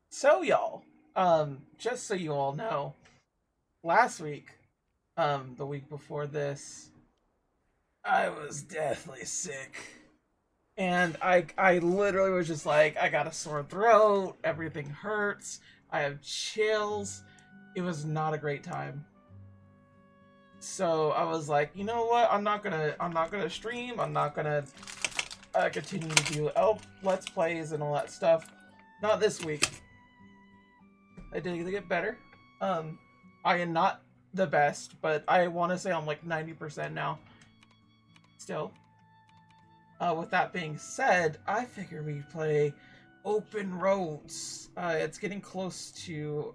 So y'all, just so you all know, last week, the week before this, I was deathly sick. And I literally was just like, I got a sore throat, everything hurts, I have chills. It was not a great time. So I was like, you know what? I'm not gonna stream. I'm not gonna continue to do Let's Plays and all that stuff. Not this week. I did get better. Um, I am not the best, but I want to say I'm like 90% now. Still. With that being said, I figure we play Open Roads. It's getting close to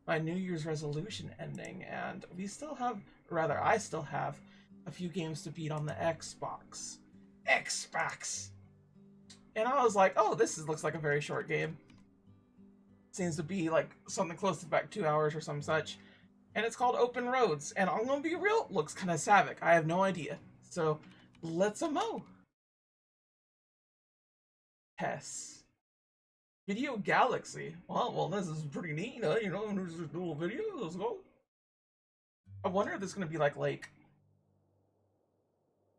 my New Year's resolution ending, and we still have, or rather, I still have a few games to beat on the Xbox. Xbox! And I was like, oh, looks like a very short game. Seems to be like something close to about 2 hours or some such. And it's called Open Roads. And I'm gonna be real, looks kind of savic. I have no idea. So let's mo. Tess. Video Galaxy. Well, this is pretty neat, there's a little video. Let's go. I wonder if this is gonna be like Lake.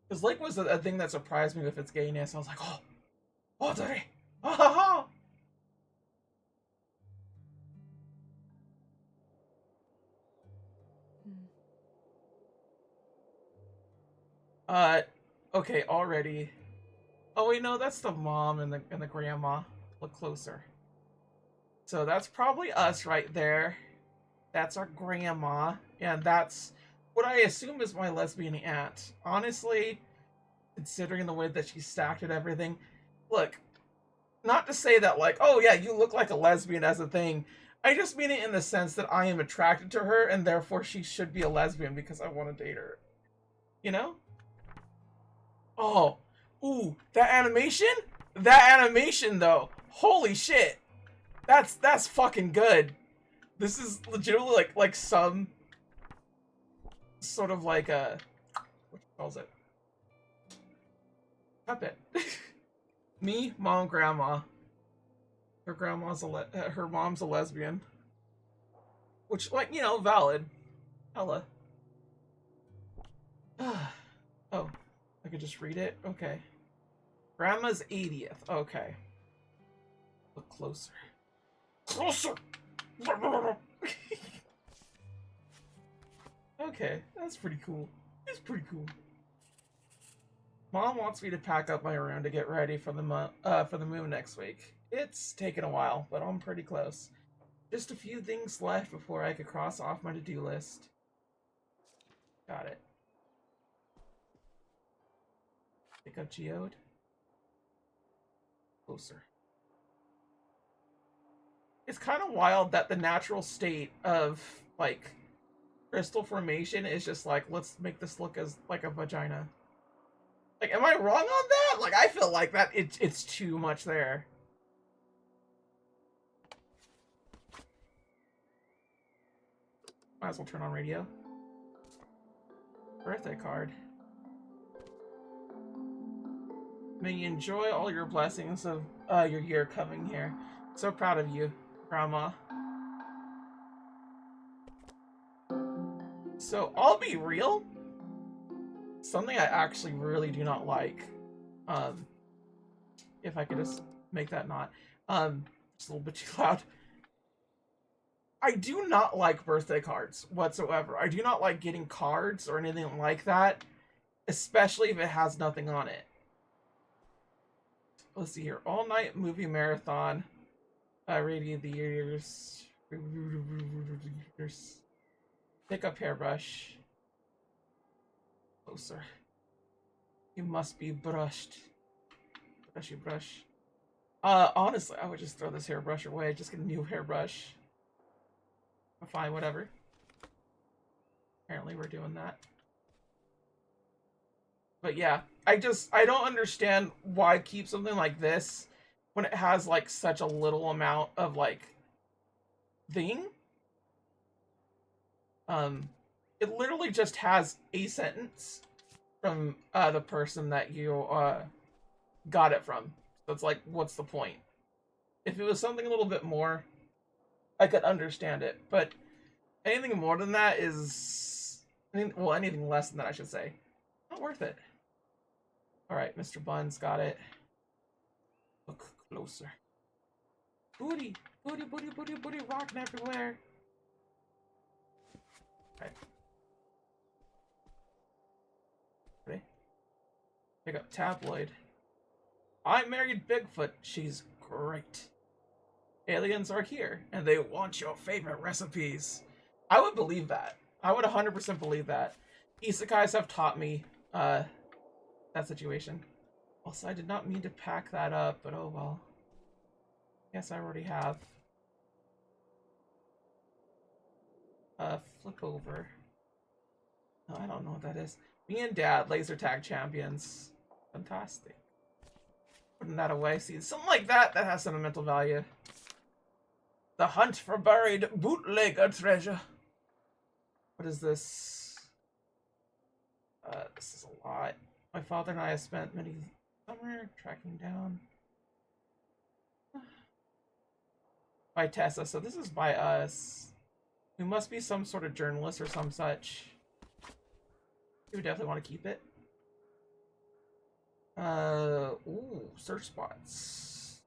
Because Lake was a thing that surprised me with its gayness. I was like, oh, Daddy. Ha ha ha. Okay, already. Oh wait, no, that's the mom and the grandma. Look closer. So that's probably us right there. That's our grandma, and that's what I assume is my lesbian aunt. Honestly, considering the way that she stacked it, everything. Look, not to say that like, oh yeah, you look like a lesbian as a thing. I just mean it in the sense that I am attracted to her, and therefore she should be a lesbian because I want to date her. You know? Oh, ooh, that animation? That animation though. Holy shit. That's fucking good. This is legitimately like some sort of like a what calls it? Puppet. Me, mom, grandma. Her mom's a lesbian. Which like, valid. Hella. Oh, I could just read it? Okay. Grandma's 80th. Okay. Look closer. Closer! Okay, that's pretty cool. It's pretty cool. Mom wants me to pack up my room to get ready for the move next week. It's taken a while, but I'm pretty close. Just a few things left before I could cross off my to-do list. Got it. Pick up Geode. Closer. It's kind of wild that the natural state of like crystal formation is just like, let's make this look as like a vagina. Like, am I wrong on that? Like, I feel like that it's too much there. Might as well turn on radio. Birthday card. May you enjoy all your blessings of your year coming here. So proud of you, Grandma. So, I'll be real. Something I actually really do not like. Um, if I could just make that not. Just a little bit too loud. I do not like birthday cards whatsoever. I do not like getting cards or anything like that, especially if it has nothing on it. Let's see here. All night movie marathon. Radio the years. Pick up hairbrush. Closer. You must be brushed. Brushy brush. Honestly, I would just throw this hairbrush away. Just get a new hairbrush. Fine, whatever. Apparently we're doing that. But yeah, I don't understand why keep something like this when it has like such a little amount of like thing. It literally just has a sentence from the person that you got it from. So it's like, what's the point? If it was something a little bit more, I could understand it. But anything more than that is... well, anything less than that, I should say. Not worth it. Alright, Mr. Buns got it. Look closer. Booty! Booty, booty, booty, booty, rocking everywhere! Okay. Ready? Pick up tabloid. I married Bigfoot. She's great. Aliens are here, and they want your favorite recipes. I would believe that. I would 100% believe that. Isekais have taught me that situation. Also, I did not mean to pack that up, but oh well. Guess I already have. Flip over. No, I don't know what that is. Me and Dad, laser tag champions. Fantastic. Putting that away. See, something like that, that has sentimental value. The hunt for buried bootlegger treasure. What is this? This is a lot. My father and I have spent many summer tracking down. By Tessa, so this is by us. We must be some sort of journalist or some such. We would definitely want to keep it. Ooh, search spots.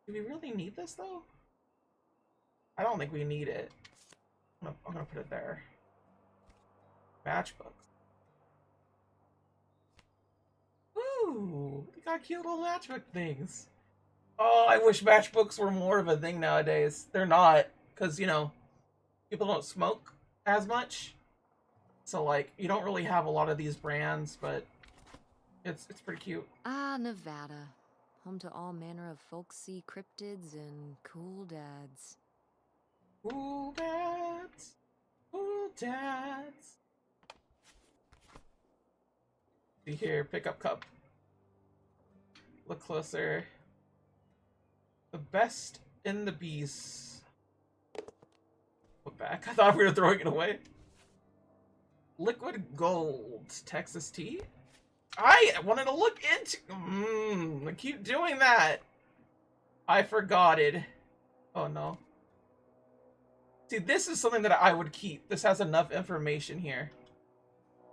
Do we really need this though? I don't think we need it. I'm gonna put it there. Matchbooks. Ooh, we got cute little matchbook things. Oh, I wish matchbooks were more of a thing nowadays. They're not, because, you know, people don't smoke as much. So, like, you don't really have a lot of these brands, but it's pretty cute. Ah, Nevada. Home to all manner of folksy cryptids and cool dads. Cool dads. Cool dads. See here, pickup cup. Look closer. The best in the beast. Put back. I thought we were throwing it away. Liquid gold. Texas tea? I wanted to look into... I keep doing that. I forgot it. Oh no. See, this is something that I would keep. This has enough information here.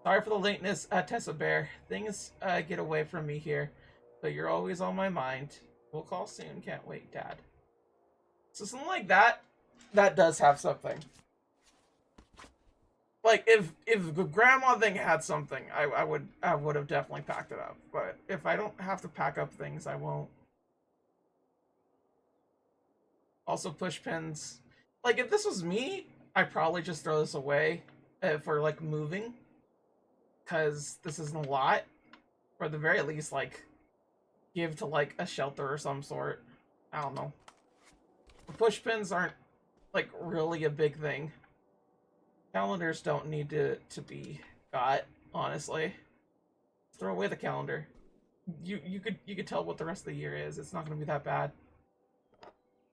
Sorry for the lateness, Tessa Bear. Things get away from me here, but you're always on my mind. We'll call soon. Can't wait, Dad. So something like that, that does have something. Like if the grandma thing had something, I would have definitely packed it up. But if I don't have to pack up things, I won't. Also, push pins. Like if this was me, I'd probably just throw this away for like moving, because this isn't a lot. Or at the very least, like give to like a shelter or some sort. I don't know. The push pins aren't like really a big thing. Calendars don't need to be got, honestly. Throw away the calendar. You could tell what the rest of the year is. It's not gonna be that bad.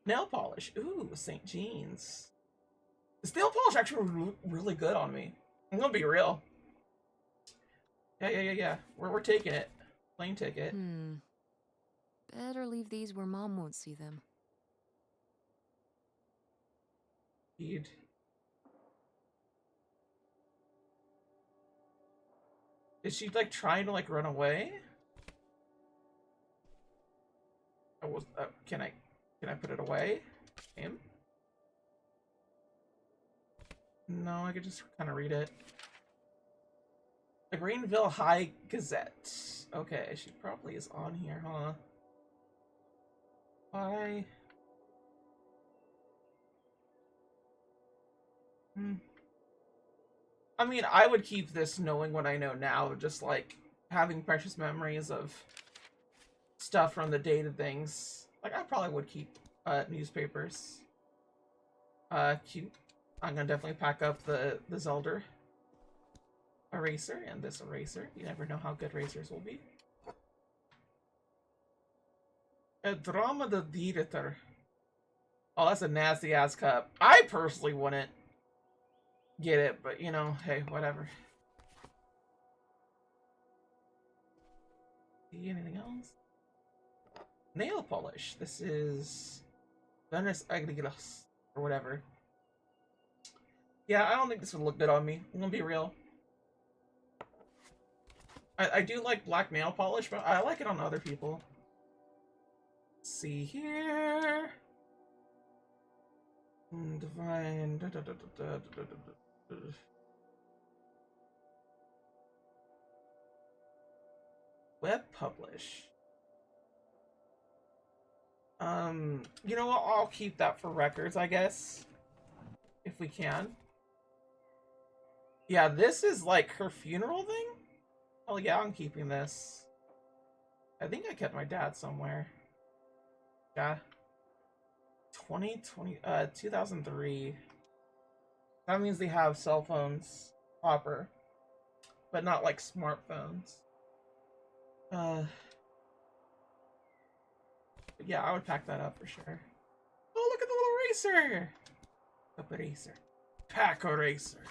Nail polish. Ooh, St. Jean's. This nail polish actually really good on me. I'm gonna be real. Yeah. We're taking it. Plane ticket. Better leave these where Mom won't see them. Indeed. Is she like trying to like run away? Can I put it away? Him? No, I could just kind of read it. The Greenville High Gazette. Okay, she probably is on here, huh? Why? I mean, I would keep this knowing what I know now, just like having precious memories of stuff from the day to things. Like, I probably would keep newspapers. Cute. I'm gonna definitely pack up the Zelda eraser and this eraser. You never know how good racers will be. A drama the theater. Oh, that's a nasty ass cup. I personally wouldn't get it, but you know, hey, whatever. See anything else? nail polish. This is Venus Agrilas or whatever. Yeah, I don't think this would look good on me. I'm gonna be real. I do like black nail polish, but I like it on other people. Let's see here. Divine. Web publish. You know what? I'll keep that for records, I guess. If we can. Yeah, this is like her funeral thing? Oh yeah, I'm keeping this. I think I kept my dad somewhere. Yeah. 2003. That means they have cell phones proper, but not like smartphones. But yeah, I would pack that up for sure. Oh, look at the little eraser! Up eraser. Pack eraser.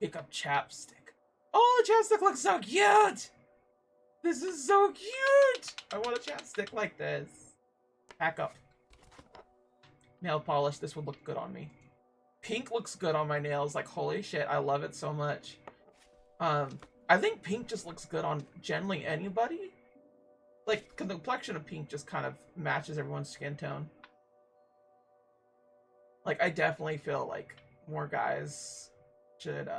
Pick up chapstick. Oh, the chapstick looks so cute! This is so cute! I want a chapstick like this. Pack up. Nail polish. This would look good on me. Pink looks good on my nails. Like, holy shit, I love it so much. I think pink just looks good on generally anybody. Like, the complexion of pink just kind of matches everyone's skin tone. Like, I definitely feel like more guys should,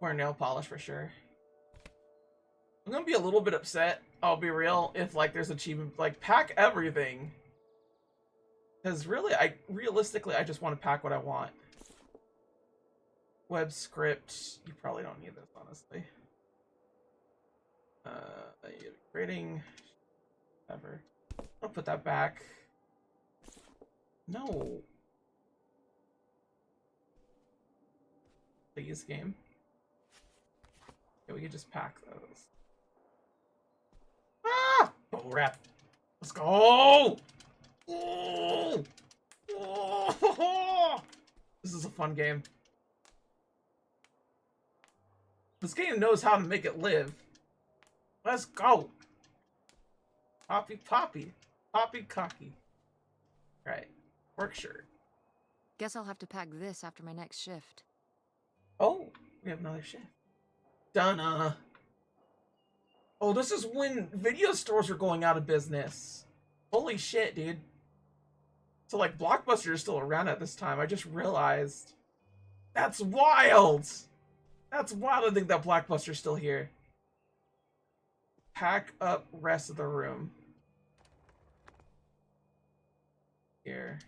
wear nail polish for sure. I'm gonna be a little bit upset, I'll be real, if, like, there's achievement, like, pack everything. Because really, realistically, I just want to pack what I want. Web script, you probably don't need this, honestly. Grading, whatever. I'll put that back. No. Please, game. Yeah, we could just pack those. Ah! Oh, wrap. Let's go! Oh! Oh! This is a fun game. This game knows how to make it live. Let's go! Poppy Poppy. Poppy Cocky. Right. Work shirt. Guess I'll have to pack this after my next shift. Oh, we have another shift. Donna. Oh, this is when video stores are going out of business. Holy shit, dude. So, like, Blockbuster is still around at this time. I just realized. That's wild! That's wild to think that Blockbuster's still here. Pack up rest of the room. Here.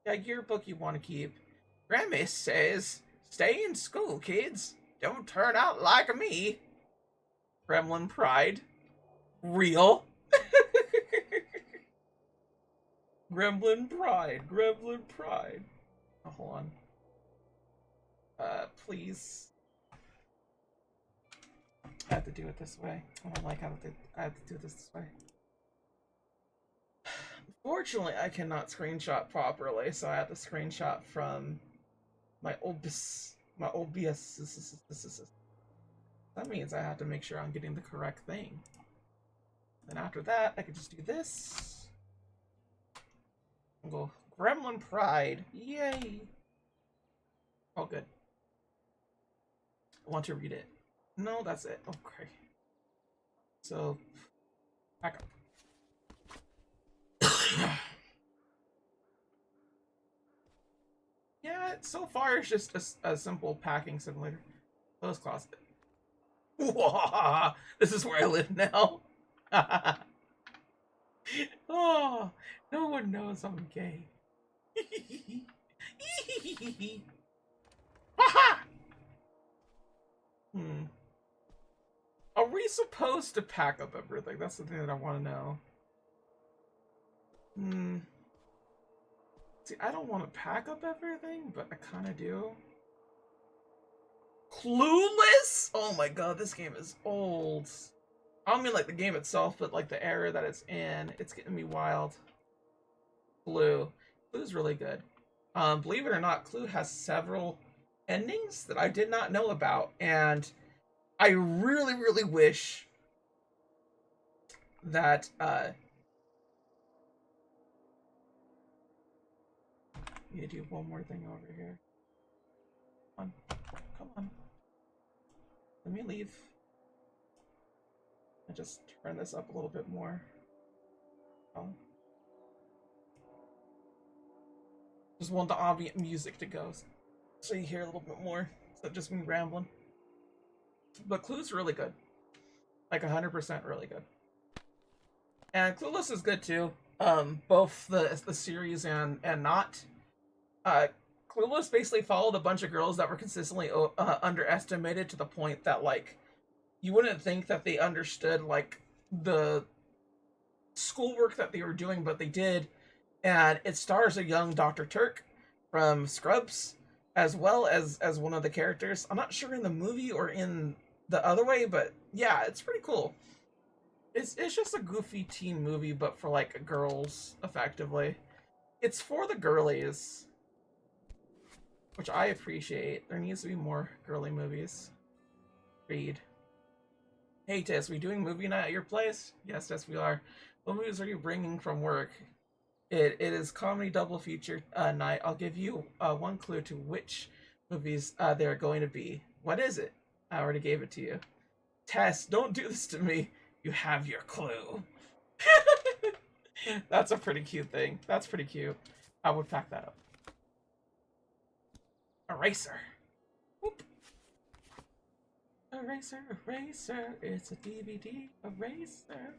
Yeah, yearbook you want to keep. Grandma says, stay in school, kids. Don't turn out like me. Gremlin pride. Real. Gremlin pride. Gremlin pride. Oh, hold on. Please. I have to do it this way. I don't like how I have to do this way. Fortunately, I cannot screenshot properly, so I have to screenshot from my OBS. That means I have to make sure I'm getting the correct thing. Then after that, I can just do this. And go Gremlin Pride. Yay! Oh, good. I want to read it. No, that's it. Okay. So, back up. Yeah, so far it's just a simple packing simulator. Clothes closet. This is where I live now. Oh, no one knows I'm gay. Are we supposed to pack up everything? That's the thing that I want to know. See, I don't want to pack up everything, but I kind of do. Clueless? Oh my god, this game is old. I don't mean like the game itself, but like the era that it's in. It's getting me wild. Clue. Clue's really good. Believe it or not, Clue has several endings that I did not know about, and I really, really wish that need to do one more thing over here. Come on. Come on. Let me leave. I just turn this up a little bit more. Oh. Just want the ambient music to go so you hear a little bit more. So just me rambling. But Clue's really good. Like 100% really good. And Clueless is good too. Both the series and not. Clueless basically followed a bunch of girls that were consistently underestimated to the point that like you wouldn't think that they understood like the schoolwork that they were doing, but they did. And it stars a young Dr. Turk from Scrubs, as well as one of the characters. I'm not sure in the movie or in the other way, but yeah, it's pretty cool. It's just a goofy teen movie, but for like girls, effectively. It's for the girlies, which I appreciate. There needs to be more girly movies. Read. Hey Tess, we doing movie night at your place? Yes, we are. What movies are you bringing from work? It is comedy double feature night. I'll give you one clue to which movies they're going to be. What is it? I already gave it to you. Tess, don't do this to me. You have your clue. That's a pretty cute thing. That's pretty cute. I would pack that up. Eraser. Whoop. Eraser, eraser. It's a DVD eraser.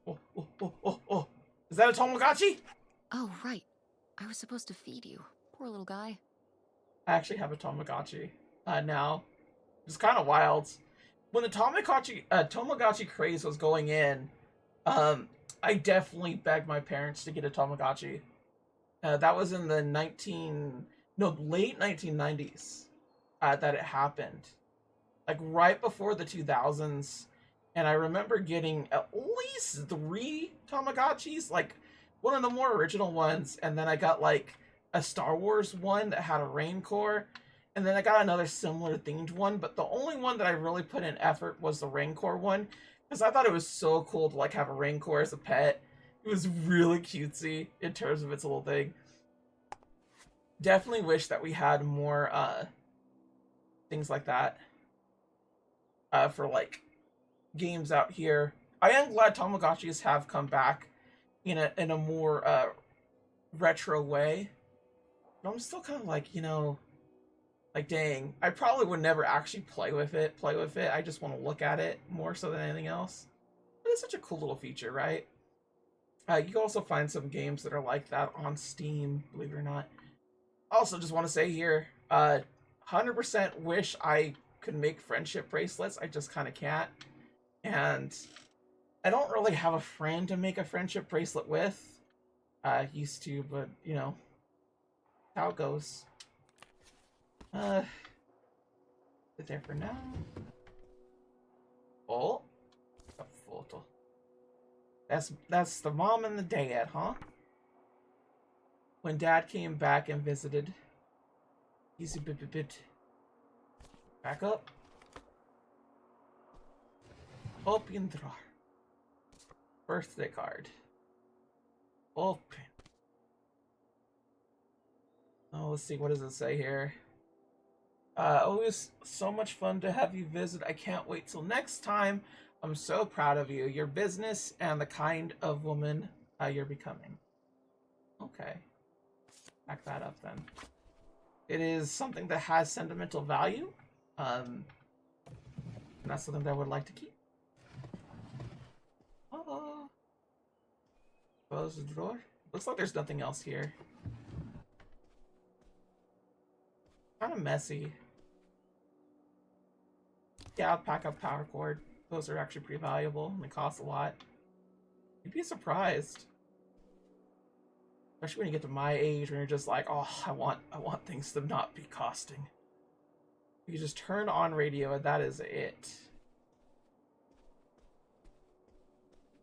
Oh. Is that a Tamagotchi? Oh, right. I was supposed to feed you. Poor little guy. I actually have a Tamagotchi now. It's kind of wild. When the Tamagotchi craze was going in, I definitely begged my parents to get a Tamagotchi. That was in the late 1990s that it happened. Like right before the 2000s. And I remember getting at least 3 Tamagotchis, like one of the more original ones, and then I got like a Star Wars one that had a Rancor, and then I got another similar themed one, but the only one that I really put in effort was the Rancor one, because I thought it was so cool to like have a Rancor as a pet. It was really cutesy in terms of its little thing. Definitely wish that we had more things like that for like games out here. I am glad Tamagotchis have come back in a more retro way. But I'm still kind of like, like dang, I probably would never actually play with it. I just want to look at it more so than anything else. But it's such a cool little feature, right? You can also find some games that are like that on Steam, believe it or not. Also, just want to say here, 100% wish I could make friendship bracelets. I just kind of can't. And I don't really have a friend to make a friendship bracelet with. I used to, but, how it goes. Sit there for now. Oh. A photo. That's the mom and the dad, huh? When dad came back and visited. Easy bit. Back up. Open drawer. Birthday card. Open. Oh, let's see. What does it say here? Always so much fun to have you visit. I can't wait till next time. I'm so proud of you, your business, and the kind of woman you're becoming. Okay. Back that up then. It is something that has sentimental value. And that's something that I would like to keep. Close the drawer. Looks like there's nothing else here. Kind of messy. Yeah, I'll pack up power cord. Those are actually pretty valuable and they cost a lot. You'd be surprised. Especially when you get to my age when you're just like, oh, I want things to not be costing. You just turn on radio and that is it.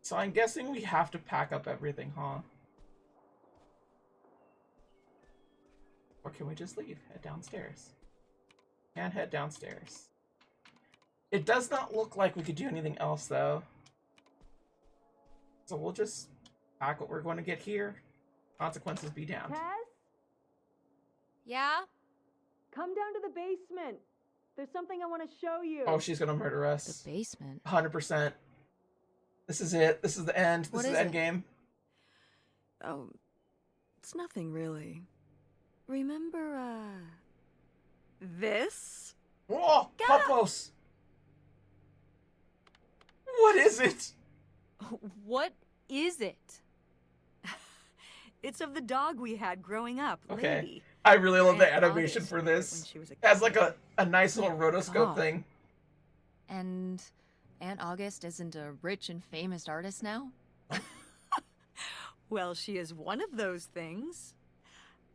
So I'm guessing we have to pack up everything, huh? Or can we just leave? Head downstairs. And head downstairs. It does not look like we could do anything else, though. So we'll just pack what we're going to get here. Consequences be damned. Tess, Yeah? come down to the basement. There's something I want to show you. Oh, she's gonna murder The us. basement. 100%. This is it. This is the end. This What is is the end it? game. Oh, it's nothing really. Remember, this? Whoa! Puppos! What is it? What is it? It's of the dog we had growing up, Okay. Lady. I really love the Aunt animation August for made it this. when she was a It has kid. like a nice little rotoscope God. thing. And Aunt August isn't a rich and famous artist now? Well, she is one of those things.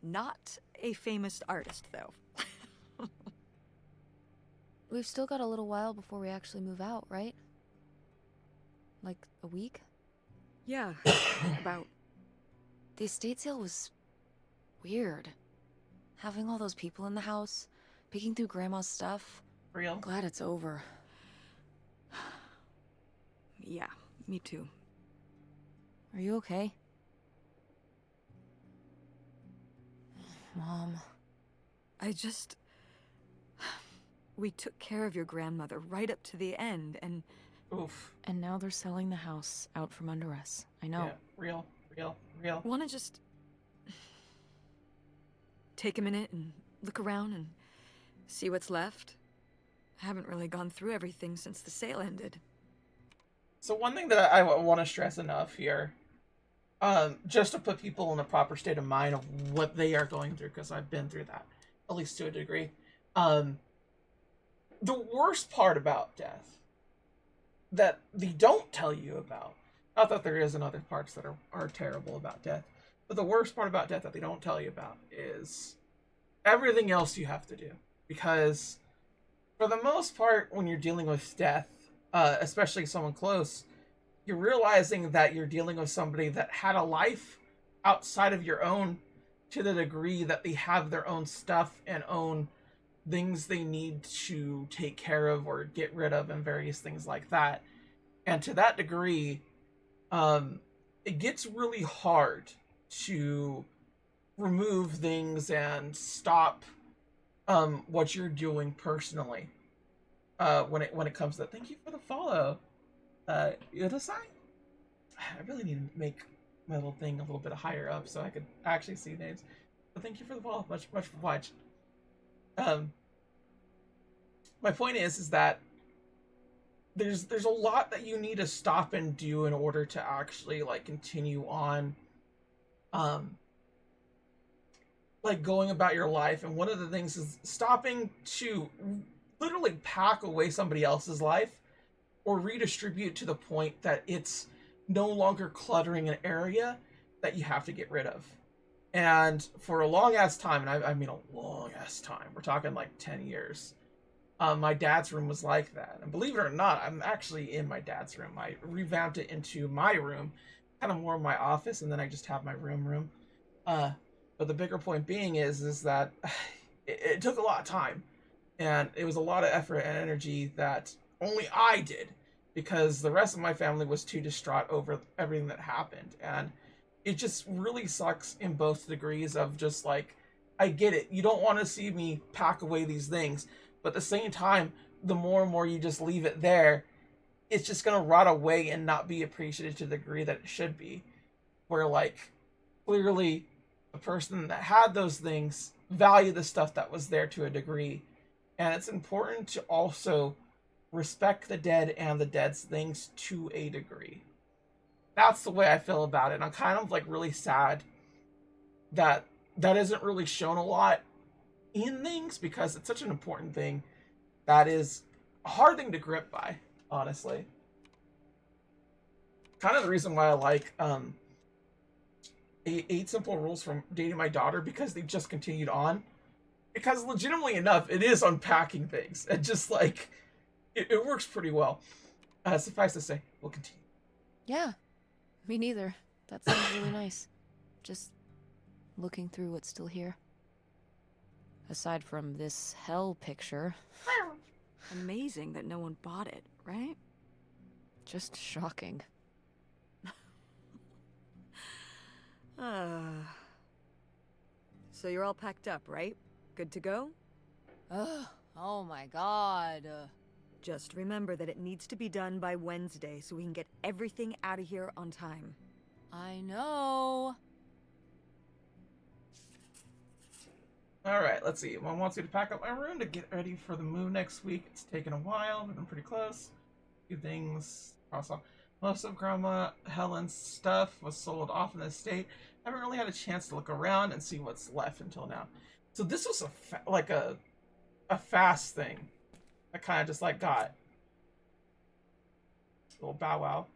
Not a famous artist, though. We've still got a little while before we actually move out, right? Like a week? Yeah, about. The estate sale was weird. Having all those people in the house, picking through Grandma's stuff. Real. I'm glad it's over. Yeah, me too. Are you okay? Mom. I just. We took care of your grandmother right up to the end, and Oof. And now they're selling the house out from under us. I know. Yeah. Real. Real. Real. want to just take a minute and look around and see what's left. I haven't really gone through everything since the sale ended. So one thing that I want to stress enough here, just to put people in a proper state of mind of what they are going through, because I've been through that, at least to a degree. The worst part about death that they don't tell you about, not that there isn't other parts that are terrible about death, but the worst part about death that they don't tell you about is everything else you have to do. Because for the most part, when you're dealing with death, especially someone close, you're realizing that you're dealing with somebody that had a life outside of your own, to the degree that they have their own stuff and own things they need to take care of or get rid of and various things like that. And to that degree, it gets really hard to remove things and stop what you're doing personally. When it comes to that. Thank you for the follow. Yodasai? I really need to make my little thing a little bit higher up so I could actually see names. But thank you for the follow. Much obliged. My point is that there's a lot that you need to stop and do in order to actually like continue on like going about your life. And one of the things is stopping to literally pack away somebody else's life or redistribute to the point that it's no longer cluttering an area that you have to get rid of. And for a long ass time, and I mean a long ass time, we're talking like 10 years, my dad's room was like that. And believe it or not, I'm actually in my dad's room. I revamped it into my room, kind of more my office, and then I just have my room. But the bigger point being is that it took a lot of time, and it was a lot of effort and energy that only I did, because the rest of my family was too distraught over everything that happened. And it just really sucks in both degrees of just like, I get it. You don't want to see me pack away these things, but at the same time, the more and more you just leave it there, it's just going to rot away and not be appreciated to the degree that it should be. Where like, clearly the person that had those things valued the stuff that was there to a degree. And it's important to also respect the dead and the dead's things to a degree. That's the way I feel about it. And I'm kind of like really sad that that isn't really shown a lot in things, because it's such an important thing that is a hard thing to grip by, honestly. Kind of the reason why I like 8 Simple Rules from Dating My Daughter, because they just continued on. Because legitimately enough, it is unpacking things. And just like, it works pretty well. Suffice to say, we'll continue. Yeah, me neither. That sounds really nice. Just looking through what's still here. Aside from this hell picture. Amazing that no one bought it, right? Just shocking. So you're all packed up, right? Good to go? Ugh, oh my god. Just remember that it needs to be done by Wednesday so we can get everything out of here on time. I know. Alright, let's see. Mom wants me to pack up my room to get ready for the move next week. It's taken a while, but I'm pretty close. A few things cross off. Most of Grandma Helen's stuff was sold off in the estate. Haven't really had a chance to look around and see what's left until now. So this was a fast thing. I kind of just like got a little bow wow.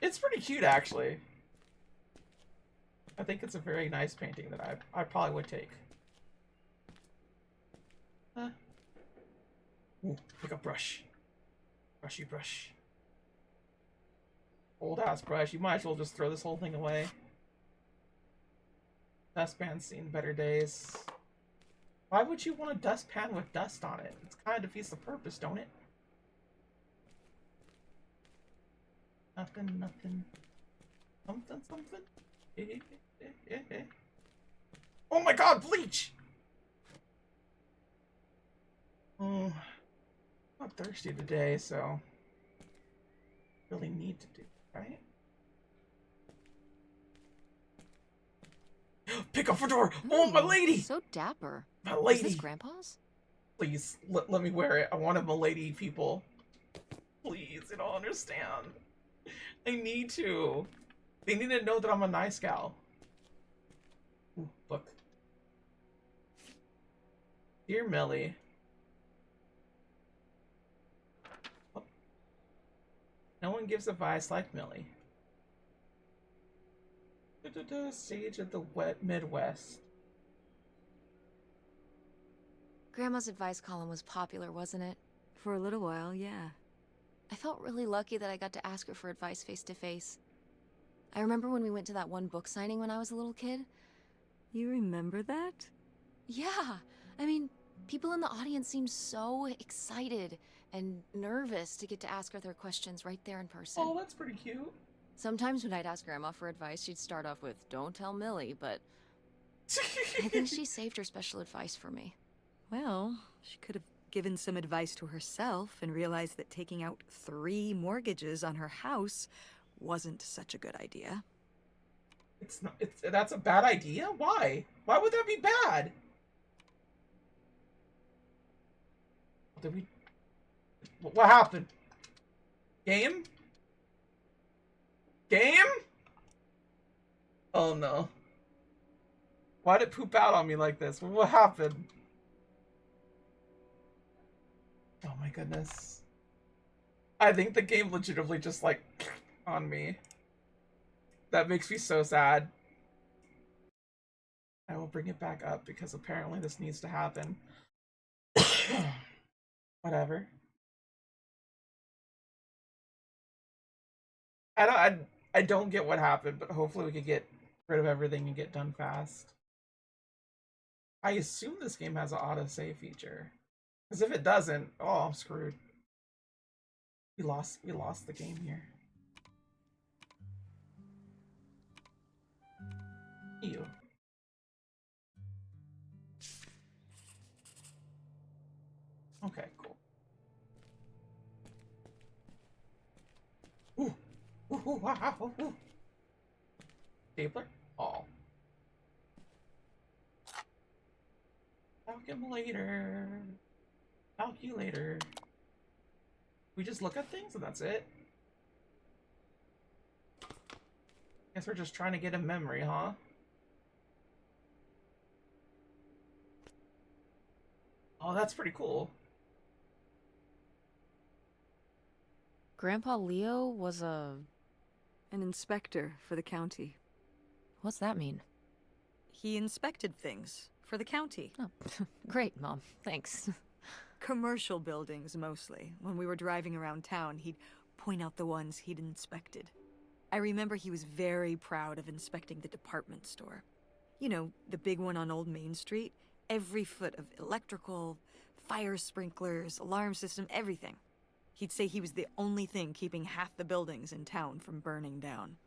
It's pretty cute actually. I think it's a very nice painting that I probably would take. Ooh, pick a brush. Brushy brush. Old ass brush. You might as well just throw this whole thing away. Dustpan's seen better days. Why would you want a dustpan with dust on it? It kind of defeats the purpose, don't it? Nothing, nothing. Something, something. Oh my god, bleach! Oh, I'm not thirsty today, so really need to do, right? Pick up a door! Oh, my lady! So dapper. My Is lady! this Grandpa's? Please, let me wear it. I want a milady, people. Please, you don't understand. I need to. They need to know that I'm a nice gal. Ooh, book. Dear Millie. Oh. No one gives advice like Millie. Sage of the Midwest. Grandma's advice column was popular, wasn't it? For a little while, yeah. I felt really lucky that I got to ask her for advice face to face. I remember when we went to that one book signing when I was a little kid. You remember that? Yeah, I mean, people in the audience seemed so excited and nervous to get to ask her their questions right there in person. Oh, that's pretty cute. Sometimes when I'd ask Grandma for advice, she'd start off with, "Don't tell Millie," but I think she saved her special advice for me. Well, she could have given some advice to herself and realized that taking out 3 mortgages on her house wasn't such a good idea. It's not. That's a bad idea. Why? Why would that be bad? Did we? What happened? Game? Game? Oh no. Why did it poop out on me like this? What happened? Oh my goodness. I think the game legitimately just like on me. That makes me so sad. I will bring it back up because apparently this needs to happen. Whatever. I don't get what happened, but hopefully we could get rid of everything and get done fast. I assume this game has an autosave feature. Because if it doesn't, oh, I'm screwed. We lost the game here. Ew. Okay, cool. Ooh. Ooh, wow, ooh. Stapler? All. Calculator. Calculator. We just look at things and that's it? Guess we're just trying to get a memory, huh? Oh, that's pretty cool. Grandpa Leo was An inspector for the county. What's that mean? He inspected things for the county. Oh, great, Mom. Thanks. Commercial buildings, mostly. When we were driving around town, he'd point out the ones he'd inspected. I remember he was very proud of inspecting the department store. You know, the big one on Old Main Street. Every foot of electrical, Fire sprinklers, alarm system, everything. He'd say he was the only thing keeping half the buildings in town from burning down.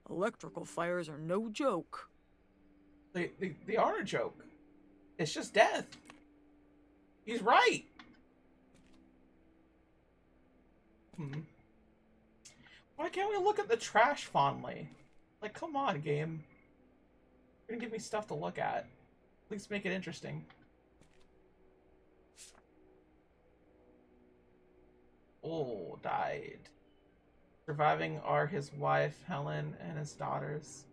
Electrical fires are no joke. They are a joke. It's just death. He's right. Why can't we look at the trash fondly? Like, come on, game. You're gonna give me stuff to look at. At least make it interesting. Oh, died. Surviving are his wife, Helen, and his daughters.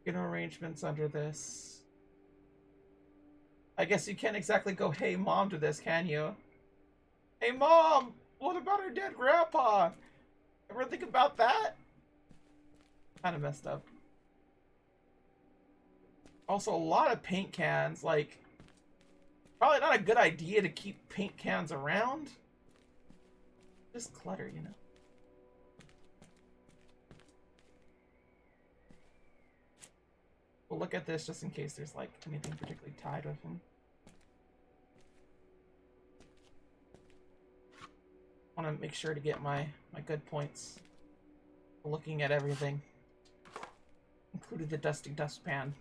Funeral arrangements under this. I guess you can't exactly go, hey mom, to this, can you? Hey mom, what about our dead grandpa? Ever think about that? Kind of messed up. Also, a lot of paint cans. Like, probably not a good idea to keep paint cans around. Just clutter, you know. We'll look at this just in case there's like anything particularly tied with him. I want to make sure to get my good points. Looking at everything, including the dusty dustpan.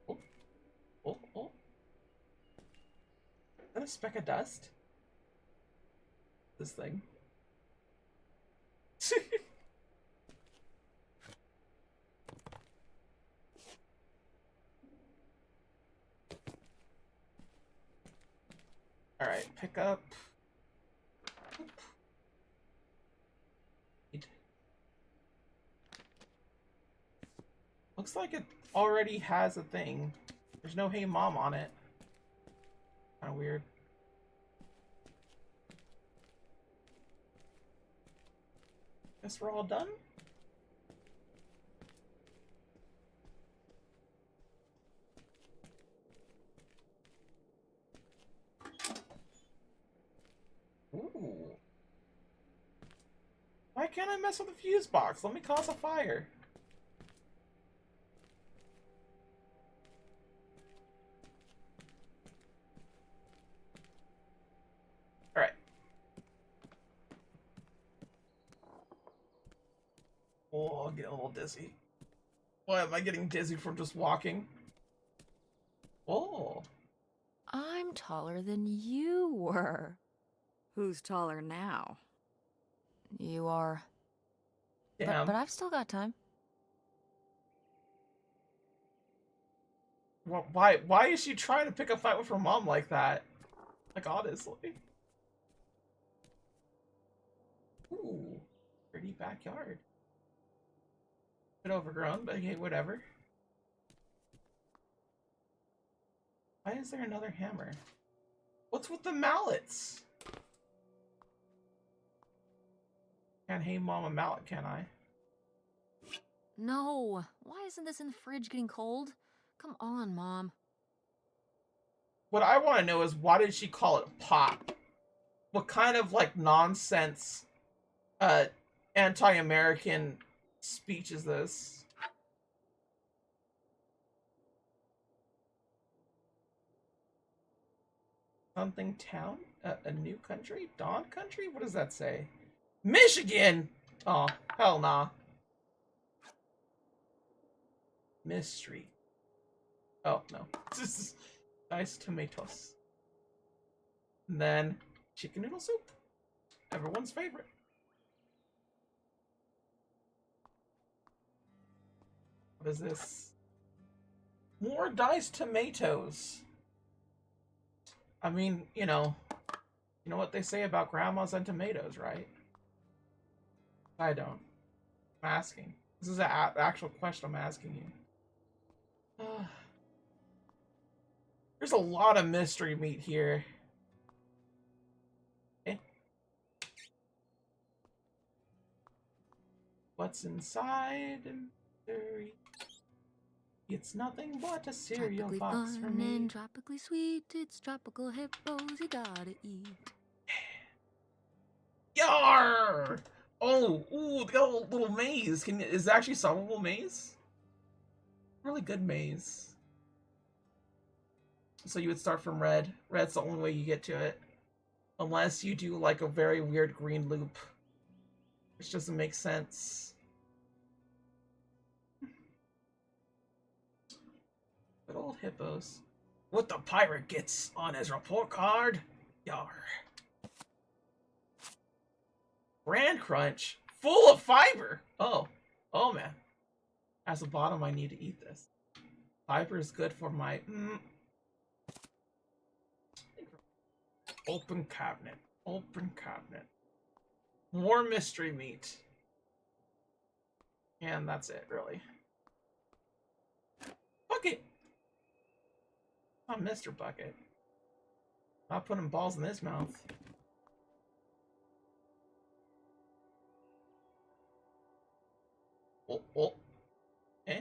Oh, oh, oh! Is that a speck of dust? This thing. All right, pick up. Looks like it already has a thing. There's no hey mom on it. Kind of weird. Guess we're all done? Ooh. Why can't I mess with the fuse box? Let me cause a fire. Alright. Oh, I'm getting a little dizzy. Why am I getting dizzy from just walking? Oh. I'm taller than you were. Who's taller now? You are. Damn. But I've still got time. Well, why is she trying to pick a fight with her mom like that? Like, honestly. Ooh. Pretty backyard. Bit overgrown, but hey, whatever. Why is there another hammer? What's with the mallets? Can't hey mom a mallet, can I? No. Why isn't this in the fridge getting cold? Come on, Mom. What I want to know is why did she call it pop? What kind of like nonsense anti-American speech is this? Something town? A new country? Dawn country? What does that say? Michigan! Oh, hell nah. Mystery. Oh, no. This is nice tomatoes. And then chicken noodle soup. Everyone's favorite. What is this? More diced tomatoes. I mean, you know what they say about grandmas and tomatoes, right? I don't. I'm asking. This is an actual question I'm asking you. There's a lot of mystery meat here. Okay. What's inside? Mystery. It's nothing but a cereal Tropically box for fun me. and tropically sweet. It's tropical hippos you gotta eat. Yarr! Oh, ooh, they got a little maze. Is it actually solvable maze? Really good maze. So you would start from red. Red's the only way you get to it. Unless you do like a very weird green loop. Which doesn't make sense. Good old hippos. What the pirate gets on his report card? Yar. Bran Crunch. Full of fiber! Oh. Oh, man. As a bottom, I need to eat this. Fiber is good for my... Open cabinet. Open cabinet. More mystery meat. And that's it, really. Bucket! Not Mr. Bucket. Not putting balls in his mouth. Oh, oh. Eh?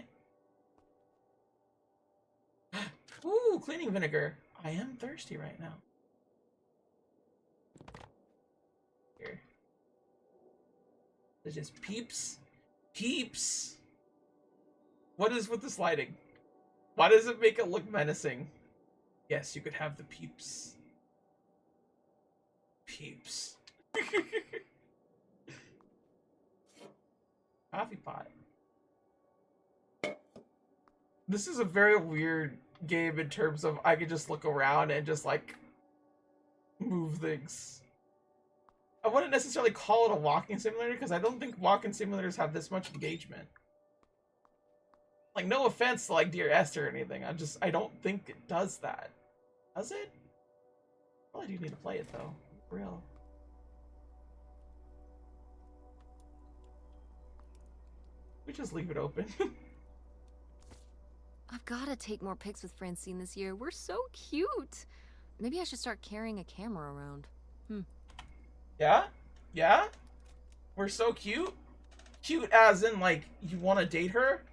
Ooh, cleaning vinegar. I am thirsty right now. Here. It's just peeps. Peeps! What is with this lighting? Why does it make it look menacing? Yes, you could have the peeps. Peeps. Coffee pot. This is a very weird game in terms of I could just look around and just like move things. I wouldn't necessarily call it a walking simulator because I don't think walking simulators have this much engagement. Like, no offense to like Dear Esther or anything. I don't think it does that. Does it? Well, I do need to play it though. For real. We just leave it open. I've got to take more pics with Francine this year. We're so cute. Maybe I should start carrying a camera around. Yeah? Yeah? We're so cute? Cute as in, like, you want to date her?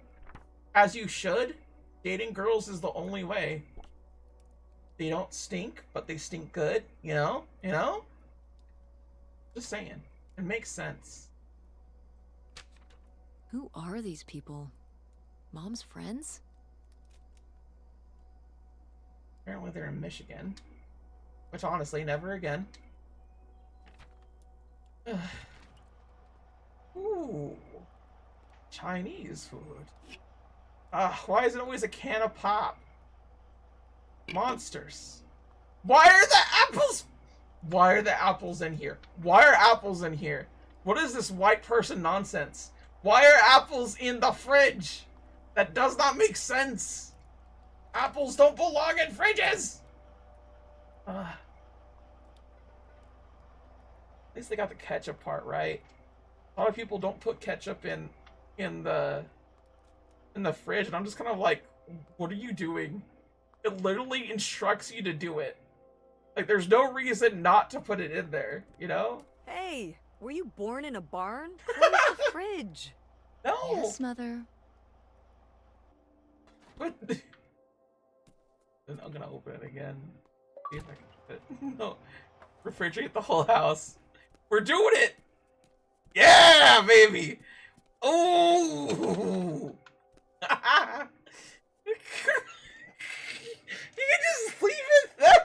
As you should? Dating girls is the only way. They don't stink, but they stink good, you know? You know? Just saying. It makes sense. Who are these people? Mom's friends? Apparently they're in Michigan. Which, honestly, never again. Ooh. Chinese food. Why is it always a can of pop? Monsters. Why are the apples? Why are the apples in here? Why are apples in here? What is this white person nonsense? Why are apples in the fridge? That does not make sense. Apples don't belong in fridges. At least they got the ketchup part right. A lot of people don't put ketchup in the fridge, and I'm just kind of like, what are you doing? It literally instructs you to do it. Like, there's no reason not to put it in there, you know? Hey, were you born in a barn? Close the fridge. No. Yes, Mother. But then I'm gonna open it again. See if I can get it. No. Refrigerate the whole house. We're doing it! Yeah, baby! Ooh! You can just leave it there!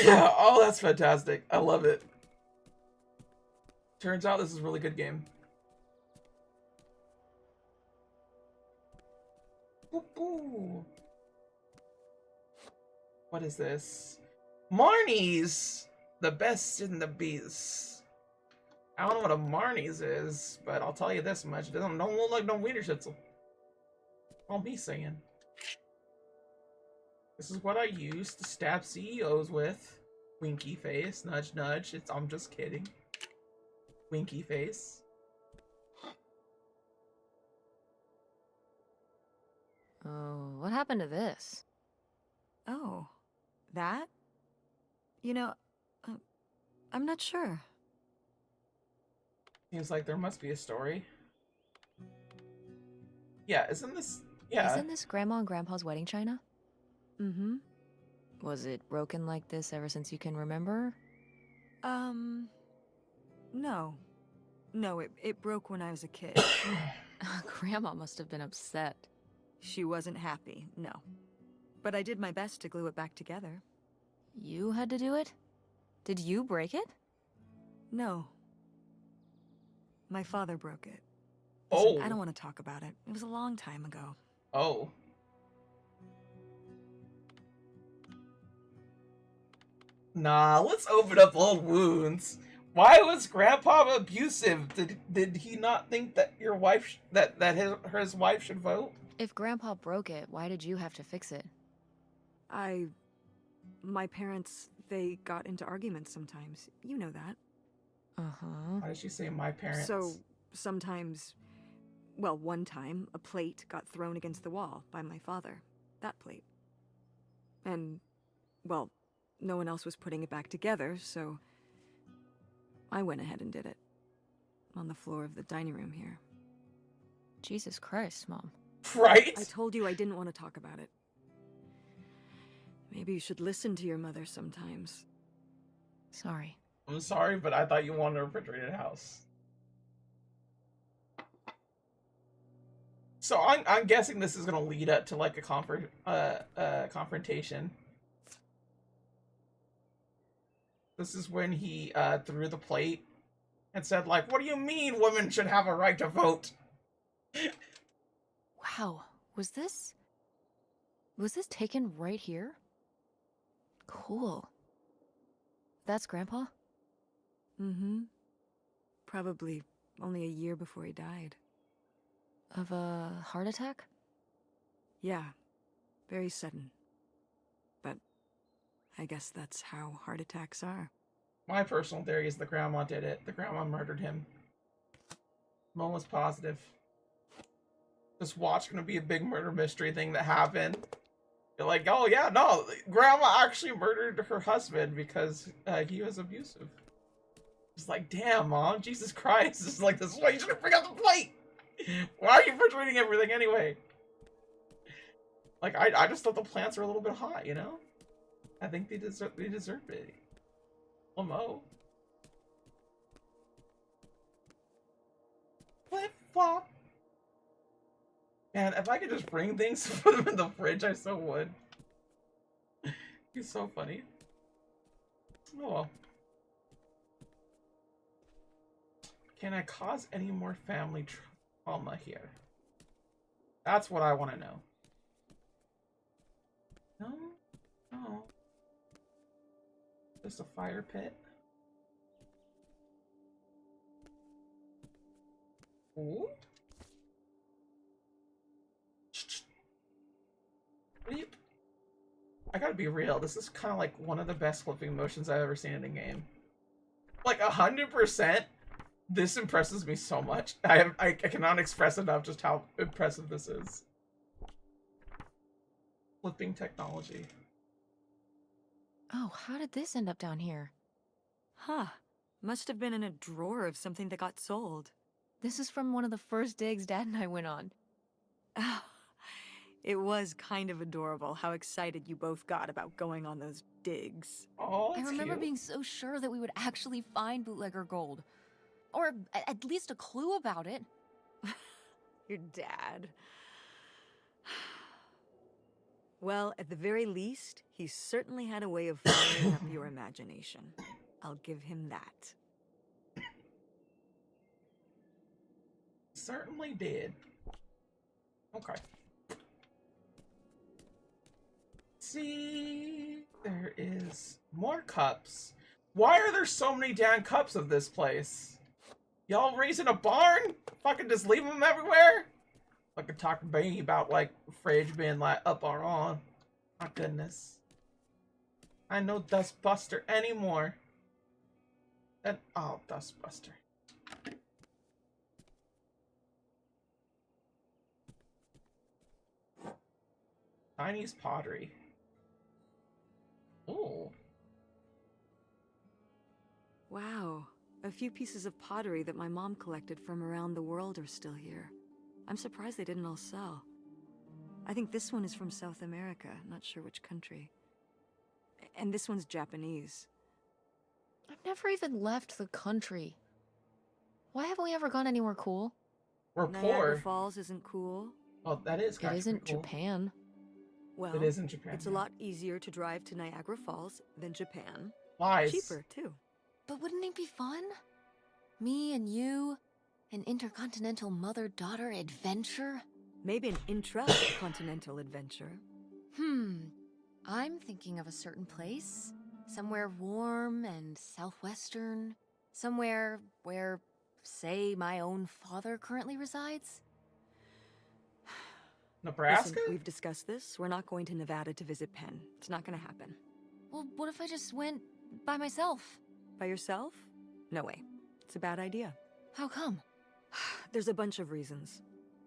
Yeah, oh, that's fantastic. I love it. Turns out this is a really good game. Ooh. What is this? Marnie's! The best in the bees. I don't know what a Marnie's is, but I'll tell you this much. It don't look like no Wiener Schnitzel. All me saying. This is what I used to stab CEOs with. Winky face. Nudge, nudge. I'm just kidding. Winky face. Oh, what happened to this? Oh, that? You know, I'm not sure. Seems like there must be a story. Yeah, isn't this... Yeah. Isn't this Grandma and Grandpa's wedding china? Mm-hmm. Was it broken like this ever since you can remember? No. No, it broke when I was a kid. Grandma must have been upset. She wasn't happy, no. But I did my best to glue it back together. You had to do it? Did you break it? No. My father broke it. Oh. Listen, I don't want to talk about it. It was a long time ago. Oh. Nah, let's open up old wounds. Why was Grandpa abusive? Did he not think that your wife that his wife should vote? If Grandpa broke it, why did you have to fix it? My parents, they got into arguments sometimes. You know that. Uh-huh. Why did she say my parents? So, sometimes, well, one time, a plate got thrown against the wall by my father. That plate. And, well, no one else was putting it back together, so I went ahead and did it. On the floor of the dining room here. Jesus Christ, Mom. Right? I told you I didn't want to talk about it. Maybe you should listen to your mother sometimes. Sorry. I'm sorry, but I thought you wanted a refrigerated house. So I'm guessing this is gonna lead up to like a confrontation. This is when he threw the plate and said like, "What do you mean women should have a right to vote?" Wow. Was this taken right here? Cool. That's Grandpa? Mm-hmm. Probably only a year before he died. Of a heart attack? Yeah. Very sudden. But I guess that's how heart attacks are. My personal theory is the grandma did it. The grandma murdered him. Mom was positive. This watch gonna be a big murder mystery thing that happened. You're like, oh yeah, no, grandma actually murdered her husband because he was abusive. It's like, damn, Mom, Jesus Christ. It's like, this is why you shouldn't bring out the plate. Why are you refrigerating everything anyway? Like, I just thought the plants were a little bit hot, you know? I think they deserve it. Lamo. Flip flop. Man, if I could just bring things and put them in the fridge, I so would. He's so funny. Oh well. Can I cause any more family trauma here? That's what I want to know. No? No. Just a fire pit? Ooh? Weep. I gotta be real, this is kind of like one of the best flipping motions I've ever seen in a game. Like 100%, this impresses me so much. I cannot express enough just how impressive this is. Flipping technology. Oh, how did this end up down here? Huh. Must have been in a drawer of something that got sold. This is from one of the first digs Dad and I went on. It was kind of adorable how excited you both got about going on those digs. Oh, I remember cute. being so sure that we would actually find bootlegger gold. Or at least a clue about it. Your dad. Well, at the very least, he certainly had a way of firing up your imagination. I'll give him that. Certainly did. Okay. See, there is more cups. Why are there so many damn cups of this place? Y'all raising a barn? Fucking just leave them everywhere? Fucking talking banging about like fridge being like up or on. My goodness. I know Dustbuster anymore. And oh, Dustbuster. Chinese pottery. Ooh. Wow. A few pieces of pottery that my mom collected from around the world are still here. I'm surprised they didn't all sell. I think this one is from South America, not sure which country. And this one's Japanese. I've never even left the country. Why haven't we ever gone anywhere cool? We're Niagara poor. Falls isn't cool. Well, that is It kind of isn't cool. Japan. Well, It is in Japan. it's a yeah. lot easier to drive to Niagara Falls than Japan. Lies. Cheaper, too. But wouldn't it be fun? Me and you, an intercontinental mother-daughter adventure? Maybe an intra-continental adventure. I'm thinking of a certain place. Somewhere warm and southwestern. Somewhere where, say, my own father currently resides. Nebraska? Listen, we've discussed this. We're not going to Nevada to visit Penn. It's not going to happen. Well, what if I just went by myself? By yourself? No way. It's a bad idea. How come? There's a bunch of reasons.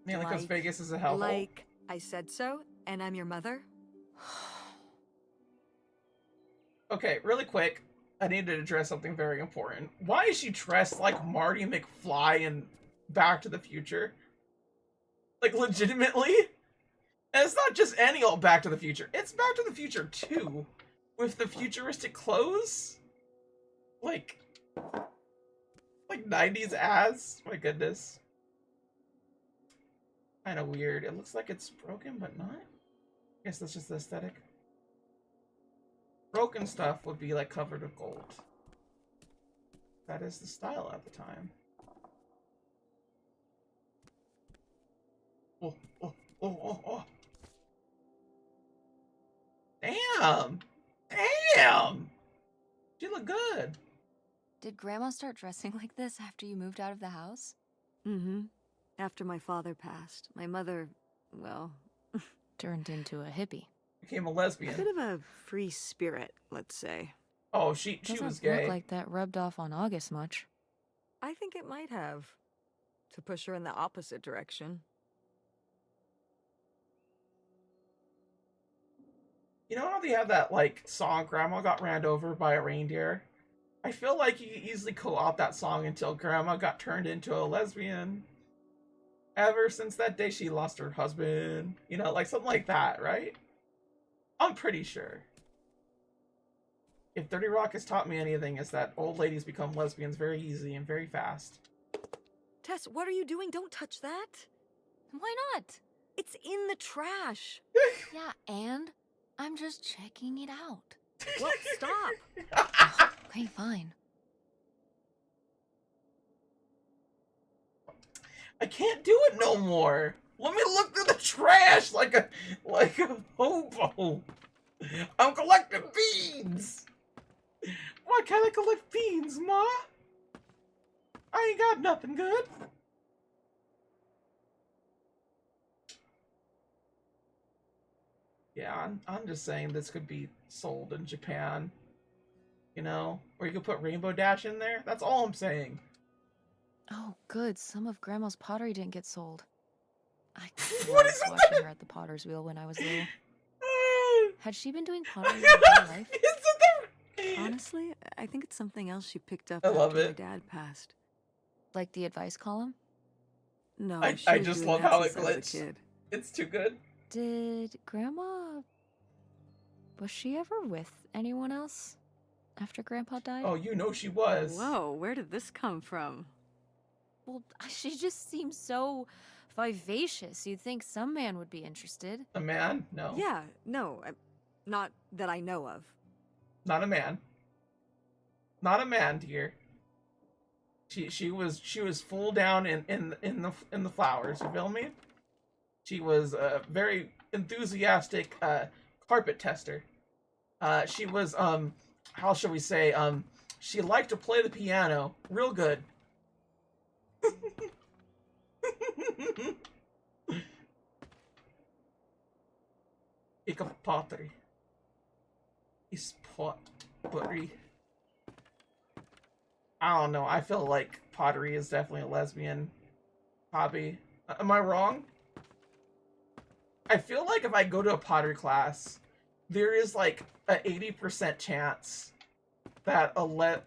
Mainly because like- Vegas is a hellhole. Like, I said so, and I'm your mother? Okay, really quick. I need to address something very important. Why is she dressed like Marty McFly in Back to the Future? Like, legitimately? And it's not just any old Back to the Future. It's Back to the Future 2. With the futuristic clothes. Like 90s ass. My goodness. Kind of weird. It looks like it's broken, but not. I guess that's just the aesthetic. Broken stuff would be like covered with gold. That is the style at the time. Oh, oh, oh, oh, oh. Damn! Damn! She look good. Did Grandma start dressing like this after you moved out of the house? Mm-hmm. After my father passed, my mother, well, Turned into a hippie. Became a a lesbian. bit of a free spirit, let's say. Oh, she Doesn't was gay. look like that rubbed off on August much. I think it might have. To push her in the opposite direction. You know how they have that like song "Grandma Got Ran Over by a Reindeer"? I feel like you could easily co-opt that song until Grandma got turned into a lesbian. Ever since that day she lost her husband. You know, like something like that, right? I'm pretty sure. If 30 Rock has taught me anything, is that old ladies become lesbians very easy and very fast. Tess, what are you doing? Don't touch that. Why not? It's in the trash. Yeah, and I'm just checking it out. Well, stop. Okay, fine. I can't do it no more. Let me look through the trash like a hobo. I'm collecting beans. Why can't I collect beans, Ma? I ain't got nothing good. Yeah, I'm just saying this could be sold in Japan. You know, or you could put Rainbow Dash in there. That's all I'm saying. Oh, good. Some of Grandma's pottery didn't get sold. I What loved is with watching that? her at the potter's wheel when I was little. Uh, Had she been doing pottery her whole life? Honestly, I think it's something else she picked up I love after my it. dad passed. Like the advice column? No, I she was just doing love that how it since I was a glitched. kid. It's too good. Did Grandma... Was she ever with anyone else after Grandpa died? Oh, you know she was. Whoa, where did this come from? Well, she just seems so vivacious. You'd think some man would be interested. A man? No. Yeah, no, not that I know of. Not a man. Not a man, dear. She was full down in the flowers. You feel me? She was a very enthusiastic carpet tester. She was how shall we say she liked to play the piano real good. Ik heb pottery. Is pottery. I don't know. I feel like pottery is definitely a lesbian hobby. Am I wrong? I feel like if I go to a pottery class, there is like a 80% chance that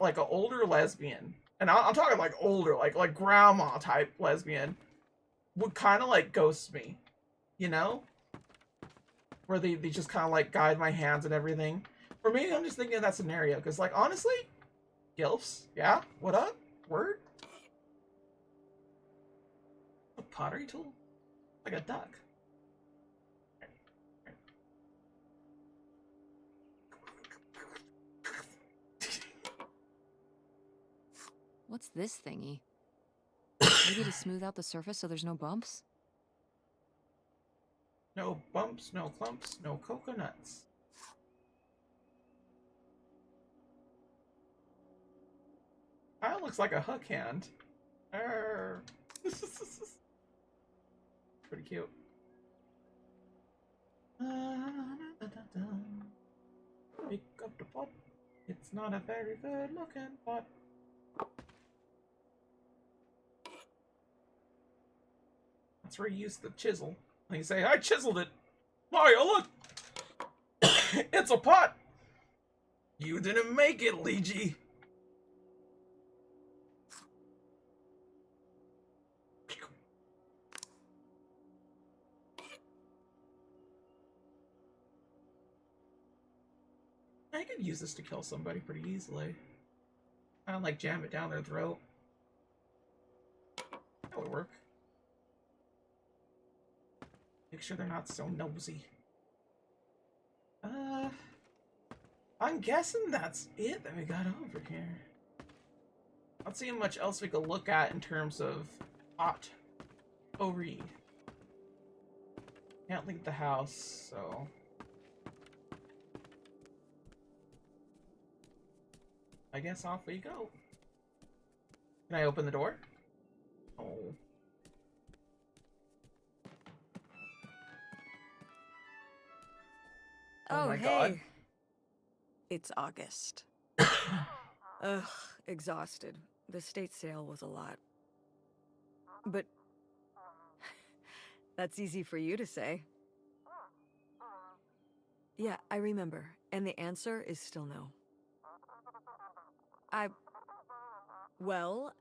like an older lesbian, and I'm talking like older, like grandma type lesbian, would kind of like ghost me, you know? Where they just kind of like guide my hands and everything. Or maybe I'm just thinking of that scenario, because like honestly, gilfs, yeah, what up? Word? A pottery tool? Like a duck. What's this thingy? Maybe to smooth out the surface so there's no bumps? No bumps, no clumps, no coconuts. That looks like a hook hand. Arr. Pretty cute. Pick up the pot. It's not a very good looking pot. That's where you use the chisel. And you say, I chiseled it. Mario, look! It's a pot! You didn't make it, Luigi. I could use this to kill somebody pretty easily. I don't like jam it down their throat. That would work. Make sure they're not so nosy. I'm guessing that's it that we got over here. Let's see how much else we could look at in terms of Ori. Can't leave the house, so... I guess off we go. Can I open the door? Oh. Oh my hey. God. It's August. Ugh, exhausted. The estate sale was a lot. But that's easy for you to say. Yeah, I remember. And the answer is still no. Well...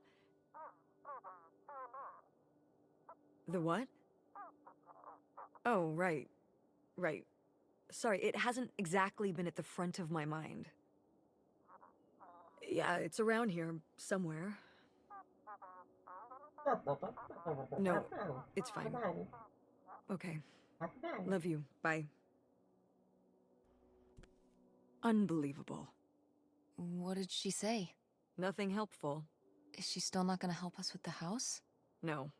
The what? Oh, right. Right. Sorry, it hasn't exactly been at the front of my mind. Yeah, it's around here, somewhere. No, it's fine. Okay. Love you. Bye. Unbelievable. What did she say? Nothing helpful. Is she still not gonna help us with the house? No.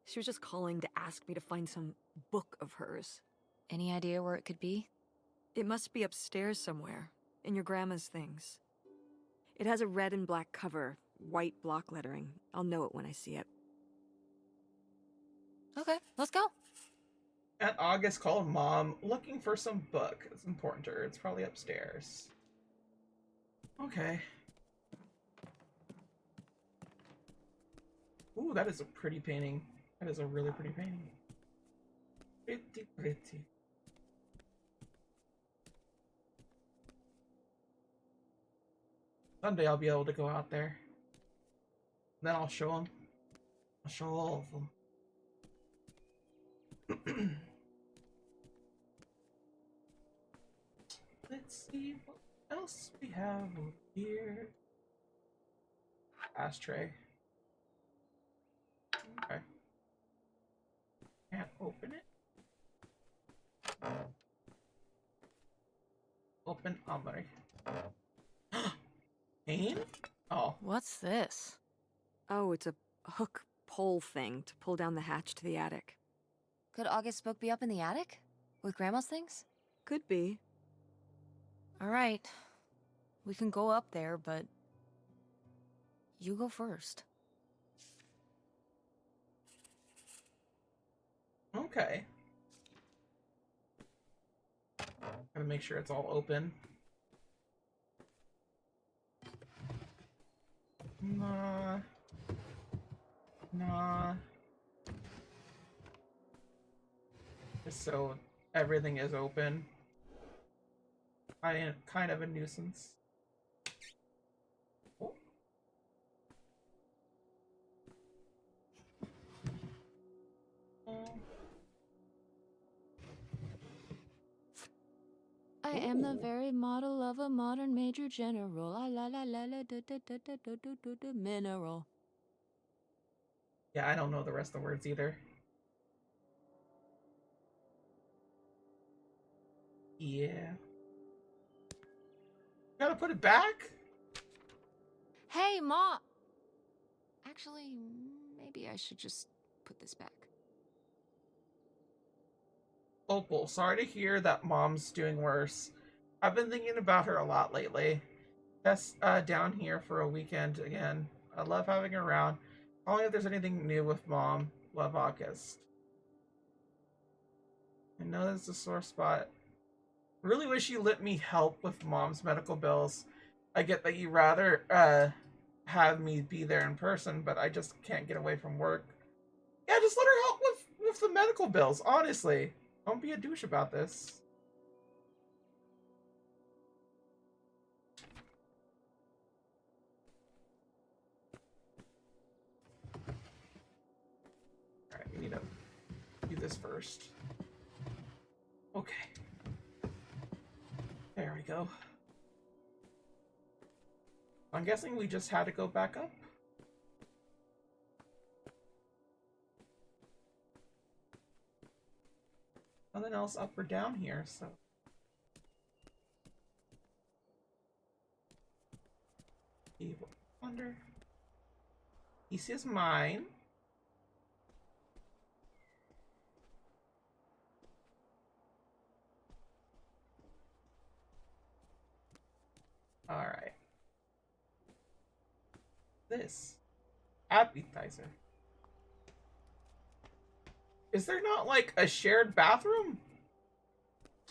She was just calling to ask me to find some book of hers. Any idea where it could be? It must be upstairs somewhere, in your grandma's things. It has a red and black cover, white block lettering. I'll know it when I see it. Okay, let's go. Aunt August called Mom looking for some book. It's important to her. It's probably upstairs. Okay. Ooh, that is a pretty painting. That is a really pretty painting. Pretty, pretty. Someday I'll be able to go out there. Then I'll show them. I'll show all of them. Let's see what else we have over here. Ashtray. Okay. Can't open it. Open armory. Pain? Oh. What's this? Oh, it's a hook pole thing to pull down the hatch to the attic. Could August's book be up in the attic? With Grandma's things? Could be. Alright. We can go up there, but... you go first. Okay. Gotta make sure it's all open. Nah. Nah. Just so everything is open. I am kind of a nuisance. Oh. I am the very model of a modern major general. La la la la la da da da da da da da da mineral. Yeah, I don't know the rest of the words either. Yeah. Gotta put it back? Hey, Ma! Actually, maybe I should just put this back. Opal, sorry to hear that Mom's doing worse. I've been thinking about her a lot lately. That's down here for a weekend again. I love having her around. Calling if there's anything new with Mom. Love, August. I know that's a sore spot. Really wish you let me help with Mom's medical bills. I get that you rather have me be there in person, but I just can't get away from work. Yeah, just let her help with the medical bills, honestly. Don't be a douche about this. Alright, we need to do this first. Okay. There we go. I'm guessing we just had to go back up. Nothing else up or down here, so. Evil Wonder. This is mine. Alright. This. Appetizer. Is there not, like, a shared bathroom?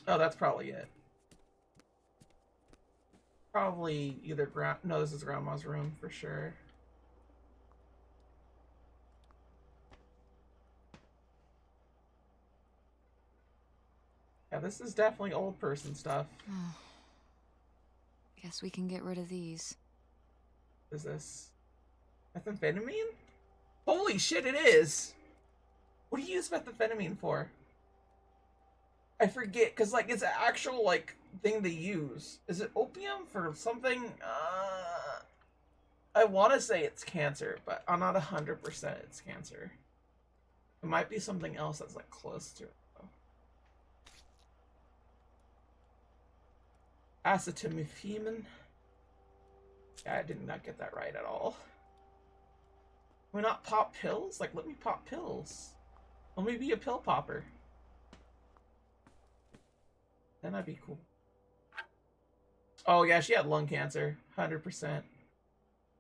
Oh, that's probably it. Probably either no, this is Grandma's room for sure. Yeah, this is definitely old person stuff. Guess we can get rid of these. What is this? Methamphetamine? Holy shit, it is! What do you use methamphetamine for? I forget, because, like, it's an actual, like, thing to use. Is it opium for something? I want to say it's cancer, but I'm not 100% it's cancer. It might be something else that's, like, close to it, though. Acetaminophen. Yeah, I did not get that right at all. Can we not pop pills? Like, let me pop pills. Let me be a pill popper. Then that'd be cool. Oh yeah, she had lung cancer. 100%.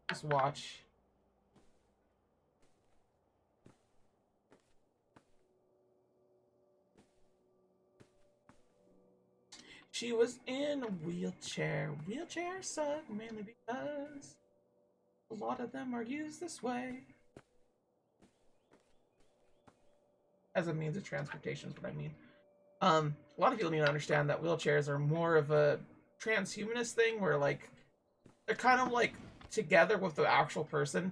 Just watch. She was in a wheelchair. Wheelchairs suck mainly because a lot of them are used this way. As a means of transportation is what I mean. A lot of people need to understand that wheelchairs are more of a transhumanist thing where, like, they're kind of, like, together with the actual person.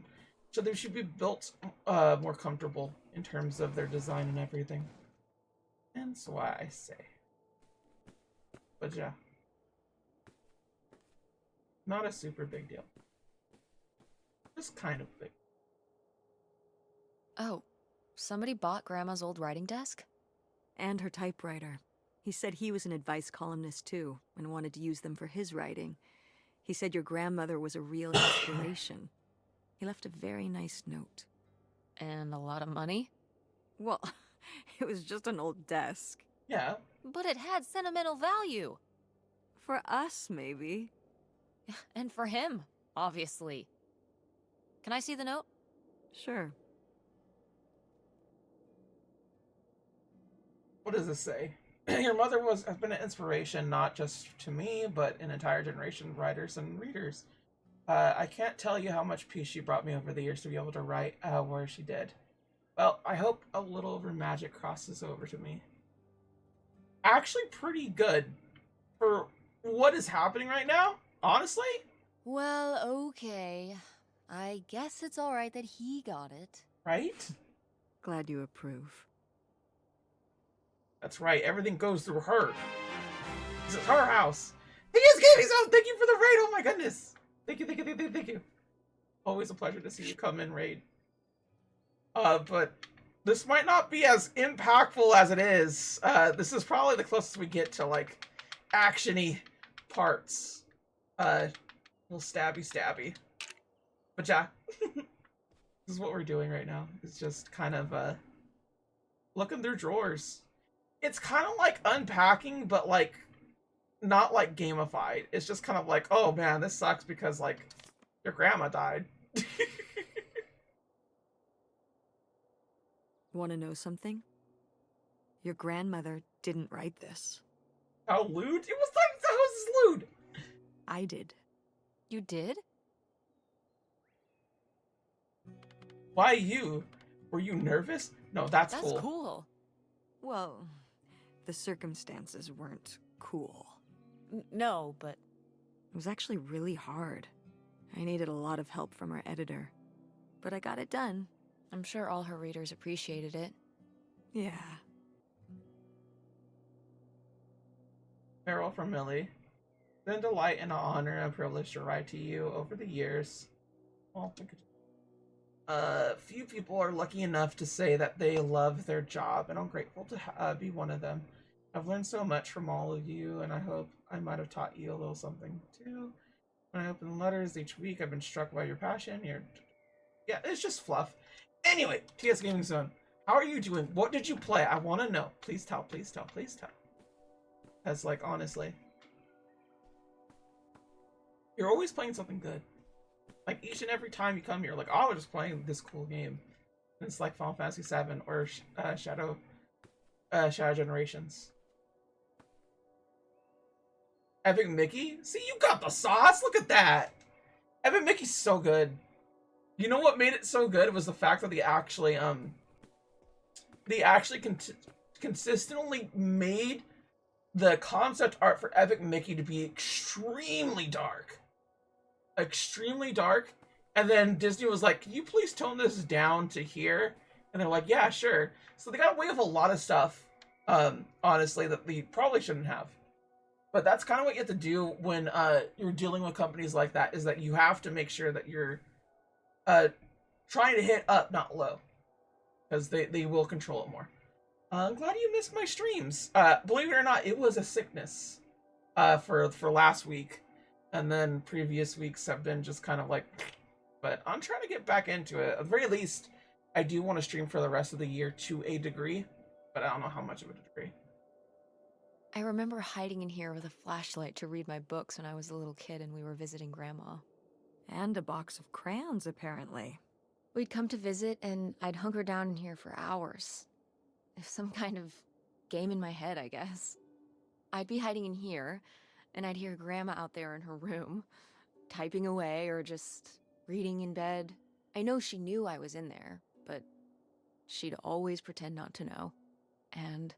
So they should be built more comfortable in terms of their design and everything. And that's why I say. But yeah. Not a super big deal. Just kind of big. Oh, somebody bought Grandma's old writing desk? And her typewriter. He said he was an advice columnist too, and wanted to use them for his writing. He said your grandmother was a real inspiration. He left a very nice note. And a lot of money? Well, it was just an old desk. Yeah. But it had sentimental value. For us, maybe. And for him, obviously. Can I see the note? Sure. What does this say? Your mother has been an inspiration not just to me, but an entire generation of writers and readers. I can't tell you how much peace she brought me over the years to be able to write where she did. Well, I hope a little of her magic crosses over to me. Actually pretty good for what is happening right now, honestly. Well, okay. I guess it's alright that he got it. Right? Glad you approve. That's right, everything goes through her. This is her house. He is giving his house! Thank you for the raid, oh my goodness! Thank you, thank you, thank you, thank you. Always a pleasure to see you come in, raid. But this might not be as impactful as it is. This is probably the closest we get to, like, action-y parts. Little stabby. But yeah. This is what we're doing right now. It's just kind of looking through drawers. It's kind of like unpacking, but like not like gamified. It's just kind of like, oh man, this sucks because like your grandma died. Want to know something? Your grandmother didn't write this. How lewd? It was like, how is this lewd? I did. You did? Why you? Were you nervous? No, that's That's cool. cool. Well, the circumstances weren't cool. No, but It was actually really hard. I needed a lot of help from our editor. But I got it done. I'm sure all her readers appreciated it. Yeah. Farewell from Millie. It's been a delight and an honor and a privilege to write to you over the years. Well, few people are lucky enough to say that they love their job, and I'm grateful to be one of them. I've learned so much from all of you, and I hope I might have taught you a little something too. When I open letters each week, I've been struck by your passion. Yeah, it's just fluff. Anyway, TS Gaming Zone, how are you doing? What did you play? I want to know. Please tell, please tell, please tell. Because, like, honestly, you're always playing something good. Like, each and every time you come here, like, oh, I was just playing this cool game. And it's like Final Fantasy VII or Shadow Generations. Epic Mickey? See, you got the sauce! Look at that! Epic Mickey's so good. You know what made it so good? It was the fact that they actually consistently made the concept art for Epic Mickey to be extremely dark. Extremely dark. And then Disney was like, can you please tone this down to here? And they're like, yeah, sure. So they got away with a lot of stuff, honestly, that they probably shouldn't have. But that's kind of what you have to do when you're dealing with companies like that, is that you have to make sure that you're trying to hit up, not low. Because they will control it more. I'm glad you missed my streams. Believe it or not, it was a sickness for last week. And then previous weeks have been just kind of like... But I'm trying to get back into it. At the very least, I do want to stream for the rest of the year to a degree. But I don't know how much of a degree. I remember hiding in here with a flashlight to read my books when I was a little kid and we were visiting Grandma. And a box of crayons, apparently. We'd come to visit and I'd hunker down in here for hours. Some kind of game in my head, I guess. I'd be hiding in here, and I'd hear Grandma out there in her room, typing away or just reading in bed. I know she knew I was in there, but she'd always pretend not to know. And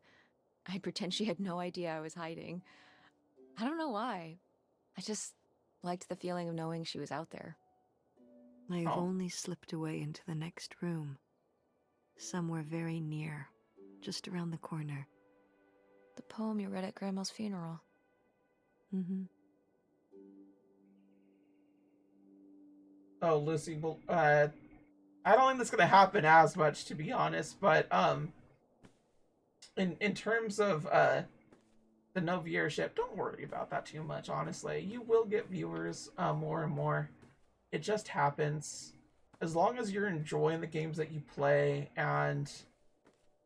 I'd pretend she had no idea I was hiding. I don't know why. I just liked the feeling of knowing she was out there. I've Oh. only slipped away into the next room. Somewhere very near. Just around the corner. The poem you read at Grandma's funeral. Mm-hmm. Oh, Lucy, well, I don't think that's gonna happen as much, to be honest, but, in terms of, the no viewership, don't worry about that too much, honestly. You will get viewers, more and more. It just happens. As long as you're enjoying the games that you play, and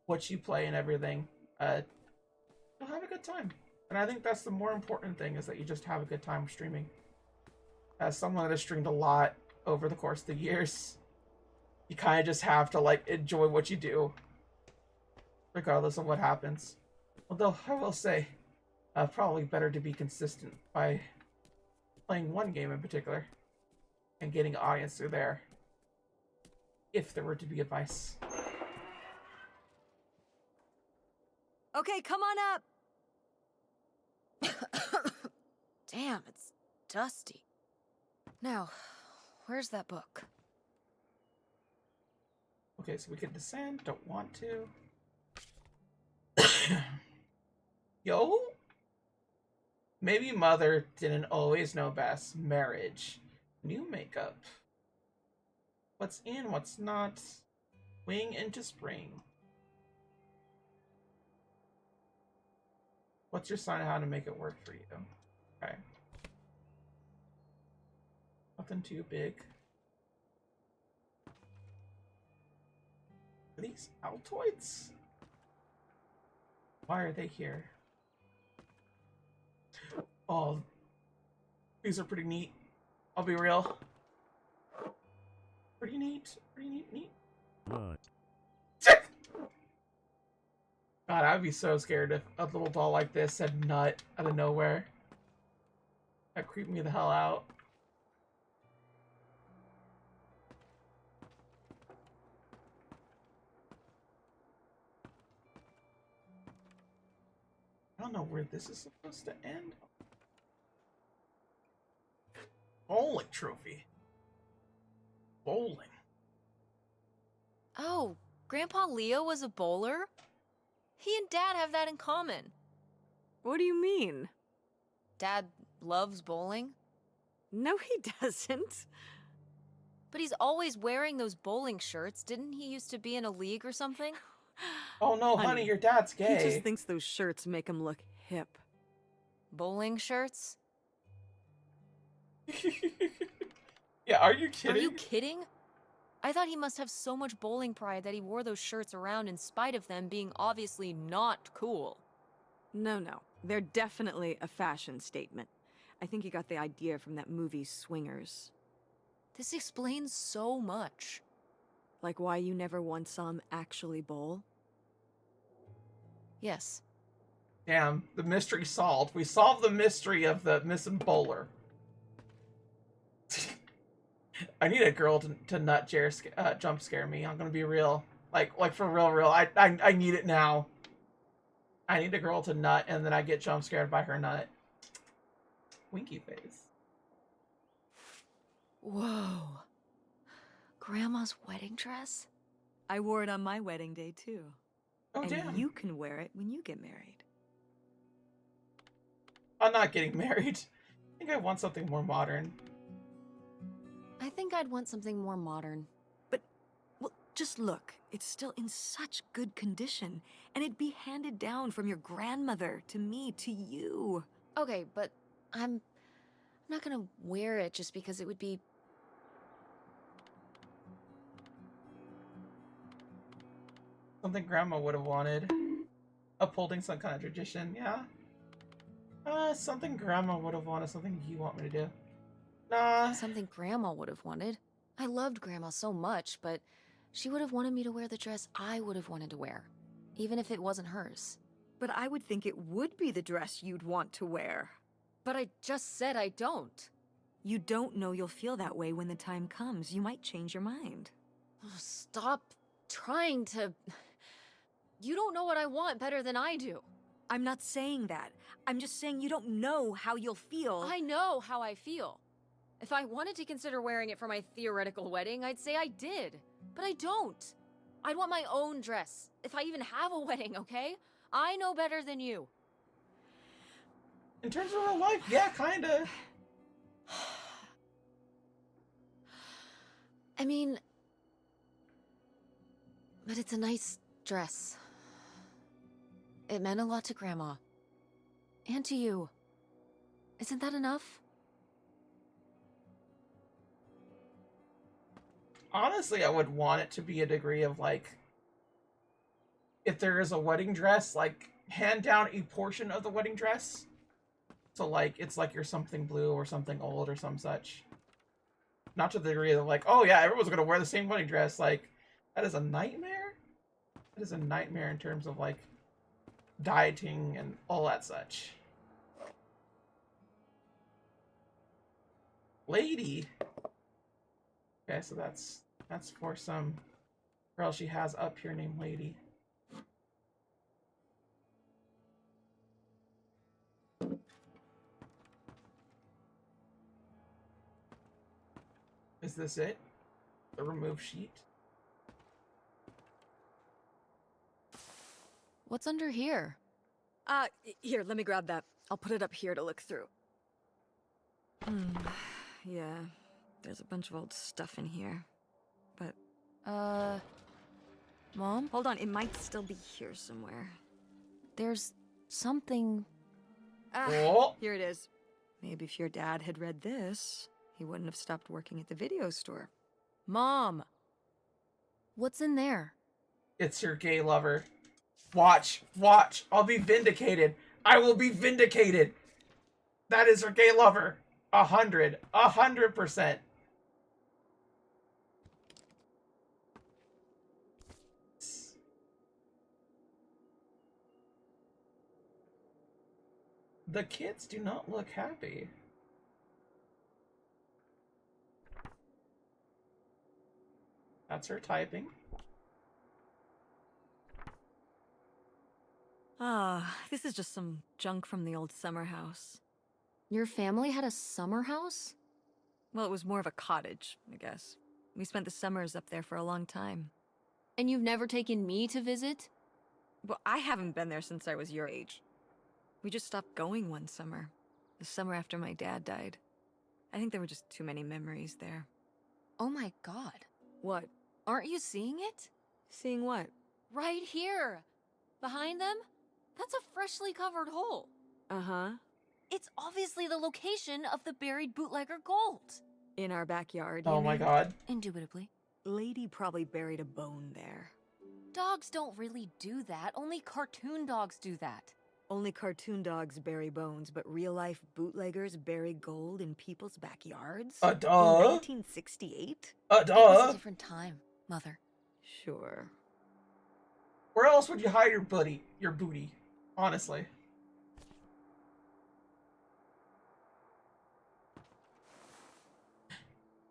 what you play and everything, you'll have a good time. And I think that's the more important thing, is that you just have a good time streaming. As someone that has streamed a lot over the course of the years, you kind of just have to, like, enjoy what you do, regardless of what happens. Although, I will say, probably better to be consistent by playing one game in particular, and getting an audience through there, if there were to be advice. Okay, come on up! Damn, it's dusty. Now, where's that book? Okay, so we can descend, don't want to. Yo? Maybe mother didn't always know best. Marriage. New makeup. What's in, what's not. Wing into spring. What's your sign of how to make it work for you? Okay. Nothing too big. Are these Altoids? Why are they here? Oh, these are pretty neat. I'll be real. Pretty neat. Pretty neat. What? God, I'd be so scared if a little doll like this said nut out of nowhere. That creeped me the hell out. I don't know where this is supposed to end. Bowling trophy. Bowling. Oh, Grandpa Leo was a bowler? He and Dad have that in common. What do you mean? Dad loves bowling, No, he doesn't. but he's always wearing those bowling shirts. Didn't he used to be in a league or something? Oh no, honey, your dad's He gay. just thinks those shirts make him look hip. Bowling shirts? Yeah, are you kidding? Are you kidding? I thought he must have so much bowling pride that he wore those shirts around in spite of them being obviously not cool. No, they're definitely a fashion statement. I think he got the idea from that movie Swingers. This explains so much. Like why you never once saw him actually bowl? Yes. Damn, the mystery solved. We solved the mystery of the missing bowler. I need a girl to nut jump scare me. I'm gonna be real. Like for real. I need it now. I need a girl to nut and then I get jump scared by her nut. Winky face. Whoa. Grandma's wedding dress? I wore it on my wedding day too. Oh and damn. you can wear it when you get married. I'm not getting married. I think I want something more modern. I think I'd want something more modern. Well, just look. It's still in such good condition. And it'd be handed down from your grandmother to me to you. Okay, but I'm not gonna wear it just because it would be... Something grandma would have wanted. Upholding some kind of tradition, yeah? Something grandma would have wanted, something you want me to do. Nah. Something Grandma would have wanted. I loved Grandma so much, but she would have wanted me to wear the dress I would have wanted to wear, even if it wasn't hers. But I would think it would be the dress you'd want to wear. But I just said I don't. You don't know you'll feel that way when the time comes. You might change your mind. Oh, stop trying to... You don't know what I want better than I do. I'm not saying that. I'm just saying you don't know how you'll feel. I know how I feel. If I wanted to consider wearing it for my theoretical wedding, I'd say I did. But I don't. I'd want my own dress, if I even have a wedding, okay? I know better than you. In terms of real life, yeah, kinda. I mean... But it's a nice dress. It meant a lot to Grandma. And to you. Isn't that enough? Honestly, I would want it to be a degree of, like, if there is a wedding dress, like, hand down a portion of the wedding dress. So, like, it's like you're something blue or something old or some such. Not to the degree of, like, oh yeah, everyone's gonna wear the same wedding dress. Like, that is a nightmare. That is a nightmare in terms of, like, dieting and all that such. Lady. Okay, so that's for some girl she has up here named Lady. Is this it? The remove sheet? What's under here? Here, let me grab that. I'll put it up here to look through. Yeah, there's a bunch of old stuff in here. But... Mom? Hold on, it might still be here somewhere. There's something... Oh! Here it is. Maybe if your dad had read this, he wouldn't have stopped working at the video store. Mom! What's in there? It's your gay lover. Watch, watch. I'll be vindicated. I will be vindicated. That is her gay lover. 100%. The kids do not look happy. That's her typing. Ah, this is just some junk from the old summer house. Your family had a summer house? Well, it was more of a cottage, I guess. We spent the summers up there for a long time. And you've never taken me to visit? Well, I haven't been there since I was your age. We just stopped going one summer. The summer after my dad died. I think there were just too many memories there. Oh my god. What? Aren't you seeing it? Seeing what? Right here! Behind them? That's a freshly covered hole. Uh-huh. It's obviously the location of the buried bootlegger gold. In our backyard, Oh you my mean? god. Indubitably. Lady probably buried a bone there. Dogs don't really do that. Only cartoon dogs do that. Only cartoon dogs bury bones, but real-life bootleggers bury gold in people's backyards? Duh. In 1968? It was a different time, Mother. Sure. Where else would you hide your booty? Your booty, honestly.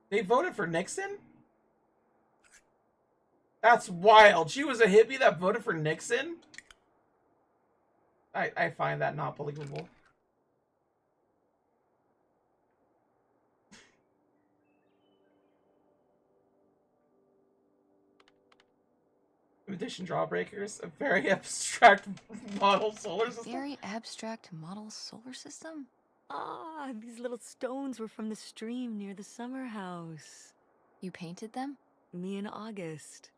They voted for Nixon? That's wild. She was a hippie that voted for Nixon? I find that not believable. Edition Drawbreakers, a very abstract model solar system. Very abstract model solar system? Ah, these little stones were from the stream near the summer house. You painted them? Me and August.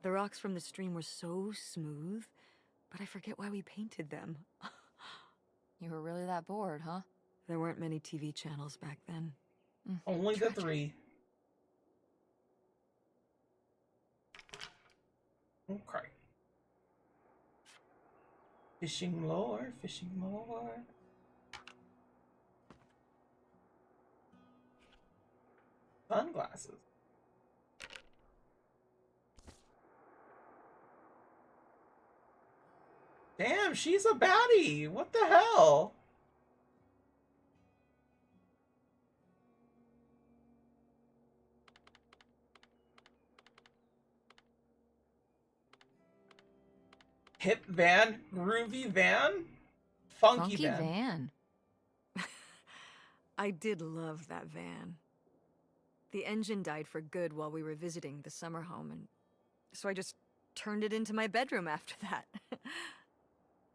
The rocks from the stream were so smooth, but I forget why we painted them. You were really that bored, huh? There weren't many TV channels back then. Only the 3. Okay. Fishing lore, fishing lore. Sunglasses. Damn, she's a baddie. What the hell? Hip van, groovy van, funky van. I did love that van. The engine died for good while we were visiting the summer home, and so I just turned it into my bedroom after that.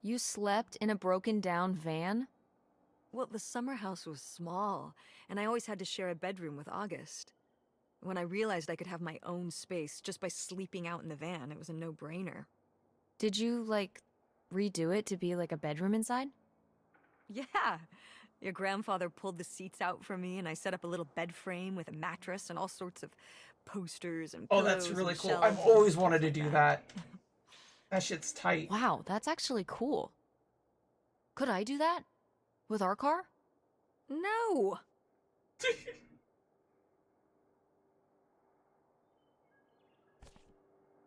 You slept in a broken down van? Well, the summer house was small, and I always had to share a bedroom with August. When I realized I could have my own space just by sleeping out in the van, it was a no-brainer. Did you, like, redo it to be like a bedroom inside? Yeah. Your grandfather pulled the seats out for me, and I set up a little bed frame with a mattress and all sorts of posters and Oh, pillows that's really and cool. shelves I've and always stuff wanted to like do that. That shit's tight. Wow, that's actually cool. Could I do that? With our car? No!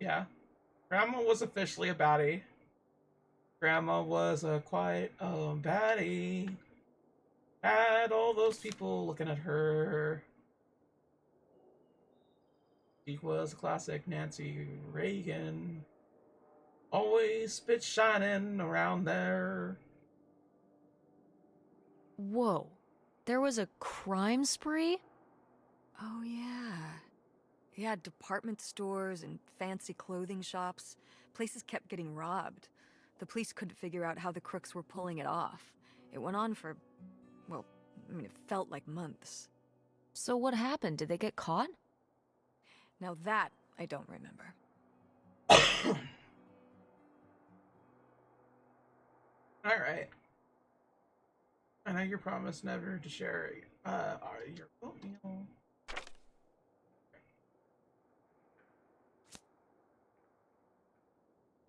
Yeah. Grandma was officially a baddie. Grandma was a quiet baddie. Had all those people looking at her. She was a classic Nancy Reagan. Always spit shining around there. Whoa. There was a crime spree? Oh, yeah. Yeah, department stores and fancy clothing shops. Places kept getting robbed. The police couldn't figure out how the crooks were pulling it off. It went on for, well, I mean, it felt like months. So what happened? Did they get caught? Now that, I don't remember. Alright. I know you promised never to share your oatmeal.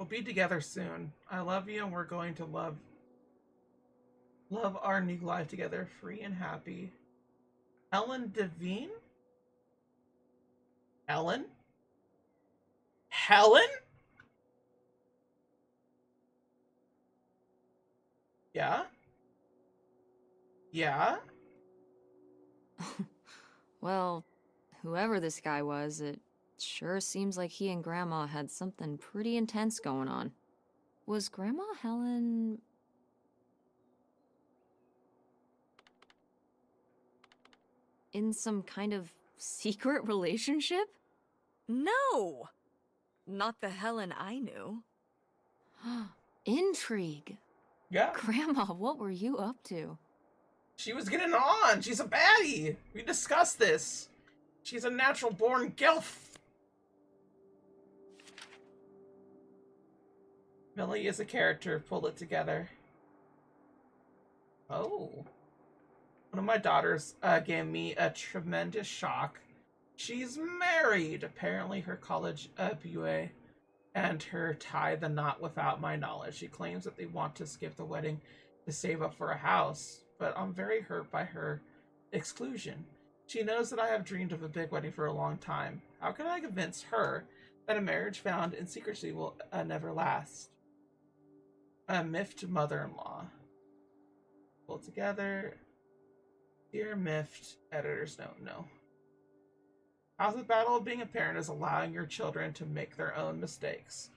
be together soon. I love you, and we're going to love our new life together, free and happy. Ellen Devine? Ellen? Helen? Yeah? Yeah? Well, whoever this guy was, it sure seems like he and Grandma had something pretty intense going on. Was Grandma Helen... in some kind of secret relationship? No! Not the Helen I knew. Intrigue. Yeah. Grandma, what were you up to? She was getting on. She's a baddie. We discussed this. She's a natural born gilf. Millie is a character. Pulled it together. Oh. One of my daughters gave me a tremendous shock. She's married. Apparently her college BUA and her tie the knot without my knowledge. She claims that they want to skip the wedding to save up for a house, but I'm very hurt by her exclusion. She knows that I have dreamed of a big wedding for a long time. How can I convince her that a marriage found in secrecy will never last? A miffed mother-in-law. Pull together. Dear miffed, editor's note, no. How's the battle of being a parent is allowing your children to make their own mistakes.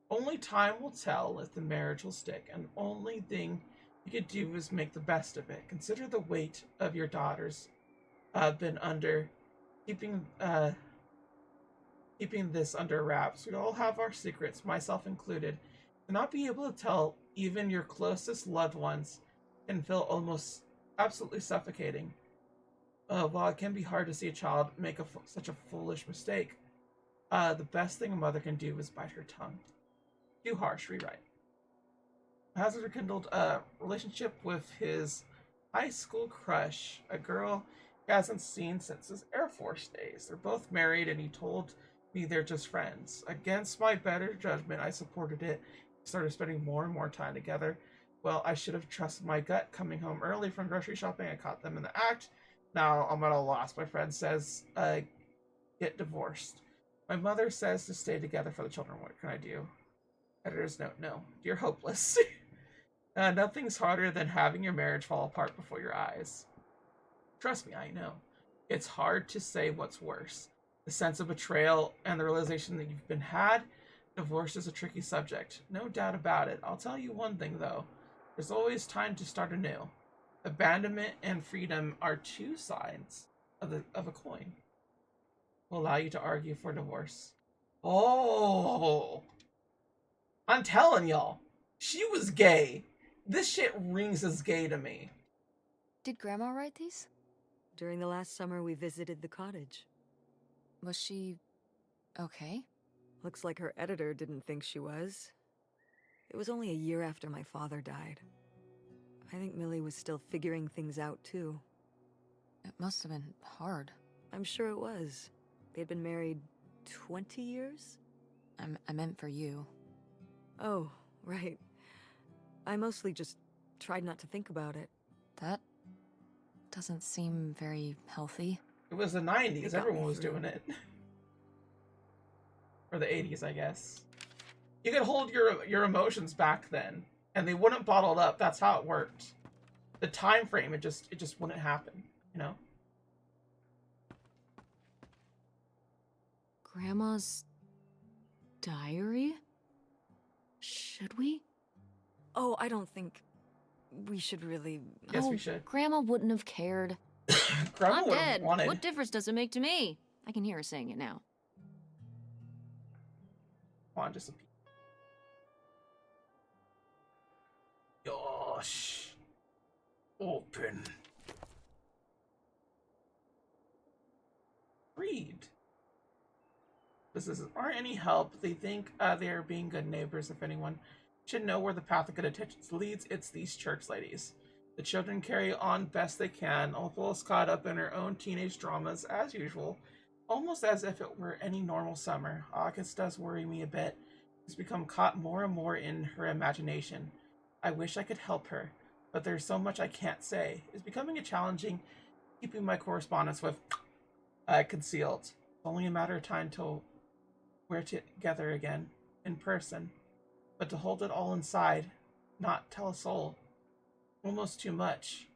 Only time will tell if the marriage will stick, and the only thing you could do is make the best of it. Consider the weight of your daughters been under, keeping this under wraps. We all have our secrets, myself included. To not be able to tell even your closest loved ones can feel almost absolutely suffocating. While it can be hard to see a child make such a foolish mistake, the best thing a mother can do is bite her tongue. Too harsh, rewrite. Hazard rekindled a relationship with his high school crush, a girl he hasn't seen since his Air Force days. They're both married, and he told me they're just friends. Against my better judgment, I supported it. Started spending more and more time together. Well, I should have trusted my gut. Coming home early from grocery shopping, I caught them in the act. Now I'm at a loss. My friend says, get divorced. My mother says to stay together for the children. What can I do? Editor's note, no. You're hopeless. Nothing's harder than having your marriage fall apart before your eyes. Trust me, I know. It's hard to say what's worse. The sense of betrayal and the realization that you've been had. Divorce is a tricky subject. No doubt about it. I'll tell you one thing, though. There's always time to start anew. Abandonment and freedom are two sides of a coin. Will allow you to argue for divorce. Oh! I'm telling y'all. She was gay. This shit rings as gay to me. Did Grandma write these? During the last summer, we visited the cottage. Was she... okay? Looks like her editor didn't think she was. It was only a year after my father died. I think Millie was still figuring things out, too. It must have been hard. I'm sure it was. They'd been married 20 years? I meant for you. Oh, right. I mostly just tried not to think about it. That doesn't seem very healthy. It was the 90s. It got Everyone me was through. doing it. Or the 80s, I guess. You could hold your emotions back then, and they wouldn't bottle up. That's how it worked. The time frame, it just wouldn't happen, you know? Grandma's diary? Should we? Oh, I don't think we should really... Yes, we should. Grandma wouldn't have cared. Grandma I'm would have dead. wanted. What difference does it make to me? I can hear her saying it now. Come on, just a... Gosh. Open. Read. This aren't any help. They think they are being good neighbors. If anyone should know where the path of good intentions leads, it's these church ladies. The children carry on best they can. Opal is caught up in her own teenage dramas, as usual, almost as if it were any normal summer. August does worry me a bit. has become caught more and more in her imagination. I wish I could help her, but there's so much I can't say. It's becoming a challenging keeping my correspondence with concealed. It's only a matter of time till we're together again, in person. But to hold it all inside, not tell a soul, almost too much.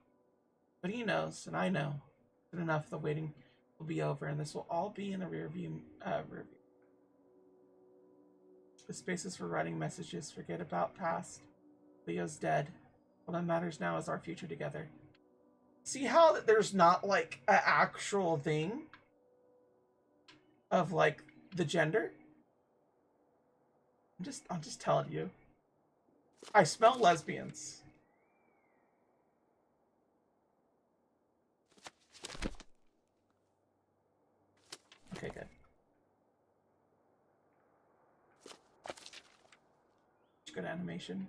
But he knows, and I know. Soon enough, the waiting will be over, and this will all be in the rearview. The spaces for writing messages. Forget about past. Leo's dead. All that matters now is our future together. See how there's not like an actual thing of like the gender? I'm just telling you. I smell lesbians. Okay, good. Good animation.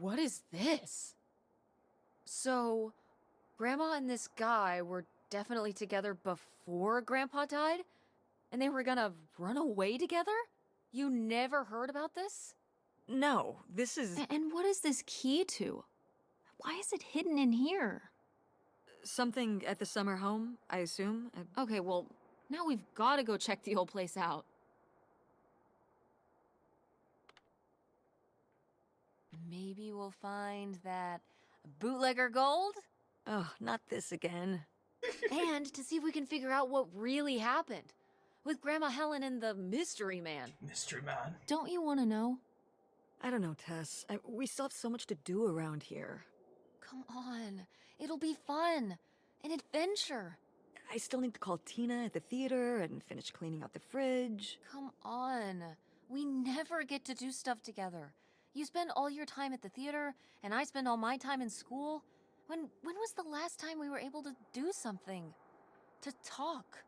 What is this? So, Grandma and this guy were definitely together before Grandpa died? And they were gonna run away together? You never heard about this? No, this is And what is this key to? Why is it hidden in here? something at the summer home, I assume. Okay, well, now we've gotta go check the old place out. Maybe we'll find that bootlegger gold? Oh, not this again. And to see if we can figure out what really happened with Grandma Helen and the mystery man. Mystery man. Don't you want to know? I don't know, Tess. We still have so much to do around here. Come on. It'll be fun. An adventure. I still need to call Tina at the theater and finish cleaning out the fridge. Come on. We never get to do stuff together. You spend all your time at the theater, and I spend all my time in school. When was the last time we were able to do something? To talk?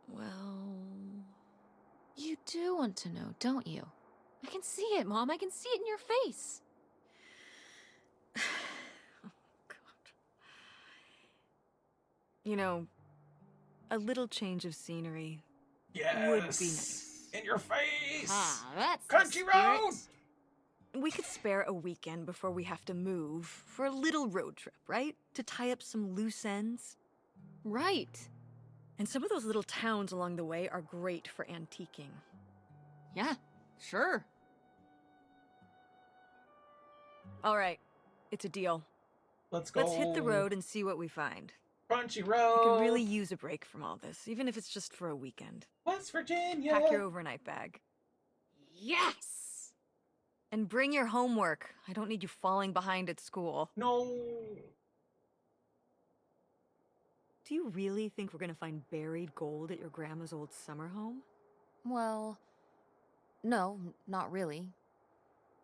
Well... You do want to know, don't you? I can see it, Mom. I can see it in your face. Oh, God. You know, a little change of scenery Yes. would be nice. In your face. That's Country road. We could spare a weekend before we have to move for a little road trip, right? To tie up some loose ends. Right. And some of those little towns along the way are great for antiquing. Yeah, sure. All right, it's a deal. Let's go. Let's hit the road and see what we find. Crunchy I road. could really use a break from all this, even if it's just for a weekend. West Virginia. Pack your overnight bag. Yes! And bring your homework. I don't need you falling behind at school. No. Do you really think we're gonna find buried gold at your grandma's old summer home? Well, no, not really.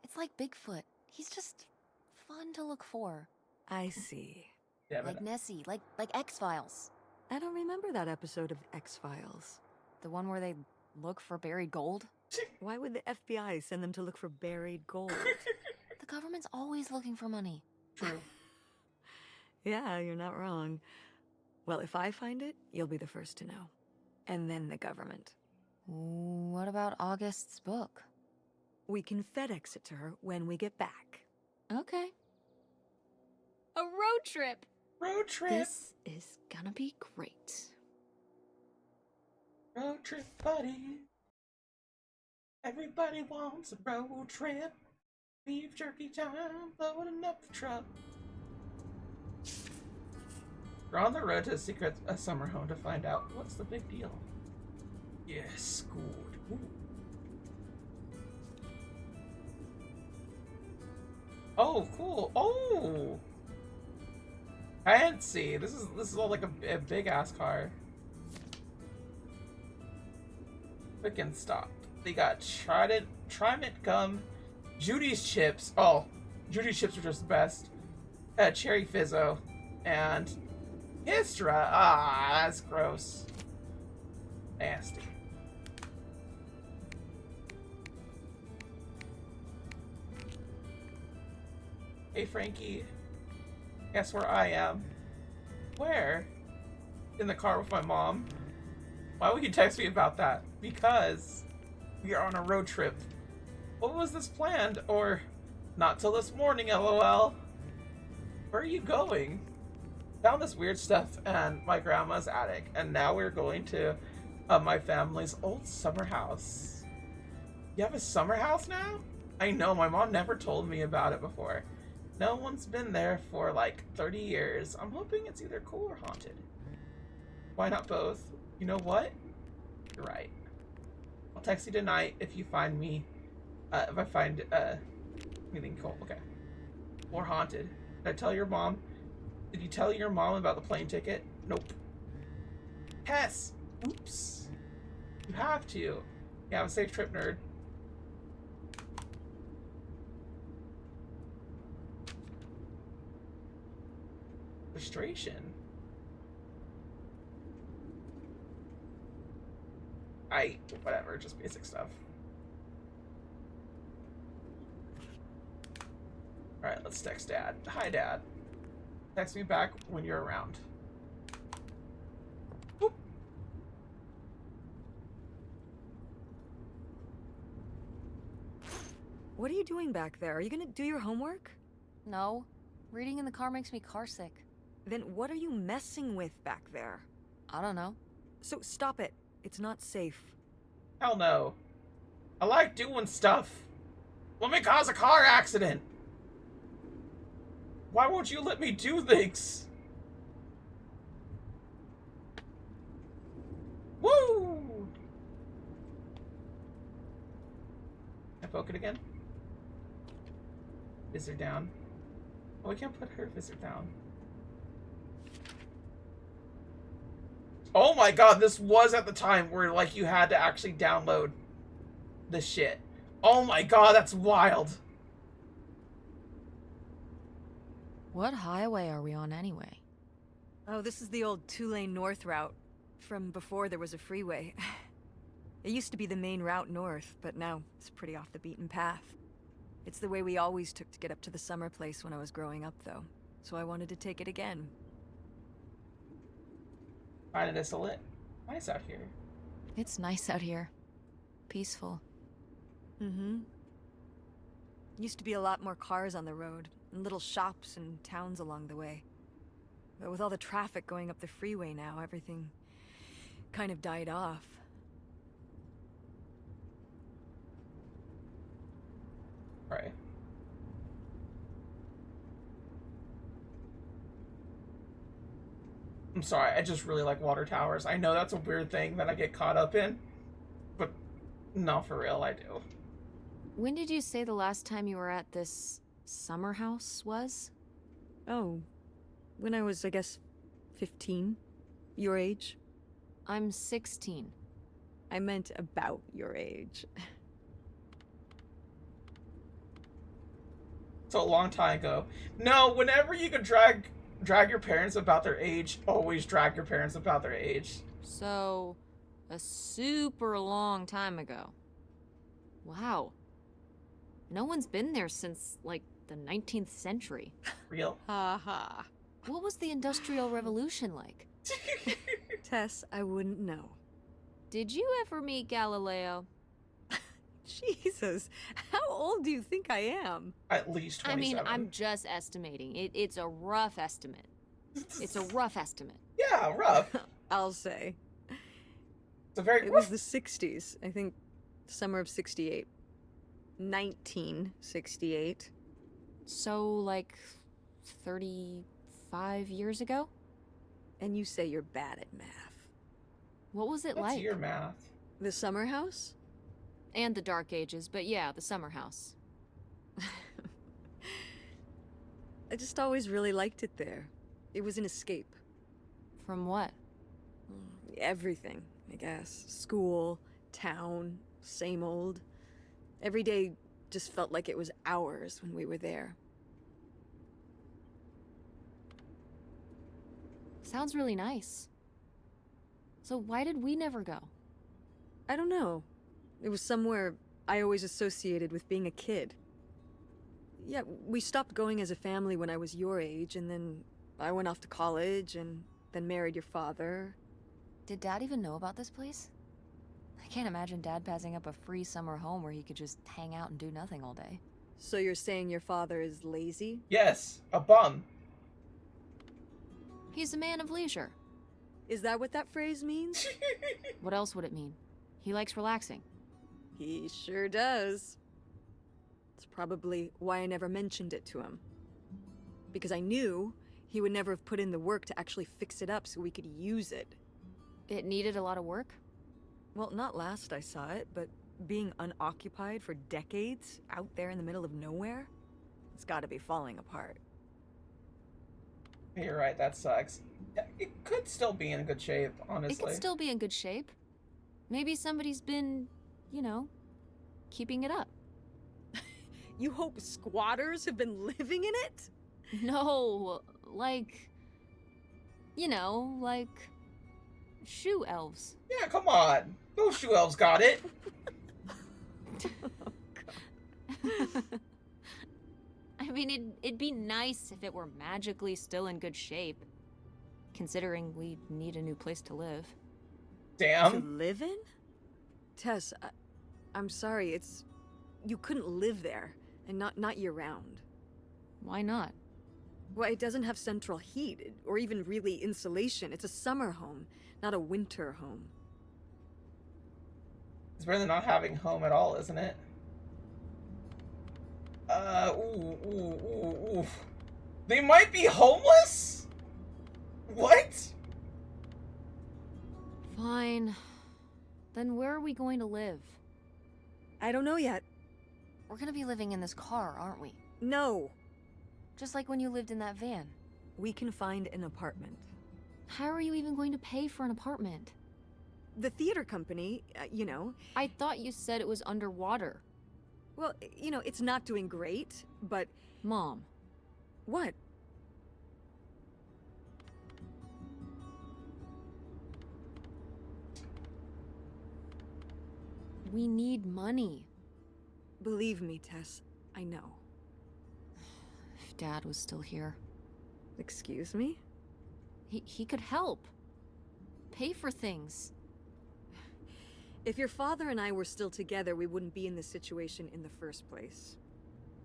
It's like Bigfoot. He's just fun to look for. I see. Yeah, Like Nessie, like X-Files. I don't remember that episode of X-Files. The one where they look for buried gold. Why would the FBI send them to look for buried gold? The government's always looking for money. True. Yeah, you're not wrong. Well, if I find it, you'll be the first to know. And then the government. What about August's book? We can FedEx it to her when we get back. Okay. A road trip! Road trip. This is gonna be great. Road trip, buddy. Everybody wants a road trip. Beef jerky time, loading up the truck. We're on the road to a summer home to find out what's the big deal. Yes, good. Ooh. Oh, cool. Oh, fancy. This is all like a big ass car. Quick and stop. They got Trident gum, Judy's chips. Oh, Judy's chips are just the best. Cherry Fizzo, and Histra. Ah, that's gross. Nasty. Hey Frankie, guess where I am? Where? In the car with my mom. Why would you text me about that? Because we are on a road trip What was this planned? Or not till this morning, lol. Where are you going? Found this weird stuff in my grandma's attic, and now we're going to my family's old summer house. You have a summer house now? I know, my mom never told me about it before. No one's been there for like 30 years. I'm hoping it's either cool or haunted. Why not both? You know what? You're right. I'll text you tonight if you find me, if I find anything cool. Okay. Or haunted. Did I tell your mom? Did you tell your mom about the plane ticket? Nope. Tess! Oops. You have to. Yeah, have a safe trip, nerd. Frustration. Whatever, just basic stuff. Alright, let's text Dad. Hi, Dad. Text me back when you're around. Boop. What are you doing back there? Are you gonna do your homework? No. Reading in the car makes me carsick. Then what are you messing with back there? I don't know. So stop it. It's not safe. Hell no. I like doing stuff. Let me cause a car accident. Why won't you let me do things? Woo! Can I poke it again? Visor down. Oh, we can't put her visor down. Oh my god, this was at the time where, like, you had to actually download this shit. Oh my god, that's wild. What highway are we on anyway? Oh, this is the old 2-lane north route from before there was a freeway. It used to be the main route north, but now it's pretty off the beaten path. It's the way we always took to get up to the summer place when I was growing up, though. So I wanted to take it again. Find it desolate. Nice out here. It's nice out here. Peaceful. Mm-hmm. Used to be a lot more cars on the road, and little shops and towns along the way. But with all the traffic going up the freeway now, everything kind of died off. Right. I'm sorry, I just really like water towers. I know that's a weird thing that I get caught up in, but no, for real, I do. When did you say the last time you were at this summer house was? Oh, when I was, I guess, 15? Your age? I'm 16. I meant about your age. So a long time ago. No, whenever you can drag your parents about their age, always drag your parents about their age. So, a super long time ago. Wow. No one's been there since, like, the 19th century. Real. Ha ha. What was the Industrial Revolution like? Tess, I wouldn't know. Did you ever meet Galileo? Jesus, how old do you think I am? At least 27. I mean, I'm just estimating. It's a rough estimate. It's a rough estimate. Yeah, rough. I'll say. It's a very It rough. was the 60s, I think, summer of 68. 1968. So, like, 35 years ago? And you say you're bad at math. What was it What's like? your math? The summer house? And the Dark Ages, but yeah, the summer house. I just always really liked it there. It was an escape. From what? Everything, I guess. School, town, same old. Every day just felt like it was hours when we were there. Sounds really nice. So why did we never go? I don't know. It was somewhere I always associated with being a kid. Yeah, we stopped going as a family when I was your age, and then I went off to college, and then married your father. Did Dad even know about this place? I can't imagine Dad passing up a free summer home where he could just hang out and do nothing all day. So you're saying your father is lazy? Yes, a bum. He's a man of leisure. Is that what that phrase means? What else would it mean? He likes relaxing. He sure does. It's probably why I never mentioned it to him. Because I knew he would never have put in the work to actually fix it up so we could use it. It needed a lot of work? Well, not last I saw it, but being unoccupied for decades out there in the middle of nowhere, it's gotta be falling apart. You're right, that sucks. It could still be in good shape, honestly. It could still be in good shape. Maybe somebody's been, you know, keeping it up. You hope squatters have been living in it? No, like, you know, like shoe elves. Yeah, come on. Those shoe elves got it. I mean, it'd be nice if it were magically still in good shape, considering we need a new place to live. To Damn. live in? Tess, I'm sorry, it's... You couldn't live there, and not year-round. Why not? Well, it doesn't have central heat, or even really insulation. It's a summer home, not a winter home. It's better than not having home at all, isn't it? Ooh. They might be homeless? What? Fine. Then where are we going to live? I don't know yet. We're gonna be living in this car, aren't we? No. Just like when you lived in that van. We can find an apartment. How are you even going to pay for an apartment? The theater company, you know... I thought you said it was underwater. Well, you know, it's not doing great, but... Mom. What? We need money. Believe me, Tess, I know. If Dad was still here, Excuse me? he could help. Pay for things. If your father and I were still together, we wouldn't be in this situation in the first place.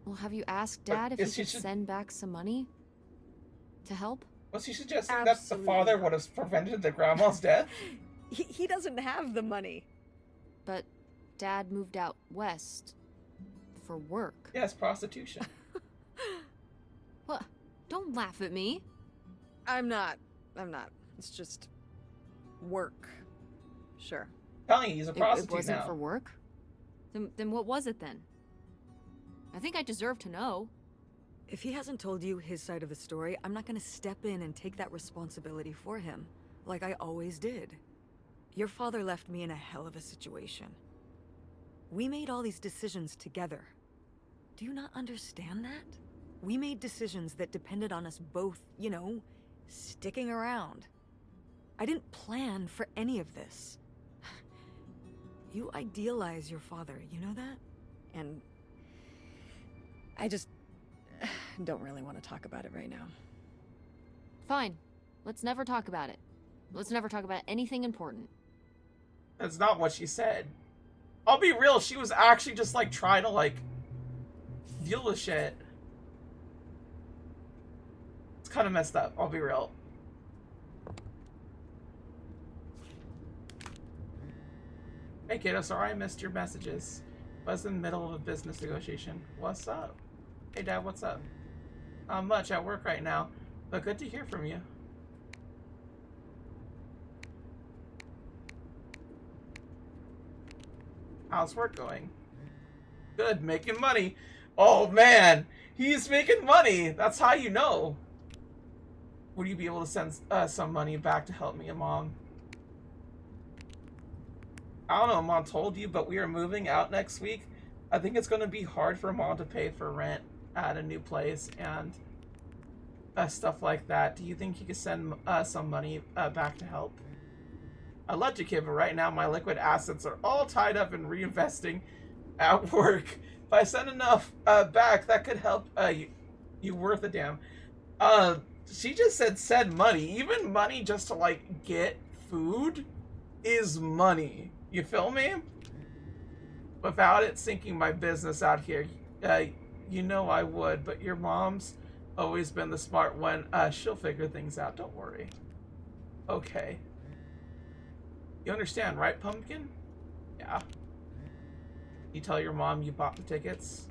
Well, have you asked Dad if is he he could should- send back some money? To help? Was he suggesting that the Absolutely father not. would have prevented the grandma's death? He doesn't have the money. But Dad moved out west for work. Yes, prostitution. What? Don't laugh at me. I'm not. It's just... work. Sure. Telling you, he's a It prostitute wasn't now. for work? Then what was it then? I think I deserve to know. If he hasn't told you his side of the story, I'm not gonna step in and take that responsibility for him, like I always did. Your father left me in a hell of a situation. We made all these decisions together. Do you not understand that? We made decisions that depended on us both, you know, sticking around. I didn't plan for any of this. You idealize your father, you know that? And I just don't really want to talk about it right now. Fine. Let's never talk about it. Let's never talk about anything important. That's not what she said. I'll be real, she was actually just like trying to like deal with shit. It's kind of messed up, I'll be real. Hey kiddo, sorry I missed your messages. I was in the middle of a business negotiation. What's up? Hey dad, what's up? Not much at work right now, but good to hear from you. How's work going? Good, making money. Oh man, he's making money. That's how you know. Would you be able to send some money back to help me and Mom? I don't know if Mom told you, but we are moving out next week. I think it's going to be hard for Mom to pay for rent at a new place and stuff like that. Do you think you could send some money back to help? I'd love to, kid, but right now my liquid assets are all tied up in reinvesting at work. If I send enough back, that could help you worth a damn. She just said send money. Even money just to, like, get food is money. You feel me? Without it sinking my business out here, you know I would, but your mom's always been the smart one. She'll figure things out, don't worry. Okay. You understand, right, Pumpkin? Yeah. You tell your mom you bought the tickets?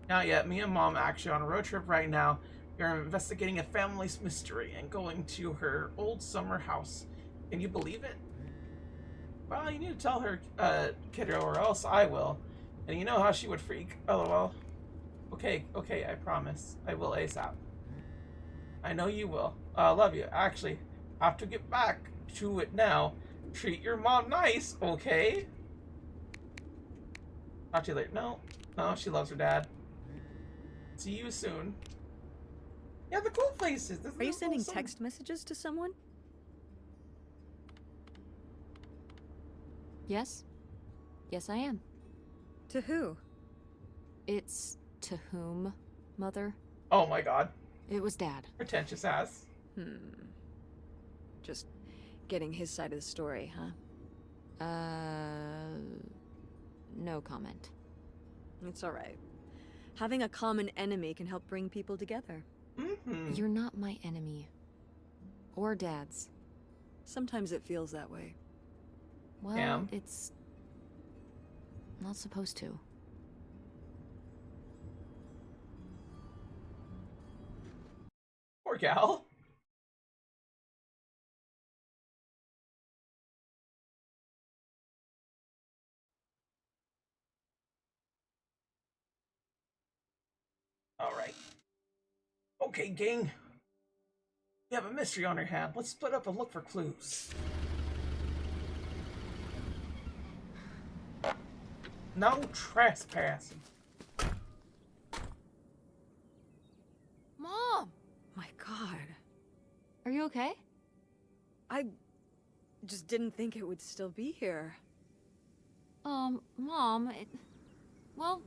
Not yet. Me and Mom actually on a road trip right now. We're investigating a family's mystery and going to her old summer house. Can you believe it? Well, you need to tell her, kiddo, or else I will. And you know how she would freak. LOL. Okay, I promise. I will ASAP. I know you will. Love you. Actually, have to get back to it now. Treat your mom nice, okay? Talk to you later. No, she loves her dad. See you soon. Yeah, the cool places. Are you sending text messages to someone? Yes? Yes, I am. To who? It's to whom, Mother? Oh my god. It was Dad. Pretentious ass. Just getting his side of the story, huh? No comment. It's alright. Having a common enemy can help bring people together. Mm-hmm. You're not my enemy. Or Dad's. Sometimes it feels that way. Well, Damn. it's not supposed to. Poor gal. Alright. Okay, gang. We have a mystery on our hand. Let's split up and look for clues. No trespassing. Mom! My god. Are you okay? I just didn't think it would still be here. Mom, well,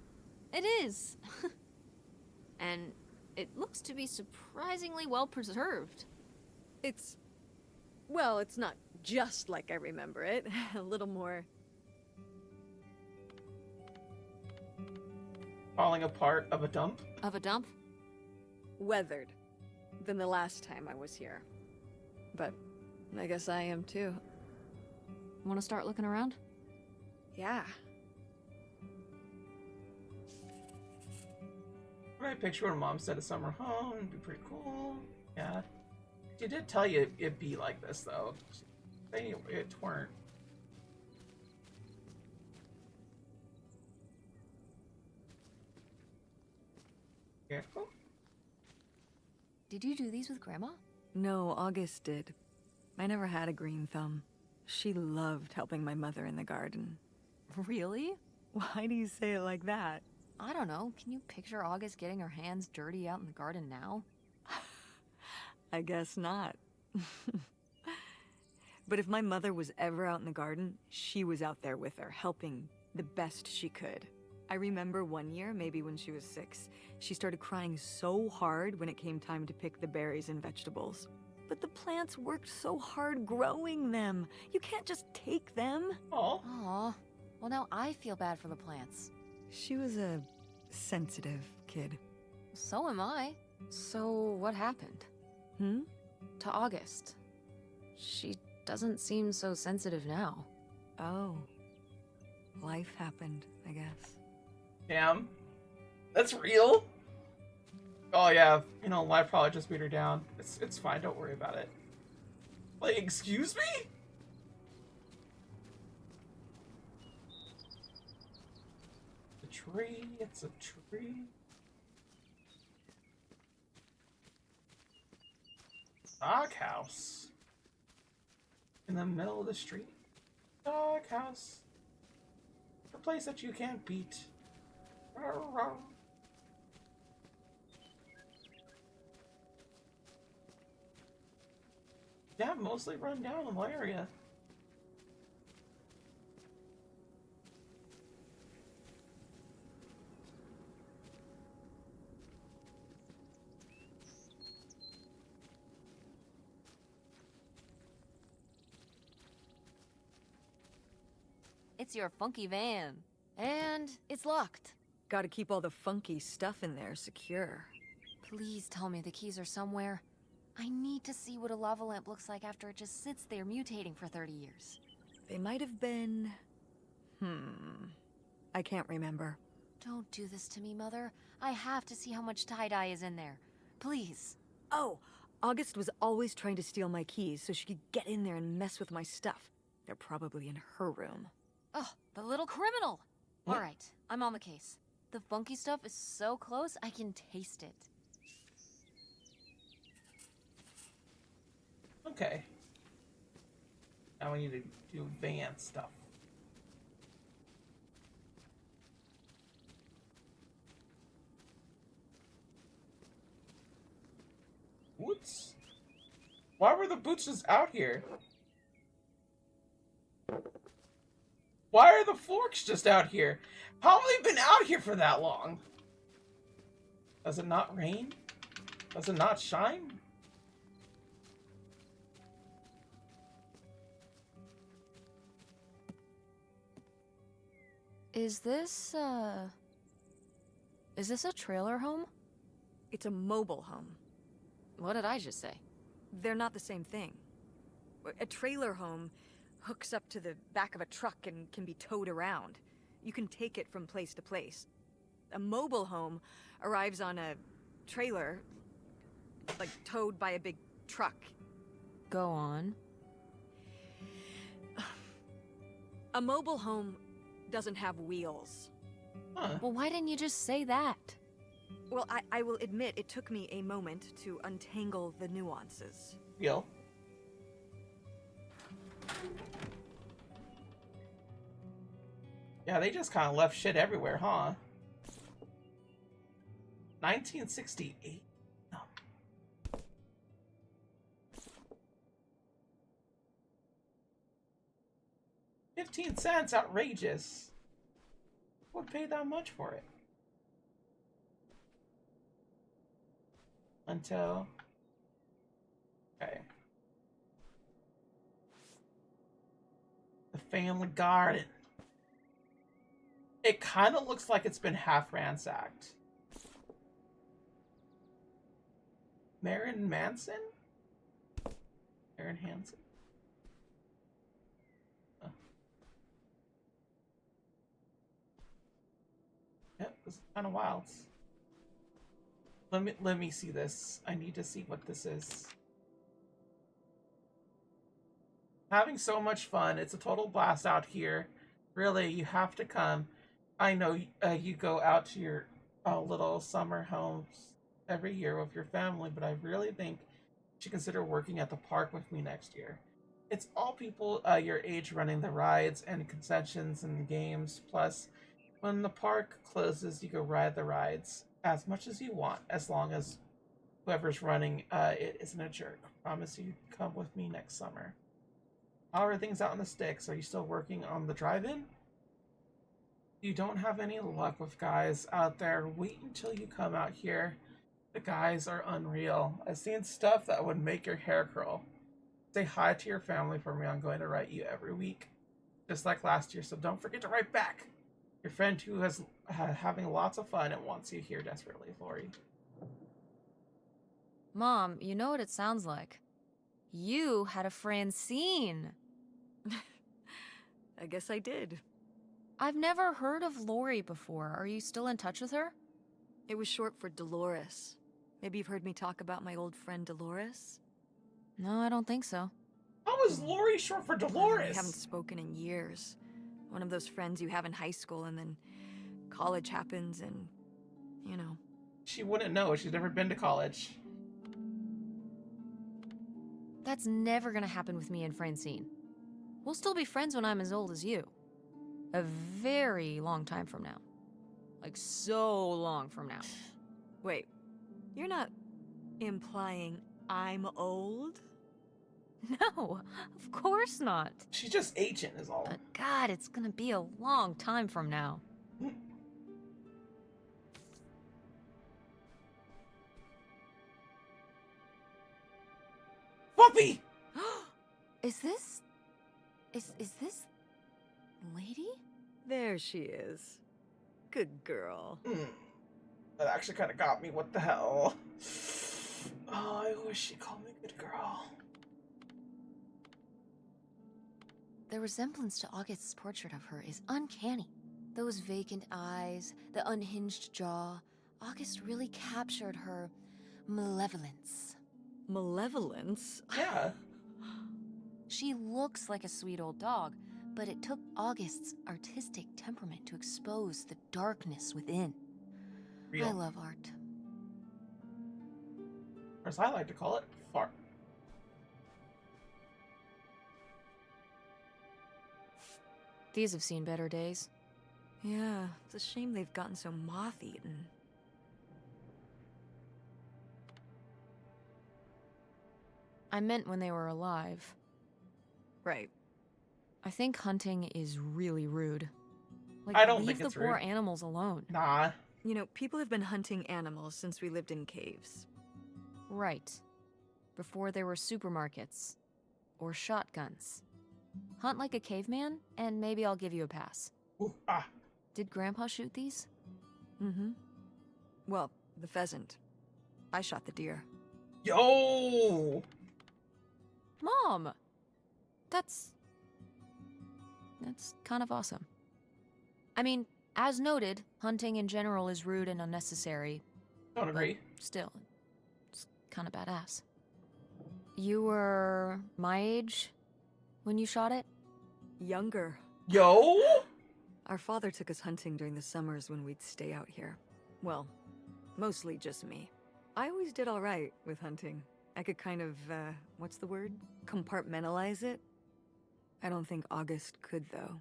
it is. And it looks to be surprisingly well preserved. Well, it's not just like I remember it. A little more... Falling apart of a dump? Of a dump? weathered than the last time I was here. But I guess I am too. Want to start looking around? Yeah. Right, picture when Mom said a summer home. It'd be pretty cool. Yeah. She did tell you it'd be like this, though. Anyway, it weren't. Yeah, cool. Did you do these with Grandma? No, August did. I never had a green thumb. She loved helping my mother in the garden. Really? Why do you say it like that? I don't know. Can you picture August getting her hands dirty out in the garden now? I guess not. But if my mother was ever out in the garden, she was out there with her, helping the best she could. I remember one year, maybe when she was 6, she started crying so hard when it came time to pick the berries and vegetables. But the plants worked so hard growing them. You can't just take them. Oh. Aw. Well, now I feel bad for the plants. She was a sensitive kid. So am I. So what happened? To August? She doesn't seem so sensitive now. Oh. Life happened, I guess. Damn. That's real? Oh yeah, you know, life probably just beat her down. It's fine, don't worry about it. Like, excuse me? A tree, it's a tree. Doghouse. In the middle of the street. Doghouse. A place that you can't beat. Yeah, mostly run down in the area. It's your funky van. And it's locked. Gotta keep all the funky stuff in there secure. Please tell me the keys are somewhere. I need to see what a lava lamp looks like after it just sits there mutating for 30 years. They might have been... I can't remember. Don't do this to me, Mother. I have to see how much tie-dye is in there. Please. Oh, August was always trying to steal my keys so she could get in there and mess with my stuff. They're probably in her room. Oh, the little criminal! What? All right, I'm on the case. The funky stuff is so close, I can taste it. Okay. Now we need to do van stuff. Boots? Why were the boots just out here? Why are the forks just out here? How have they been out here for that long? Does it not rain? Does it not shine? Is this a trailer home? It's a mobile home. What did I just say? They're not the same thing. A trailer home hooks up to the back of a truck and can be towed around. You can take it from place to place. A mobile home arrives on a trailer, like towed by a big truck. Go on. A mobile home doesn't have wheels. Huh. Well, why didn't you just say that? Well, I will admit it took me a moment to untangle the nuances. Real. Yeah, they just kind of left shit everywhere, huh? 1968. No. 15 cents, outrageous. Who would pay that much for it? Until... Okay. The family garden. It kind of looks like it's been half ransacked. Marin Manson? Marin Hansen? Oh. Yep, this is kind of wild. Let me see this. I need to see what this is. Having so much fun. It's a total blast out here. Really, you have to come. I know you go out to your little summer homes every year with your family, but I really think you should consider working at the park with me next year. It's all people your age running the rides and concessions and games. Plus, when the park closes, you go ride the rides as much as you want, as long as whoever's running it isn't a jerk. Promise you come with me next summer. How are things out in the sticks? Are you still working on the drive-in? You don't have any luck with guys out there. Wait until you come out here. The guys are unreal. I've seen stuff that would make your hair curl. Say hi to your family for me. I'm going to write you every week, just like last year, so don't forget to write back. Your friend who is having lots of fun and wants you here desperately, Lori. Mom, you know what it sounds like. You had a Francine. I guess I did. I've never heard of Lori before. Are you still in touch with her? It was short for Dolores. Maybe you've heard me talk about my old friend Dolores? No, I don't think so. How is Lori short for Dolores? We haven't spoken in years. One of those friends you have in high school and then college happens and, you know. She wouldn't know. She's never been to college. That's never gonna happen with me and Francine. We'll still be friends when I'm as old as you. A very long time from now. Like, so long from now. Wait, you're not implying I'm old? No, of course not. She's just ancient is all. But God, it's gonna be a long time from now. Puppy! Is this... Is this... Lady? There she is. Good girl. That actually kind of got me. What the hell? Oh, I wish she called me good girl. The resemblance to August's portrait of her is uncanny. Those vacant eyes, the unhinged jaw. August really captured her malevolence. Malevolence? Yeah. She looks like a sweet old dog, but it took August's artistic temperament to expose the darkness within. Real. I love art. Or as I like to call it, fart. These have seen better days. Yeah, it's a shame they've gotten so moth-eaten. I meant when they were alive. Right. I think hunting is really rude. Like, I don't leave think the it's poor rude. animals alone. Nah. You know, people have been hunting animals since we lived in caves. Right. Before there were supermarkets. Or shotguns. Hunt like a caveman, and maybe I'll give you a pass. Ooh, ah. Did Grandpa shoot these? Mm-hmm. Well, the pheasant. I shot the deer. Yo! Mom! That's kind of awesome. I mean, as noted, hunting in general is rude and unnecessary. Don't agree. Still, it's kind of badass. You were my age when you shot it? Younger. Yo! Our father took us hunting during the summers when we'd stay out here. Well, mostly just me. I always did all right with hunting. I could kind of, what's the word? Compartmentalize it? I don't think August could, though.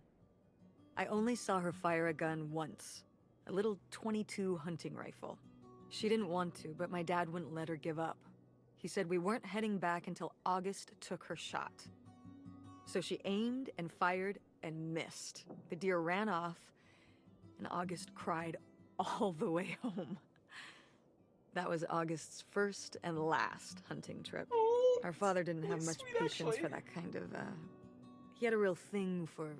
I only saw her fire a gun once. A little .22 hunting rifle. She didn't want to, but my dad wouldn't let her give up. He said we weren't heading back until August took her shot. So she aimed and fired and missed. The deer ran off, and August cried all the way home. That was August's first and last hunting trip. Oh, Our father didn't have really much sweet, patience actually. for that kind of, He had a real thing for,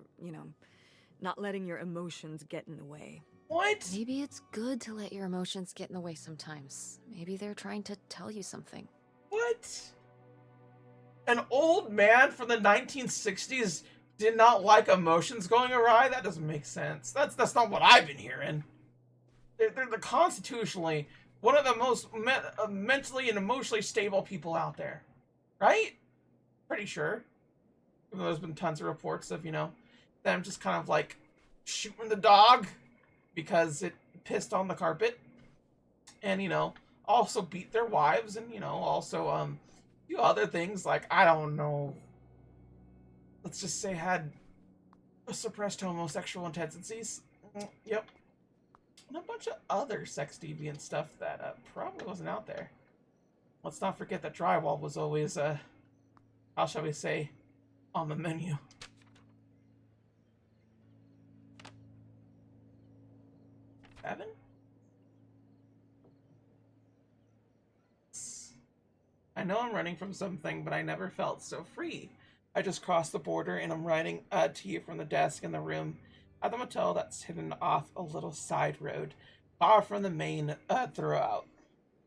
not letting your emotions get in the way. What? Maybe it's good to let your emotions get in the way sometimes. Maybe they're trying to tell you something. What? An old man from the 1960s did not like emotions going awry? That doesn't make sense. That's not what I've been hearing. They're the constitutionally one of the most mentally and emotionally stable people out there. Right? Pretty sure. Even though there's been tons of reports of, them just kind of like shooting the dog because it pissed on the carpet. And, also beat their wives and, also, do other things like, I don't know, let's just say had suppressed homosexual tendencies. Yep. And a bunch of other sex deviant stuff that probably wasn't out there. Let's not forget that drywall was always, how shall we say, on the menu. Evan? I know I'm running from something, but I never felt so free. I just crossed the border and I'm writing to you from the desk in the room at the motel that's hidden off a little side road, far from the main throughout.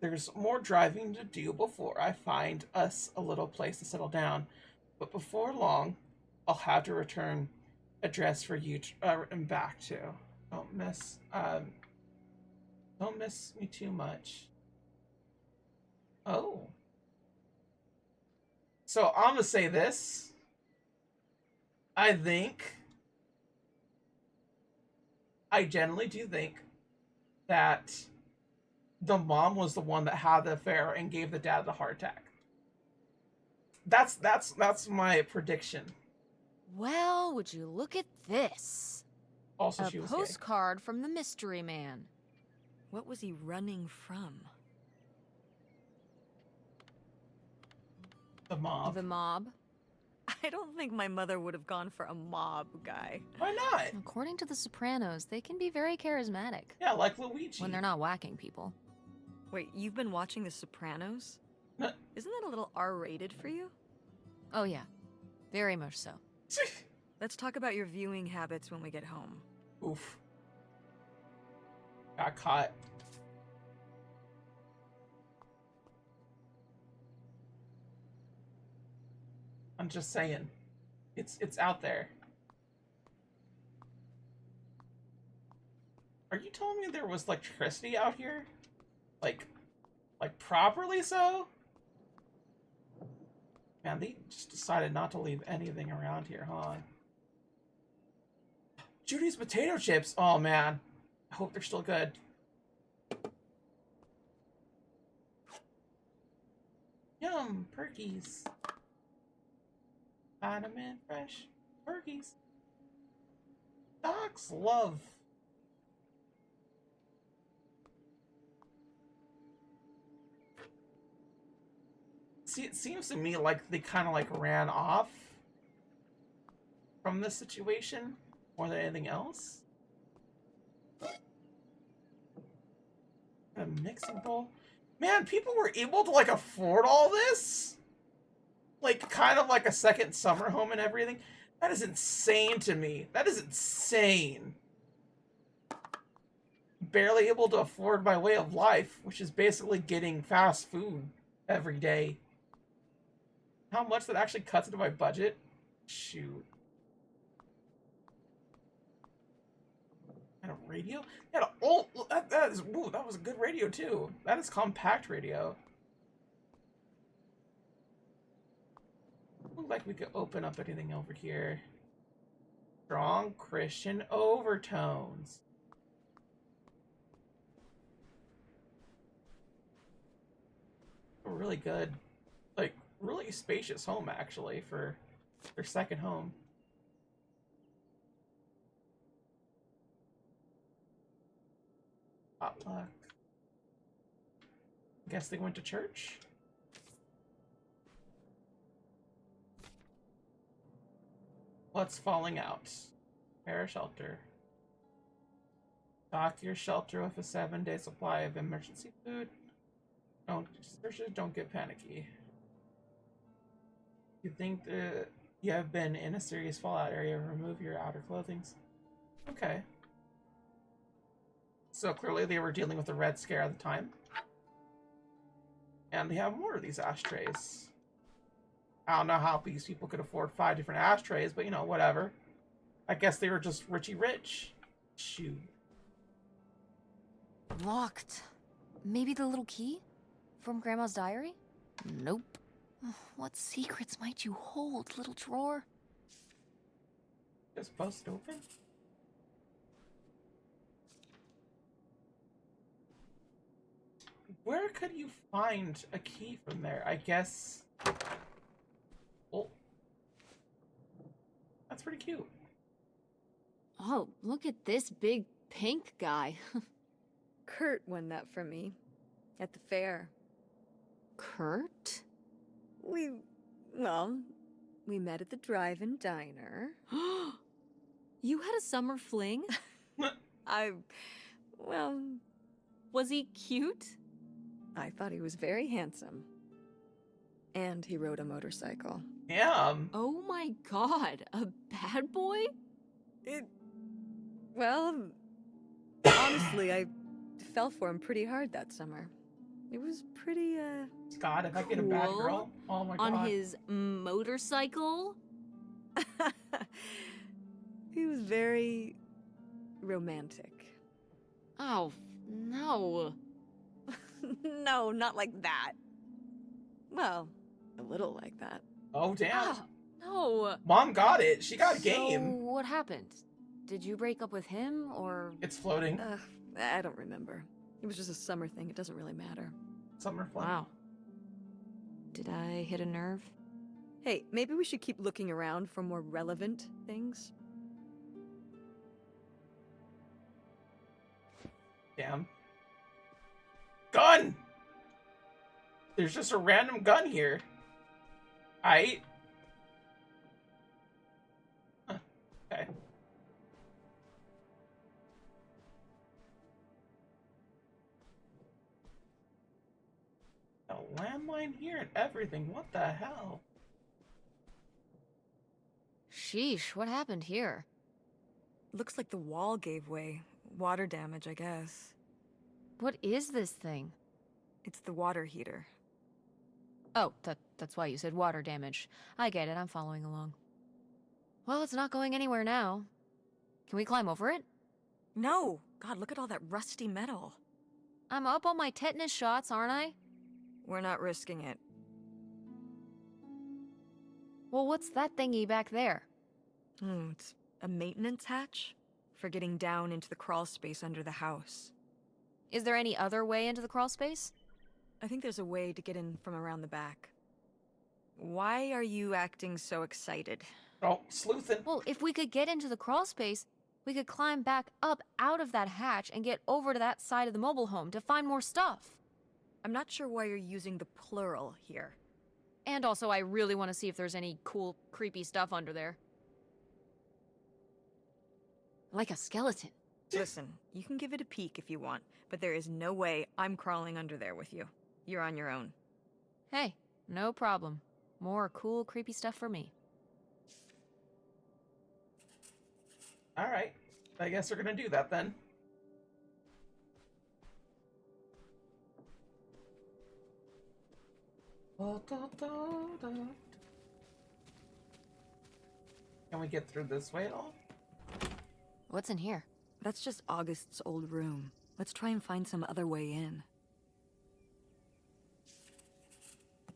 There's more driving to do before I find us a little place to settle down, but before long, I'll have to return address for you to, and back to. Don't miss me too much. Oh. So I'm gonna say this. I generally do think that the mom was the one that had the affair and gave the dad the heart attack. That's my prediction. Well, would you look at this? Also, A she was gay. postcard from the mystery man. What was he running from? The mob. The mob. I don't think my mother would have gone for a mob guy. Why not? According to The Sopranos, they can be very charismatic Yeah, like Luigi. when they're not whacking people. Wait, you've been watching The Sopranos? No. Isn't that a little R-rated for you? Oh yeah, very much so. Let's talk about your viewing habits when we get home. Oof. Got caught. I'm just saying. It's out there. Are you telling me there was electricity out here? Like properly so? Man, they just decided not to leave anything around here, huh? Judy's potato chips! Oh man. I hope they're still good. Yum! Perkies. Vitamin fresh. Perkies. Dogs love. See, it seems to me like they kind of ran off from this situation more than anything else. A mixing bowl. Man, people were able to afford all this? Kind of like a second summer home and everything. That is insane to me. That is insane. Barely able to afford my way of life, which is basically getting fast food every day. How much that actually cuts into my budget? Shoot. And a radio? Yeah, that was a good radio too. That is compact radio. Looks like we could open up anything over here. Strong Christian overtones. Really good. Really spacious home, actually, for their second home. Potluck. Guess they went to church? What's falling out? Prepare a shelter. Stock your shelter with a 7-day supply of emergency food. Don't get panicky. You think that you have been in a serious fallout area, remove your outer clothing. Okay. So clearly they were dealing with the Red Scare at the time. And they have more of these ashtrays. I don't know how these people could afford 5 different ashtrays, but whatever. I guess they were just Richie rich. Shoot. Locked. Maybe the little key? From Grandma's diary? Nope. What secrets might you hold, little drawer? Just bust it open? Where could you find a key from there? I guess... Oh. That's pretty cute. Oh, look at this big pink guy. Kurt won that from me at the fair. Kurt? We met at the drive-in diner. You had a summer fling? Was he cute? I thought he was very handsome. And he rode a motorcycle. Damn. Oh my god, a bad boy? Honestly, I fell for him pretty hard that summer. It was pretty, God, if I get a bad cool. girl, oh my god. On his motorcycle? He was very romantic. Oh, no. No, not like that. Well, a little like that. Oh, damn. Ah, no. Mom got it. She got So, game. what happened? Did you break up with him, or... It's floating. I don't remember. It was just a summer thing. It doesn't really matter. Summer fun. Wow. Did I hit a nerve? Hey, maybe we should keep looking around for more relevant things. Damn. Gun! There's just a random gun here. Okay. A landline here and everything. What the hell? Sheesh, what happened here? Looks like the wall gave way. Water damage, I guess. What is this thing? It's the water heater. Oh, that's why you said water damage. I get it, I'm following along. Well, it's not going anywhere now. Can we climb over it? No! God, look at all that rusty metal. I'm up on my tetanus shots, aren't I? We're not risking it. Well, what's that thingy back there? It's a maintenance hatch for getting down into the crawl space under the house. Is there any other way into the crawl space? I think there's a way to get in from around the back. Why are you acting so excited? Oh, sleuthing. Well, if we could get into the crawl space, we could climb back up out of that hatch and get over to that side of the mobile home to find more stuff. I'm not sure why you're using the plural here. And also, I really want to see if there's any cool, creepy stuff under there. Like a skeleton. Listen, you can give it a peek if you want, but there is no way I'm crawling under there with you. You're on your own. Hey, no problem. More cool, creepy stuff for me. Alright. I guess we're gonna do that then. Can we get through this way at all? What's in here? That's just August's old room. Let's try and find some other way in.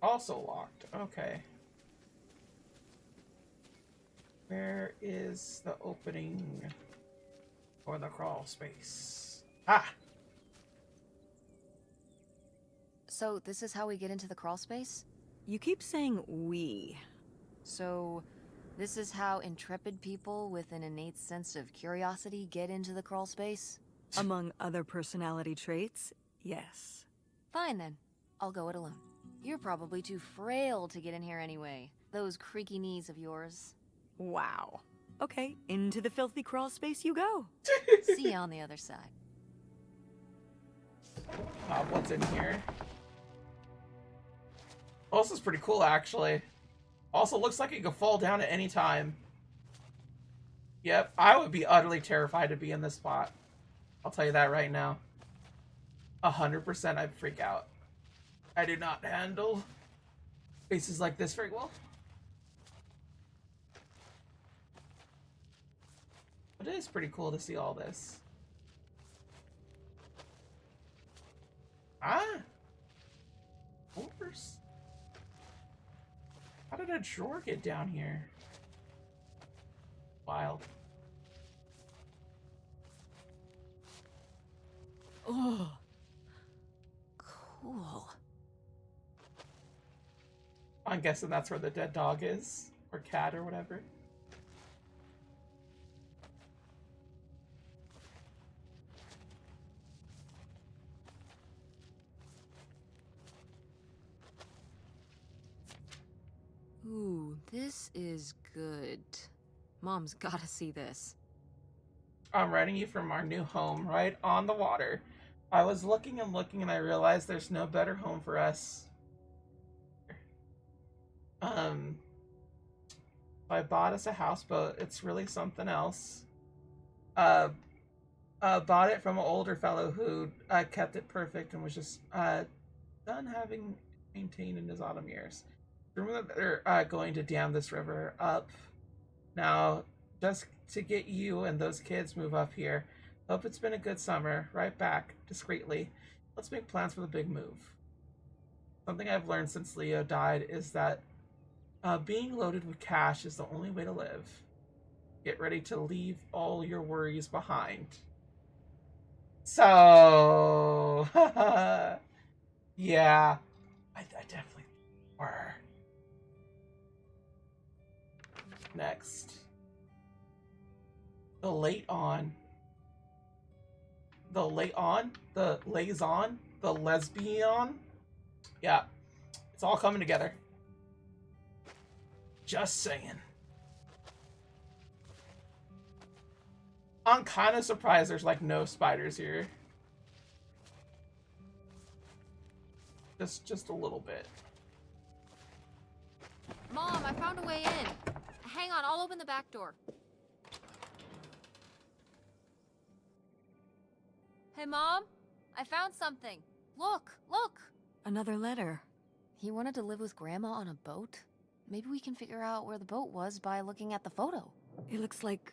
Also locked. Okay. Where is the opening for the crawl space? Ah! So, this is how we get into the crawl space? You keep saying we. So, this is how intrepid people with an innate sense of curiosity get into the crawl space? Among other personality traits, yes. Fine then. I'll go it alone. You're probably too frail to get in here anyway. Those creaky knees of yours. Wow. Okay, into the filthy crawl space you go. See you on the other side. What's in here? Oh, this is pretty cool, actually. Also, looks like it could fall down at any time. Yep, I would be utterly terrified to be in this spot. I'll tell you that right now. 100% I'd freak out. I do not handle spaces like this very well. But it is pretty cool to see all this. Ah! Doors? How did a drawer get down here? Wild. Oh. Cool. I'm guessing that's where the dead dog is. Or cat or whatever. Ooh, this is good. Mom's gotta see this. I'm writing you from our new home, right on the water. I was looking and looking and I realized there's no better home for us. I bought us a houseboat. It's really something else. Bought it from an older fellow who kept it perfect and was just done having maintained in his autumn years. Remember that they're going to dam this river up. Now, just to get you and those kids move up here. Hope it's been a good summer. Right back, discreetly. Let's make plans for the big move. Something I've learned since Leo died is that being loaded with cash is the only way to live. Get ready to leave all your worries behind. So, yeah, I definitely were. Next. The liaison, the lesbian. Yeah, it's all coming together. Just saying. I'm kind of surprised there's like no spiders here. Just a little bit. Mom, I found a way in. hang on, I'll open the back door. Hey, Mom, I found something. Look, look. Another letter. He wanted to live with Grandma on a boat? Maybe we can figure out where the boat was by looking at the photo. It looks like,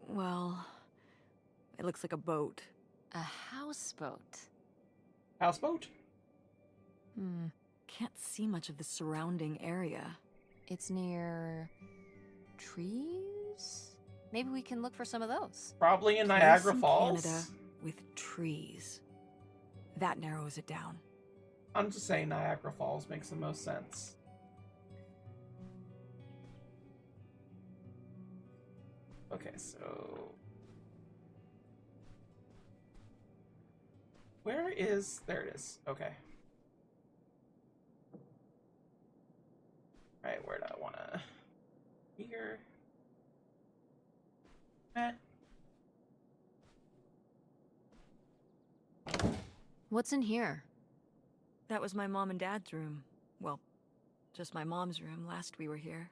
well, it looks like a boat. A houseboat. Houseboat? Can't see much of the surrounding area. It's near trees? Maybe we can look for some of those. Probably in Place Niagara in Falls. Canada with trees. That narrows it down. I'm just saying Niagara Falls makes the most sense. Okay, so... Where is... There it is. Okay. Alright, where do I want to... Here. What's in here? That was my mom and dad's room. Well, just my mom's room last we were here.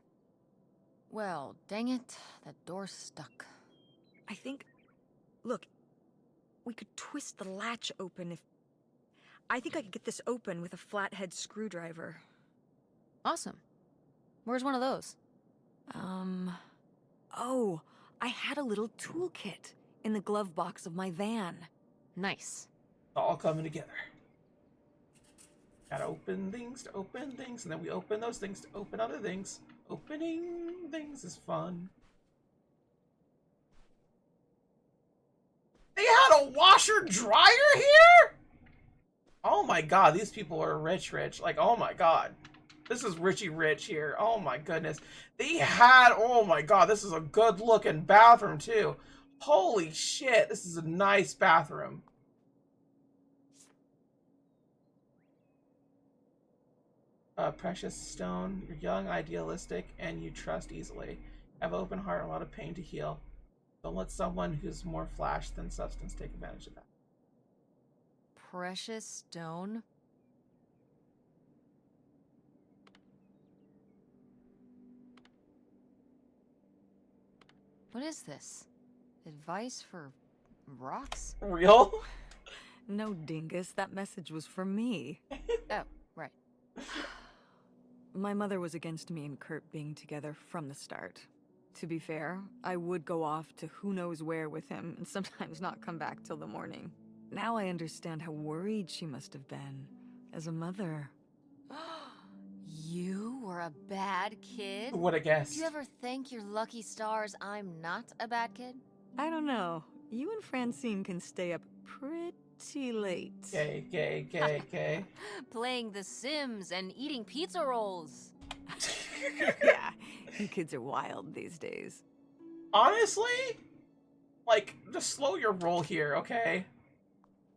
Well, dang it, that door's stuck. I think... Look, we could twist the latch open if... I think I could get this open with a flathead screwdriver. Awesome. Where's one of those? Oh, I had a little toolkit in the glove box of my van. Nice. All coming together. Gotta open things to open things, and then we open those things to open other things. Opening things is fun. They had a washer dryer here? Oh my god, these people are rich. Like, oh my god. This is Richie Rich here. Oh my goodness. They had, oh my god, this is a good looking bathroom too. Holy shit, this is a nice bathroom. Precious stone, you're young, idealistic, and you trust easily. Have an open heart, a lot of pain to heal. Don't let someone who's more flash than substance take advantage of that. Precious stone? What is this? Advice for rocks? Real? No, dingus, that message was for me. Oh, right. My mother was against me and Kurt being together from the start. To be fair, I would go off to who knows where with him and sometimes not come back till the morning. Now I understand how worried she must have been as a mother. You were a bad kid? Who would have guessed? Do you ever thank your lucky stars I'm not a bad kid? I don't know. You and Francine can stay up pretty late. Gay. Playing The Sims and eating pizza rolls. Yeah, you kids are wild these days. Honestly, like, just slow your roll here, okay?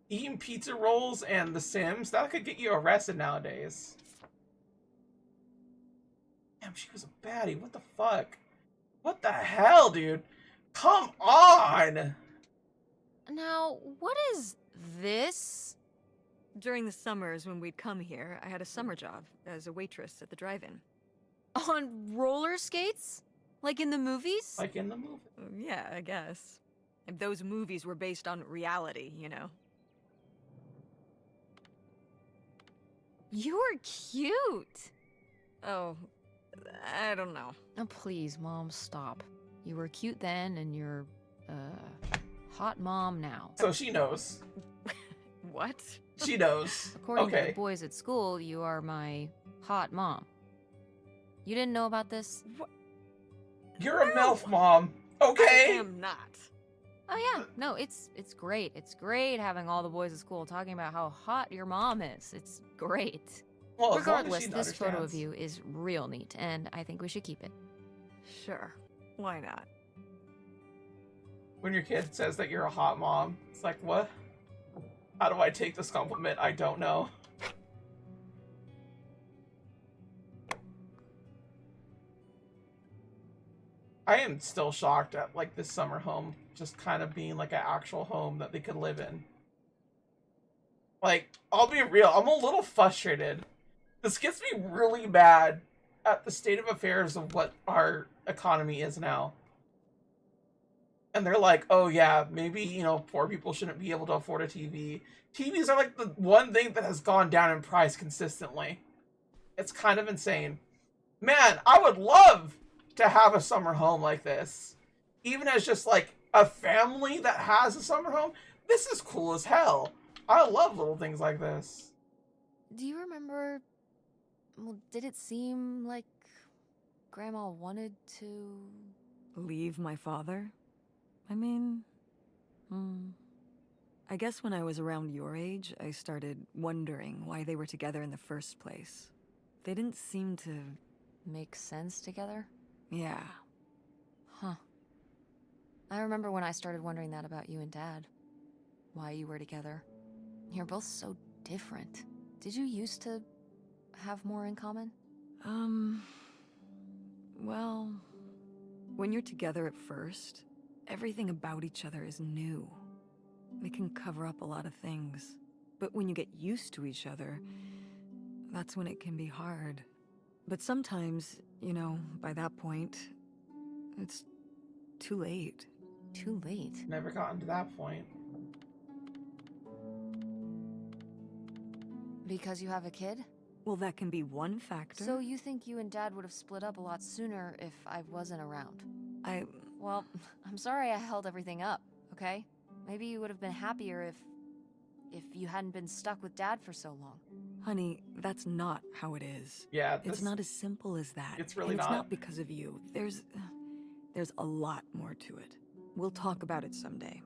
Eating pizza rolls and The Sims, that could get you arrested nowadays. Damn, she was a baddie. What the fuck? What the hell, dude? Come on! Now, what is this? During the summers when we'd come here, I had a summer job as a waitress at the drive-in. On roller skates? Like in the movies? Like in the movie. Yeah, I guess. And those movies were based on reality, you know. You were cute. Oh, I don't know. Oh, please, Mom, stop. You were cute then, and you're, hot mom now. So she knows. What? She knows. According to Okay. the boys at school, you are my hot mom. You didn't know about this? You're a MILF mom. Okay? I am not. Oh yeah, no, it's great. It's great having all the boys at school talking about how hot your mom is. It's great. Well, as long as Regardless, she this photo of understands. you is real neat, and I think we should keep it. Sure. Why not? When your kid says that you're a hot mom, it's like, what? How do I take this compliment? I don't know. I am still shocked at, like, this summer home just kind of being, like, an actual home that they could live in. Like, I'll be real, I'm a little frustrated. This gets me really mad at the state of affairs of what our economy is now. And they're like, oh yeah, maybe, you know, poor people shouldn't be able to afford a TV. TVs are like the one thing that has gone down in price consistently. It's kind of insane. Man, I would love to have a summer home like this. Even as just like a family that has a summer home, this is cool as hell. I love little things like this. Do you remember... Well, did it seem like Grandma wanted to... Leave my father? I mean... I guess when I was around your age, I started wondering why they were together in the first place. They didn't seem to... make sense together? Yeah. Huh. I remember when I started wondering that about you and Dad. Why you were together. You're both so different. Did you used to have more in common? Well... When you're together at first, everything about each other is new. It can cover up a lot of things. But when you get used to each other, that's when it can be hard. But sometimes, you know, by that point, it's too late. Too late. Never gotten to that point. Because you have a kid? Well, that can be one factor. So you think you and Dad would have split up a lot sooner if I wasn't around? Well, I'm sorry I held everything up, okay? Maybe you would have been happier if you hadn't been stuck with Dad for so long. honey, that's not how it is. Yeah, It's not as simple as that. It's really and it's not. not because of you. There's a lot more to it. We'll talk about it someday.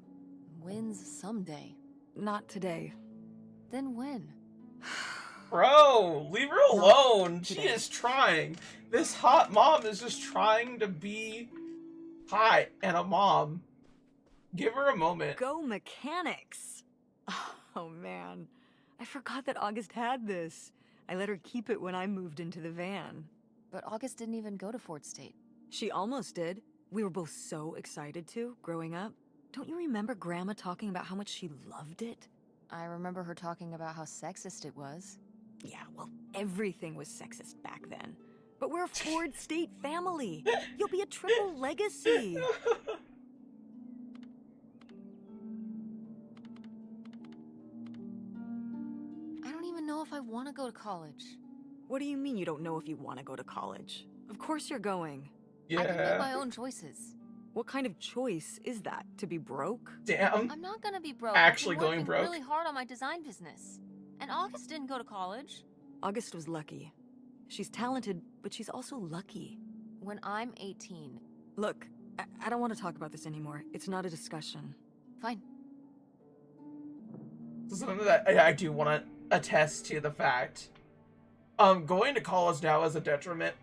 When's someday? Not today. Then when? Bro, leave her alone. She today. is trying. This hot mom is just trying to be hot and a mom. Give her a moment. Go mechanics! Oh man, I forgot that August had this. I let her keep it when I moved into the van. But August didn't even go to Fort State. She almost did. We were both so excited to, growing up. Don't you remember Grandma talking about how much she loved it? I remember her talking about how sexist it was. Yeah, well, everything was sexist back then. But we're a Ford State family. You'll be a triple legacy. I don't even know if I want to go to college. What do you mean you don't know if you want to go to college? Of course you're going. I can make Yeah. my own choices. What kind of choice is that? To be broke? Damn. I'm not gonna be broke. Actually I've been going working broke. really hard on my design business. And August didn't go to college. August was lucky. She's talented, but she's also lucky. When I'm 18. Look, I don't want to talk about this anymore. It's not a discussion. Fine. So something that I do want to attest to the fact. Going to college now is a detriment.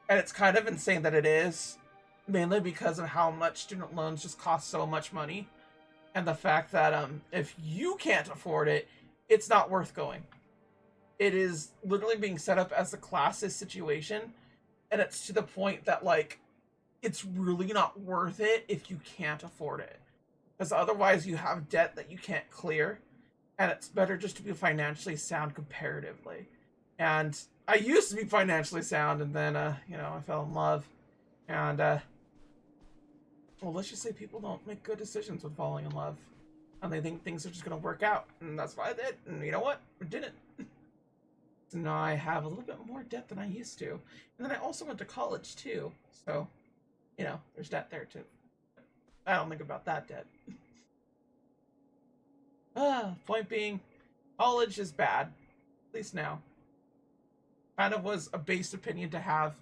And it's kind of insane that it is. Mainly because of how much student loans just cost so much money. And the fact that if you can't afford it, it's not worth going. It is literally being set up as a classist situation. And it's to the point that, like, it's really not worth it if you can't afford it. Because otherwise you have debt that you can't clear. And it's better just to be financially sound comparatively. And I used to be financially sound, and then, I fell in love. And, well, let's just say people don't make good decisions when falling in love. And they think things are just going to work out. And that's what I did. And you know what? It didn't. So now I have a little bit more debt than I used to. And then I also went to college, too. So, there's debt there, too. I don't think about that debt. Point being, college is bad. At least now. Kind of was a base opinion to have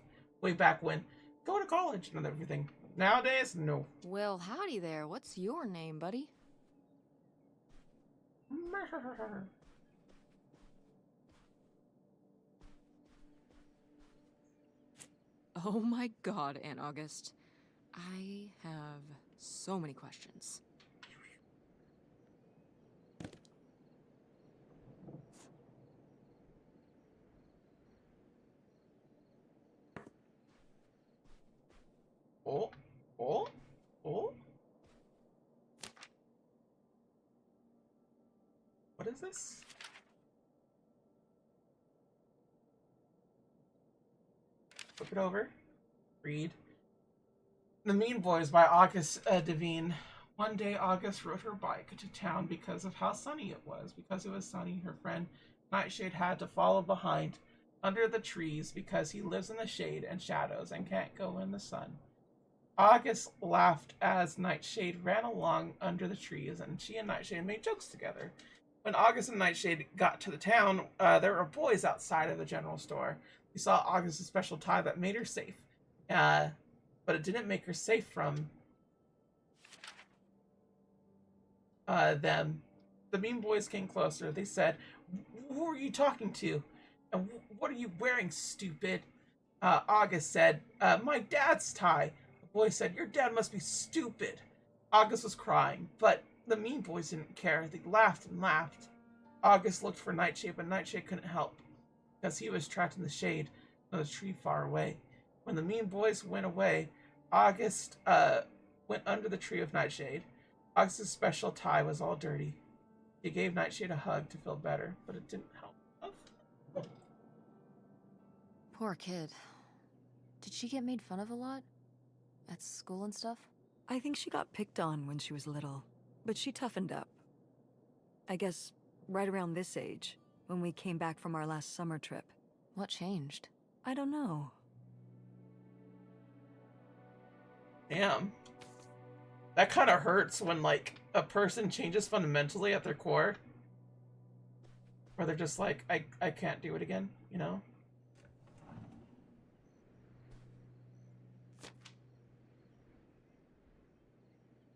way back when. Go to college and everything. Nowadays, no. Well, howdy there. What's your name, buddy? Oh my god, Aunt August. I have so many questions. Oh. What is this? Flip it over. Read. The Mean Boys by August Devine. One day, August rode her bike to town because of how sunny it was. Because it was sunny, her friend Nightshade had to follow behind under the trees because he lives in the shade and shadows and can't go in the sun. August laughed as Nightshade ran along under the trees, and she and Nightshade made jokes together. When August and Nightshade got to the town, there were boys outside of the general store. They saw August's special tie that made her safe, but it didn't make her safe from them. The Mean Boys came closer. They said, "Who are you talking to? And what are you wearing, stupid?" August said, "My dad's tie." The boy said, "Your dad must be stupid." August was crying, but the Mean Boys didn't care. They laughed and laughed. August looked for Nightshade, but Nightshade couldn't help because he was trapped in the shade of a tree far away. When the Mean Boys went away, August went under the tree of Nightshade. August's special tie was all dirty. He gave Nightshade a hug to feel better, but it didn't help. Poor kid. Did she get made fun of a lot? At school and stuff? I think she got picked on when she was little, but she toughened up. I guess right around this age, when we came back from our last summer trip. What changed? I don't know. Damn. That kind of hurts when, like, a person changes fundamentally at their core. Where they're just like, I can't do it again, you know?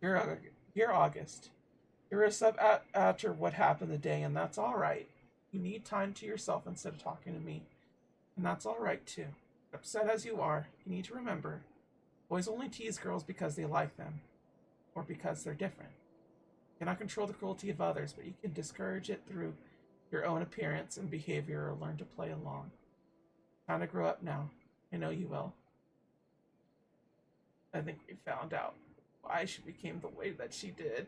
You're August. You're upset after what happened today, and that's alright. You need time to yourself instead of talking to me. And that's alright, too. Upset as you are, you need to remember, boys only tease girls because they like them. Or because they're different. You cannot control the cruelty of others, but you can discourage it through your own appearance and behavior or learn to play along. Time to grow up now. I know you will. I think we found out why she became the way that she did.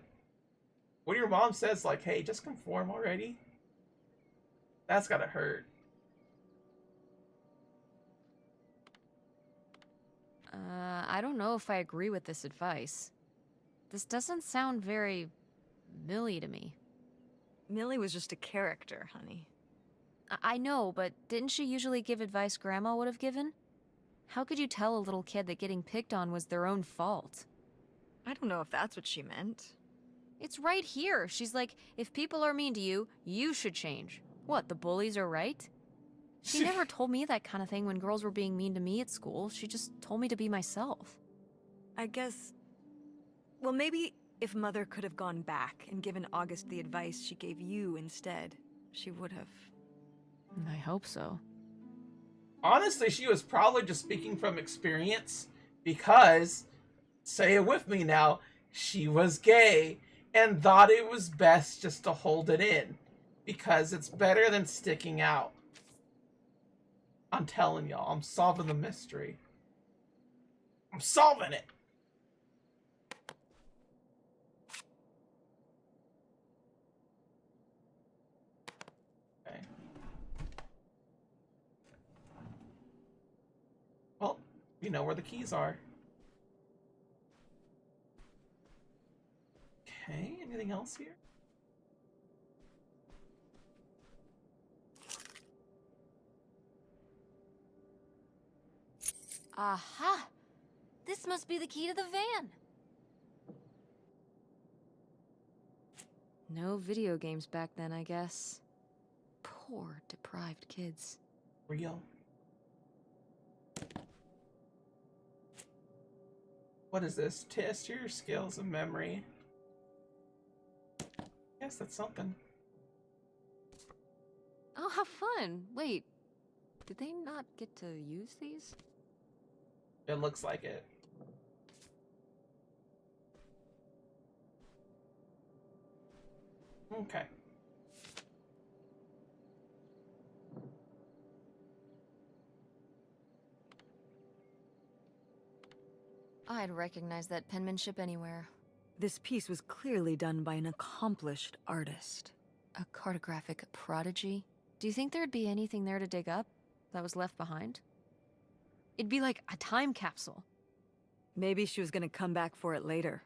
When your mom says, like, hey, just conform already, that's gotta hurt. I don't know if I agree with this advice. This doesn't sound very Millie to me. Millie was just a character, honey. I know, but didn't she usually give advice Grandma would have given? How could you tell a little kid that getting picked on was their own fault? I don't know if that's what she meant. It's right here. She's like, if people are mean to you, you should change. What, the bullies are right? She never told me that kind of thing when girls were being mean to me at school. She just told me to be myself. I guess... Well, maybe if Mother could have gone back and given August the advice she gave you instead, she would have. I hope so. Honestly, she was probably just speaking from experience because, say it with me now, she was gay and thought it was best just to hold it in because it's better than sticking out. I'm telling y'all, I'm solving the mystery. I'm solving it. Okay. Well, you know where the keys are. Okay, anything else here? Aha! This must be the key to the van! No video games back then, I guess. Poor, deprived kids. Real. What is this? Test your skills of memory. Yes, that's something. Oh, how fun! Wait, did they not get to use these? It looks like it. Okay. I'd recognize that penmanship anywhere. This piece was clearly done by an accomplished artist. A cartographic prodigy? Do you think there'd be anything there to dig up that was left behind? It'd be like a time capsule. Maybe she was gonna come back for it later.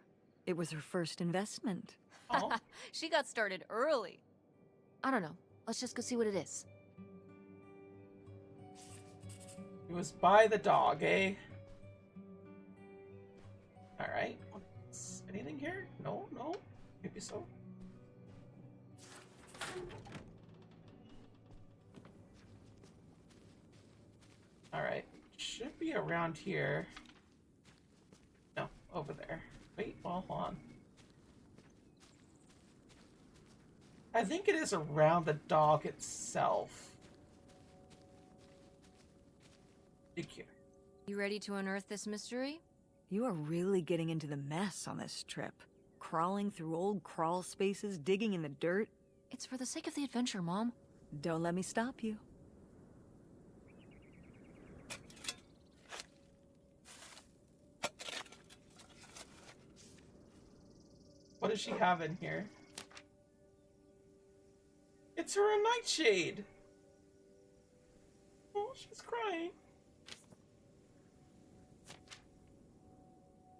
It was her first investment. Oh, She got started early. I don't know. Let's just go see what it is. it was by the dog, eh? Alright. Anything here? No, no. Maybe so. Alright. Should be around here. No, over there. Wait, well, hold on. I think it is around the dog itself. Dig here. You ready to unearth this mystery? You are really getting into the mess on this trip. Crawling through old crawl spaces, digging in the dirt. It's for the sake of the adventure, Mom. Don't let me stop you. What does she have in here? It's her a nightshade. Oh, she's crying.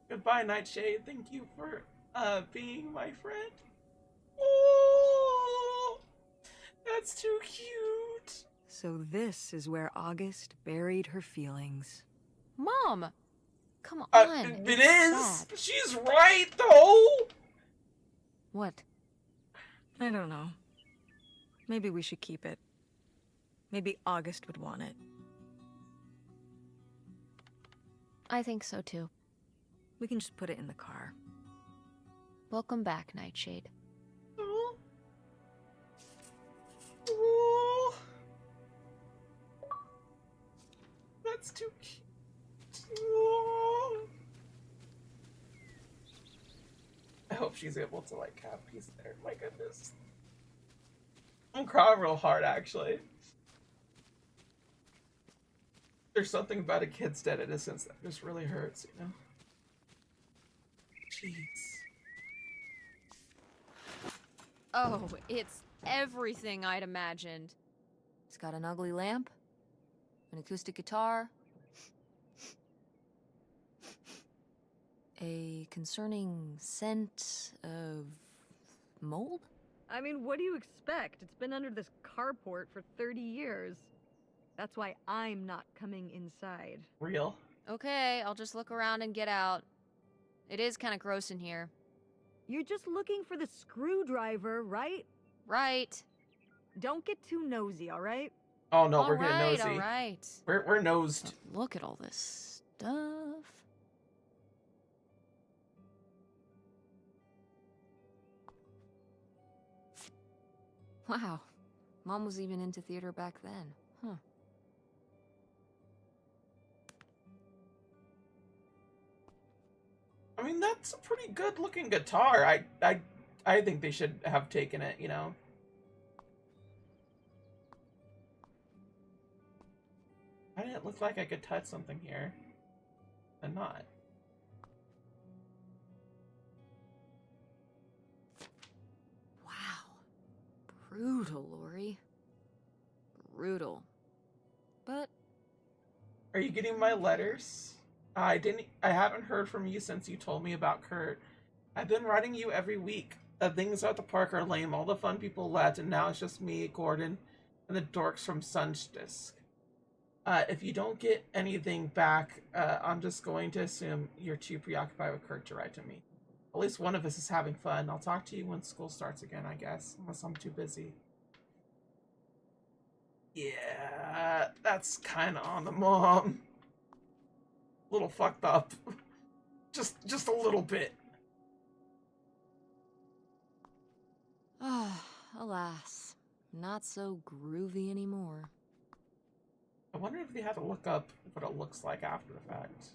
Goodbye, Nightshade. Thank you for being my friend. Oh, that's too cute. So this is where August buried her feelings. Mom! Come on. It it's is. sad. She's right, though. What? I don't know. Maybe we should keep it. Maybe August would want it. I think so too. We can just put it in the car. Welcome back, Nightshade. Oh. Oh. That's too cute. Oh. I hope she's able to like have peace there. My goodness. I'm crying real hard actually. There's something about a kid's dead innocence that just really hurts, you know? Jeez. Oh, it's everything I'd imagined. It's got an ugly lamp, an acoustic guitar, a concerning scent of mold? I mean, what do you expect? It's been under this carport for 30 years. That's why I'm not coming inside. Real. Okay, I'll just look around and get out. It is kind of gross in here. You're just looking for the screwdriver, right? Right. Don't get too nosy, all right? Oh no, All we're getting right, nosy. all right. We're nosed. Look at all this stuff. Wow. Mom was even into theater back then. Huh. I mean, that's a pretty good looking guitar. I think they should have taken it, you know. Why did it look like I could touch something here and not? Wow. Brutal, Lori. Brutal. But Are you getting my letters? I haven't heard from you since you told me about Kurt. I've been writing you every week. The things at the park are lame. All the fun people left, and now it's just me, Gordon, and the dorks from Sundisk. If you don't get anything back, I'm just going to assume you're too preoccupied with Kurt to write to me. At least one of us is having fun. I'll talk to you when school starts again, I guess, unless I'm too busy. Yeah, that's kind of on the mom. A little fucked up. just a little bit. ah, alas, not so groovy anymore. I wonder if they had to look up what it looks like after the fact.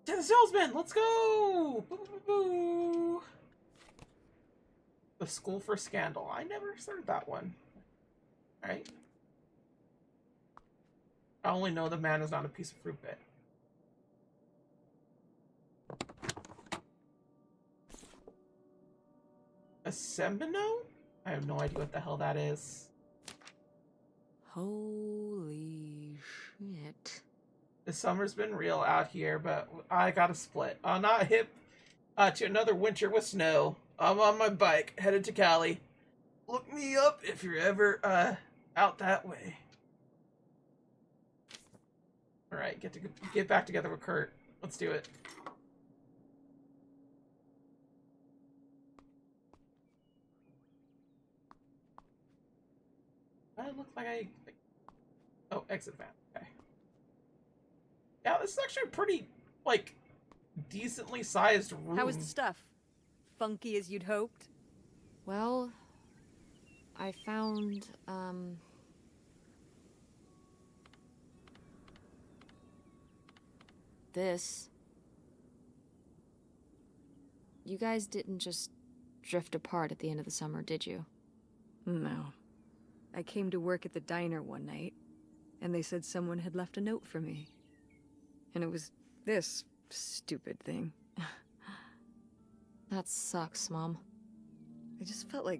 To the salesman! Let's go! Boo, boo, boo, boo. The School for Scandal. I never heard that one. Alright. I only know the man is not a piece of fruit bit. A Semino? I have no idea what the hell that is. Holy shit. The summer's been real out here, but I got a split. I'm not hip to another winter with snow. I'm on my bike, headed to Cali. Look me up if you're ever out that way. Alright, get back together with Kurt. Let's do it. It looks like oh, exit van. Okay. Yeah, this is actually a pretty, like, decently sized room. How was the stuff? Funky as you'd hoped? Well, I found, this. You guys didn't just drift apart at the end of the summer, did you? No. I came to work at the diner one night, and they said someone had left a note for me. And it was this stupid thing. That sucks, Mom. I just felt like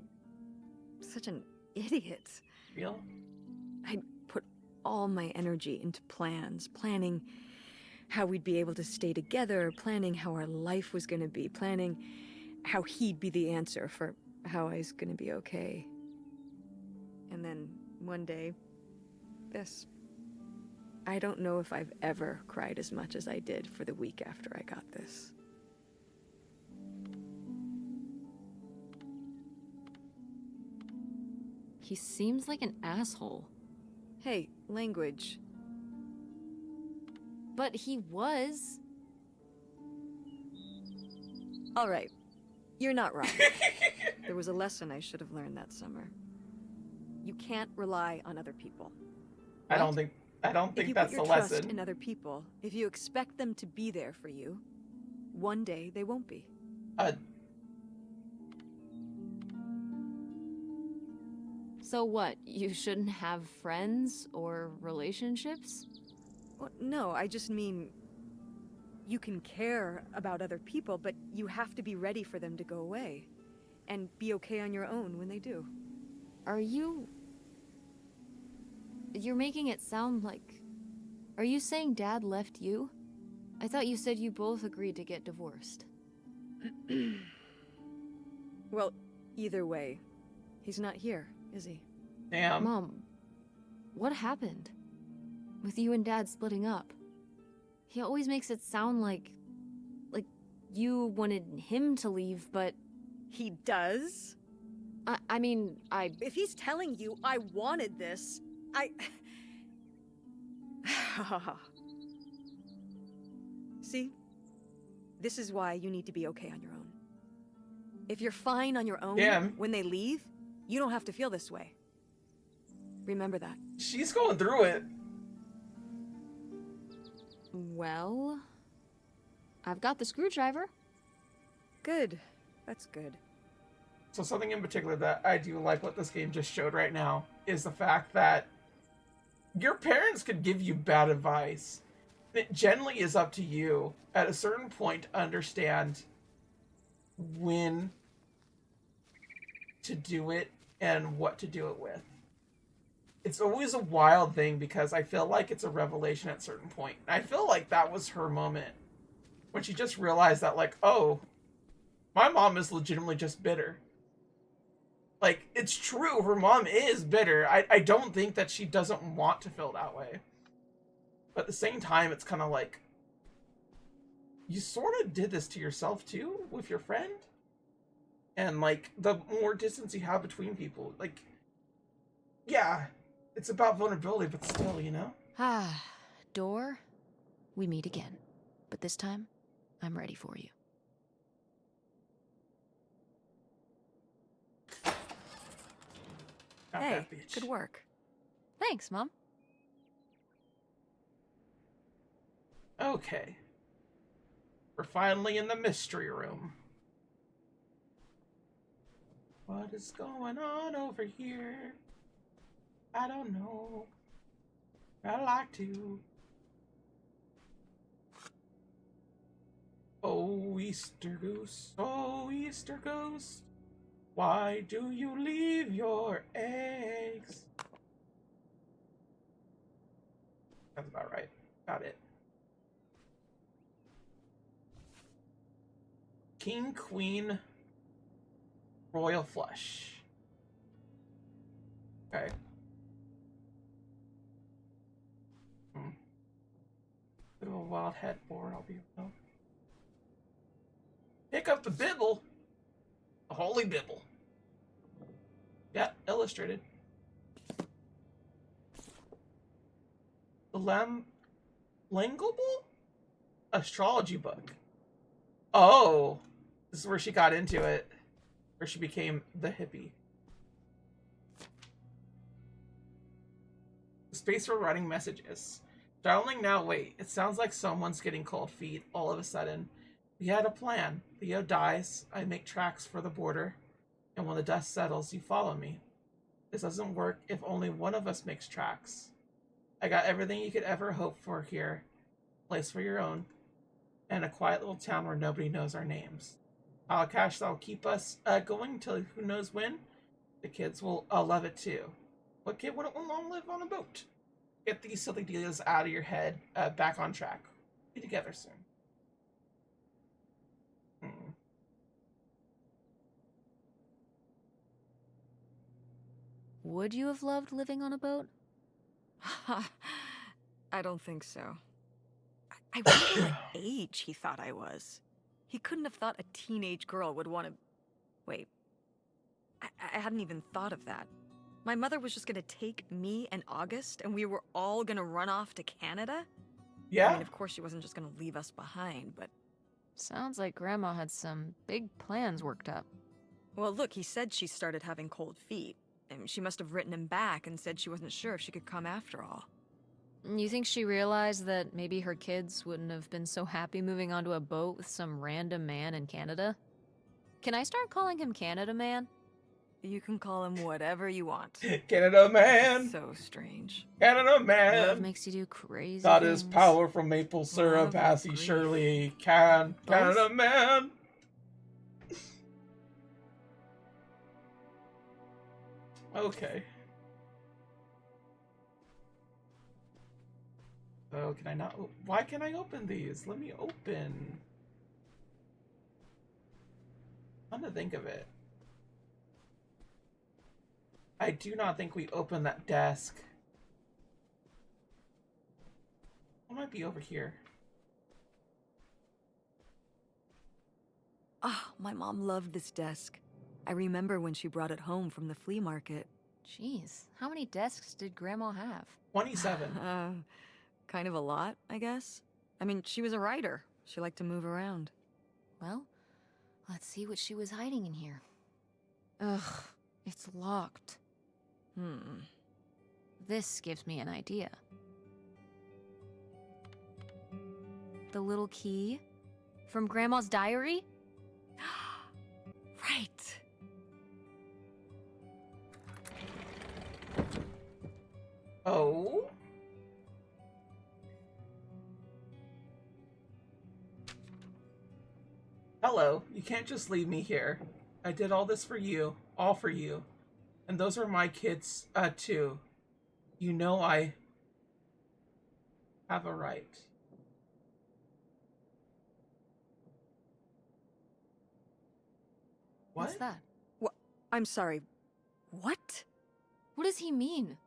such an idiot. Real? I'd put all my energy into plans, planning how we'd be able to stay together, planning how our life was going to be, planning how he'd be the answer for how I was going to be okay. And then one day, this. I don't know if I've ever cried as much as I did for the week after I got this. He seems like an asshole. Hey, language. But he was. All right, you're not wrong. There was a lesson I should have learned that summer. You can't rely on other people. I don't think that's the If you put your lesson. trust in other people, if you expect them to be there for you, one day they won't be. So what, you shouldn't have friends or relationships? Well, no, I just mean you can care about other people, but you have to be ready for them to go away and be okay on your own when they do. You're making it sound like... Are you saying Dad left you? I thought you said you both agreed to get divorced. Well, either way, he's not here, is he? Damn. Mom, what happened? With you and Dad splitting up? He always makes it sound like you wanted him to leave, but... He does? I mean, If he's telling you I wanted this, See? This is why you need to be okay on your own. If you're fine on your own when they leave, you don't have to feel this way. Remember that. She's going through it. Well... I've got the screwdriver. Good. That's good. So something in particular that I do like what this game just showed right now is the fact that your parents could give you bad advice. It generally is up to you at a certain point to understand when to do it and what to do it with. It's always a wild thing because I feel like it's a revelation at a certain point. I feel like that was her moment when she just realized that, like, oh, my mom is legitimately just bitter. Like, it's true, her mom is bitter. I don't think that she doesn't want to feel that way. But at the same time, it's kind of like, you sort of did this to yourself too, with your friend? And, like, the more distance you have between people, like, yeah, it's about vulnerability, but still, you know? Ah, Door, we meet again. But this time, I'm ready for you. Not Hey, that bitch. good work. Thanks, Mom. Okay. We're finally in the mystery room. What is going on over here? I don't know. I'd like to. Oh, Easter Goose. Oh, Easter Ghost. Why do you leave your eggs? That's about right. Got it. King, Queen, Royal Flush. Okay. Bit of a wild headboard, I'll be real. Pick up the Bibble. The Holy Bibble. Yeah, illustrated. The Langable? Astrology book. Oh, this is where she got into it. Where she became the hippie. Space for writing messages. Darling, now wait. It sounds like someone's getting cold feet all of a sudden. We had a plan. Leo dies. I make tracks for the border. And when the dust settles, you follow me. This doesn't work if only one of us makes tracks. I got everything you could ever hope for here. Place for your own. And a quiet little town where nobody knows our names. I'll cash that'll keep us going till who knows when. The kids will love it too. What kid wouldn't want to live on a boat? Get these silly deals out of your head. Back on track. Be together soon. Would you have loved living on a boat? I don't think so. I wonder what age he thought I was. He couldn't have thought a teenage girl would want to... Wait. I hadn't even thought of that. My mother was just gonna take me and August, and we were all gonna run off to Canada? Yeah. I mean, of course she wasn't just gonna leave us behind, but... Sounds like Grandma had some big plans worked up. Well, look, he said she started having cold feet. And she must have written him back and said she wasn't sure if she could come after all. You think she realized that maybe her kids wouldn't have been so happy moving onto a boat with some random man in Canada? Can I start calling him Canada Man? You can call him whatever you want. Canada Man. So strange. Canada Love Man. makes you do crazy Got his things. power from maple syrup Love as and he grief. surely can. Both? Canada Man. Okay. Oh, can I not? Why can I open these? Let me open. Come to think of it, I do not think we opened that desk. It might be over here. Ah, my mom loved this desk. I remember when she brought it home from the flea market. Jeez, how many desks did Grandma have? 27. Kind of a lot, I guess. I mean, she was a writer. She liked to move around. Well, let's see what she was hiding in here. Ugh, it's locked. This gives me an idea. The little key? From Grandma's diary? Right. Oh? Hello, you can't just leave me here. I did all this for you, all for you. And those are my kids, too. You know I have a right. What's What? that? I'm sorry. What? What does he mean?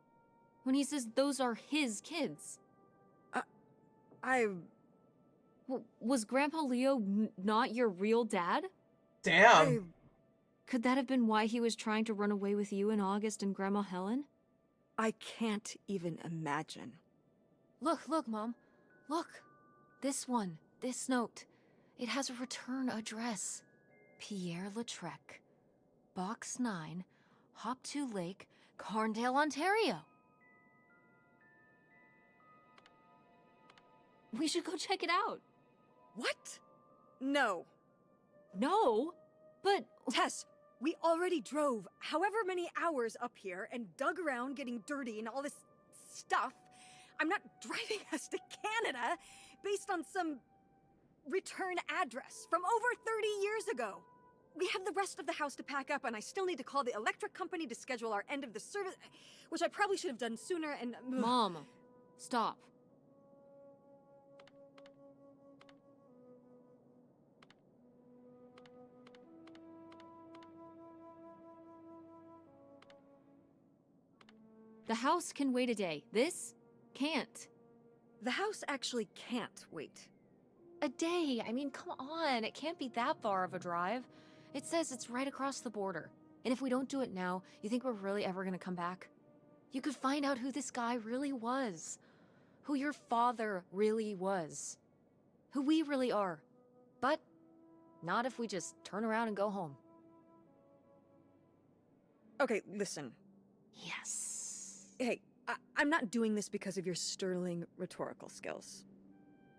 When he says those are his kids? Was Grandpa Leo not your real dad? Damn. Could that have been why he was trying to run away with you and August and Grandma Helen? I can't even imagine. Look, Mom. Look. This one. This note. It has a return address. Pierre Lautrec. Box 9, Hop to Lake, Carndale, Ontario. We should go check it out. What? No. No, but Tess, we already drove however many hours up here and dug around getting dirty and all this stuff. I'm not driving us to Canada based on some return address from over 30 years ago. we have the rest of the house to pack up, and I still need to call the electric company to schedule our end of the service, which I probably should have done sooner, and... Mom, stop. The house can wait a day. This can't. The house actually can't wait. A day? I mean, come on. It can't be that far of a drive. It says it's right across the border. And if we don't do it now, you think we're really ever gonna come back? You could find out who this guy really was. Who your father really was. Who we really are. But not if we just turn around and go home. Okay, listen. Yes. Hey, I'm not doing this because of your sterling rhetorical skills.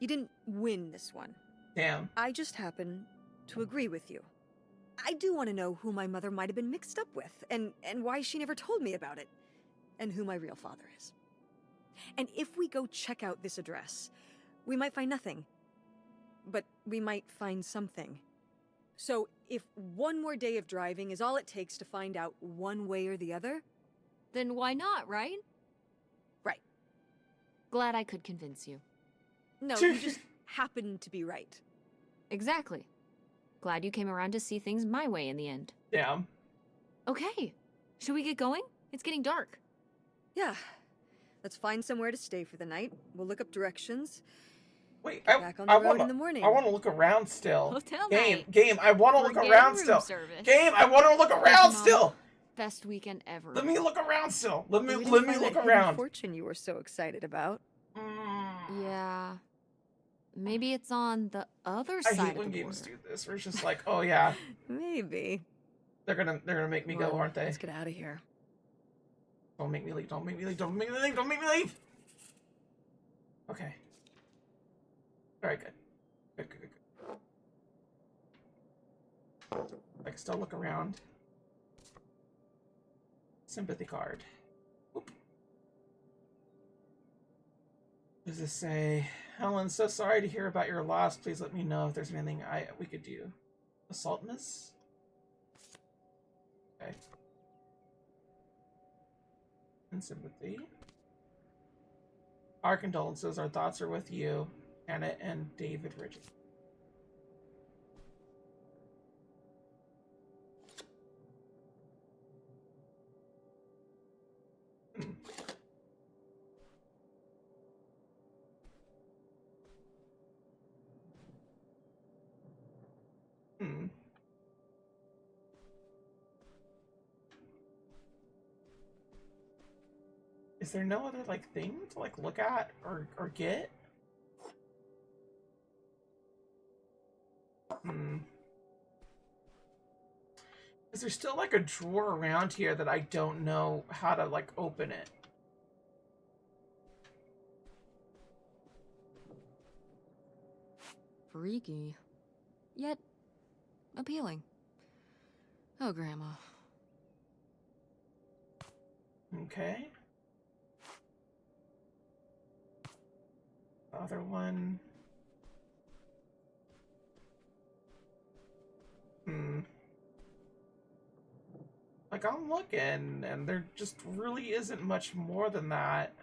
You didn't win this one. Damn. I just happen to agree with you. I do want to know who my mother might have been mixed up with, and why she never told me about it, and who my real father is. And if we go check out this address, we might find nothing. But we might find something. So if one more day of driving is all it takes to find out one way or the other... Then why not, right? Right. Glad I could convince you. No, you just happen to be right. Exactly. Glad you came around to see things my way in the end. Damn. Okay. Should we get going? It's getting dark. Yeah. Let's find somewhere to stay for the night. We'll look up directions. Wait, Back on the road in the morning. I want to look around still. Hotel Game, night. game, I want to Or look game around room still. service. Game, I want to look around Mom. still. Best weekend ever. Let me look around still. Let me We didn't look find that hidden around. fortune you were so excited about. Yeah. Maybe it's on the other I side hate of when the games border. do this. Where it's just like, oh yeah, Maybe. they're gonna make me go, Well, aren't they? Let's get out of here. Don't make me leave. Don't make me leave. Don't make me leave. Don't make me leave. Okay. All right, good. Good, good, good, good. I can still look around. Sympathy card. Whoop. Does this say, Helen, so sorry to hear about your loss. Please let me know if there's anything we could do. Assault miss? Okay. And sympathy. Our condolences. Our thoughts are with you, Anna and David Ridgely. Hmm. Is there no other like thing to like look at or get? Hmm. Is there still like a drawer around here that I don't know how to like open it? Freaky. Yet appealing. Oh, Grandma. Okay. Other one. Hmm. Like, I'm looking, and there just really isn't much more than that.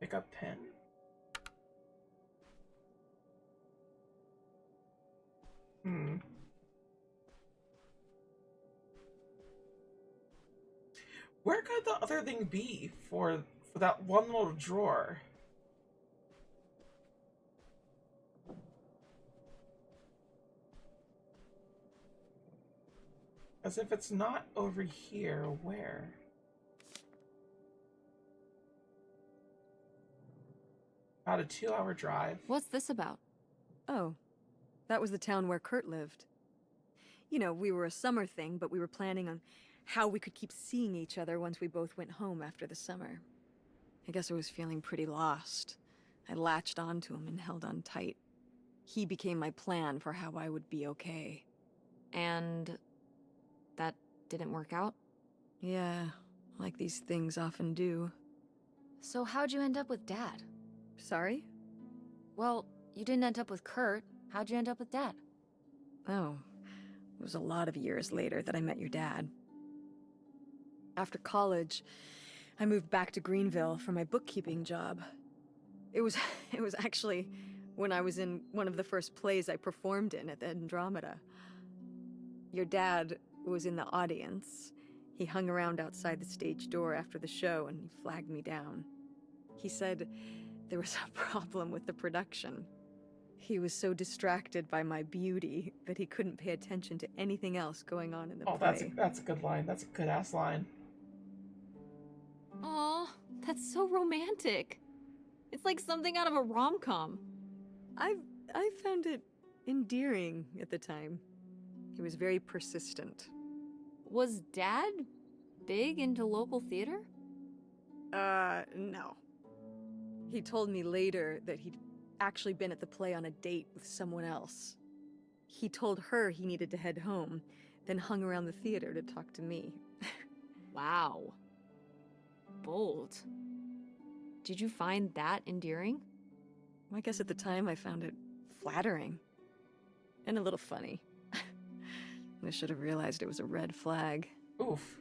Pick up pen. Hmm. Where could the other thing be for that one little drawer? As if it's not over here, where? About a 2-hour drive. What's this about? Oh, that was the town where Kurt lived. You know, we were a summer thing, but we were planning on how we could keep seeing each other once we both went home after the summer. I guess I was feeling pretty lost. I latched onto him and held on tight. He became my plan for how I would be okay. And that didn't work out? Yeah, like these things often do. So how'd you end up with Dad? Sorry? Well, you didn't end up with Kurt. How'd you end up with Dad? Oh, it was a lot of years later that I met your dad. After college, I moved back to Greenville for my bookkeeping job. It was it was actually when I was in one of the first plays I performed in at the Andromeda. Your dad was in the audience. He hung around outside the stage door after the show and he flagged me down. He said there was a problem with the production. He was so distracted by my beauty that he couldn't pay attention to anything else going on in the Oh, play. that's a good line. That's a good ass line. Aw, that's so romantic. It's like something out of a rom-com. I found it endearing at the time. He was very persistent. Was Dad big into local theater? No. He told me later that he'd actually been at the play on a date with someone else. He told her he needed to head home, then hung around the theater to talk to me. Wow. Bold. Did you find that endearing? I guess at the time I found it flattering. And a little funny. I should have realized it was a red flag. Oof.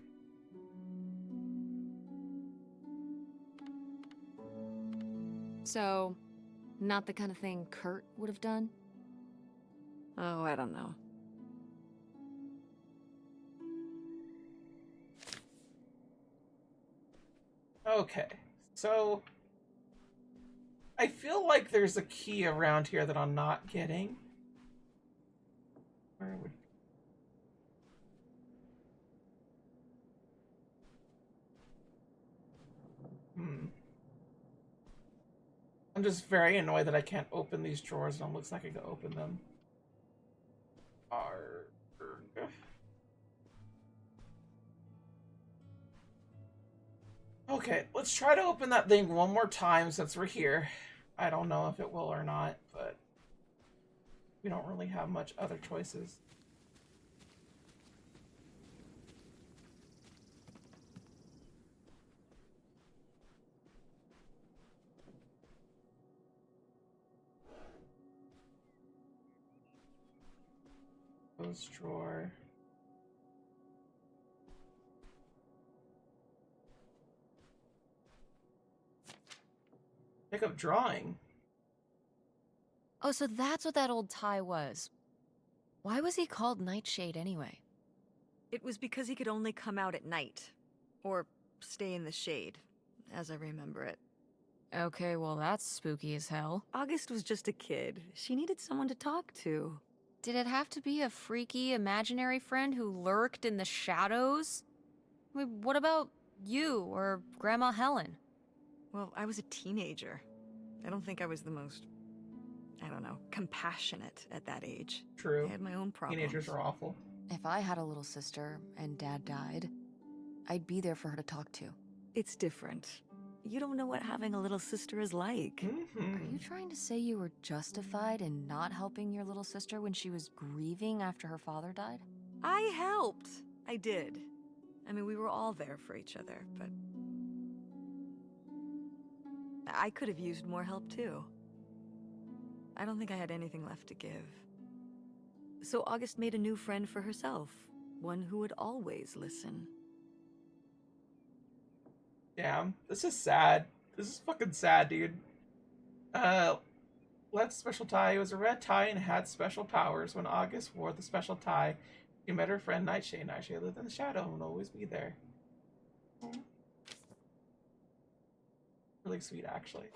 So, not the kind of thing Kurt would have done? Oh, I don't know. Okay, so I feel like there's a key around here that I'm not getting. Where would... I'm just very annoyed that I can't open these drawers, and it looks like I can open them. Arrgh. Okay, let's try to open that thing one more time since we're here. I don't know if it will or not, but we don't really have much other choices. Close drawer. Pick up drawing. Oh, so that's what that old tie was. Why was he called Nightshade anyway? It was because he could only come out at night. Or stay in the shade, as I remember it. Okay, well that's spooky as hell. August was just a kid. She needed someone to talk to. Did it have to be a freaky imaginary friend who lurked in the shadows? I mean, what about you or Grandma Helen? Well, I was a teenager. I don't think I was the most, compassionate at that age. True. I had my own problems. Teenagers are awful. If I had a little sister and Dad died, I'd be there for her to talk to. It's different. You don't know what having a little sister is like. Are you trying to say you were justified in not helping your little sister when she was grieving after her father died? I helped. I did. I mean, we were all there for each other, but I could have used more help too. I don't think I had anything left to give. So August made a new friend for herself, one who would always listen. Damn, this is sad. This is fucking sad, dude. Let's special tie. It was a red tie and had special powers. When August wore the special tie, she met her friend Nightshade. Nightshade lived in the shadow and would always be there. Really sweet, actually.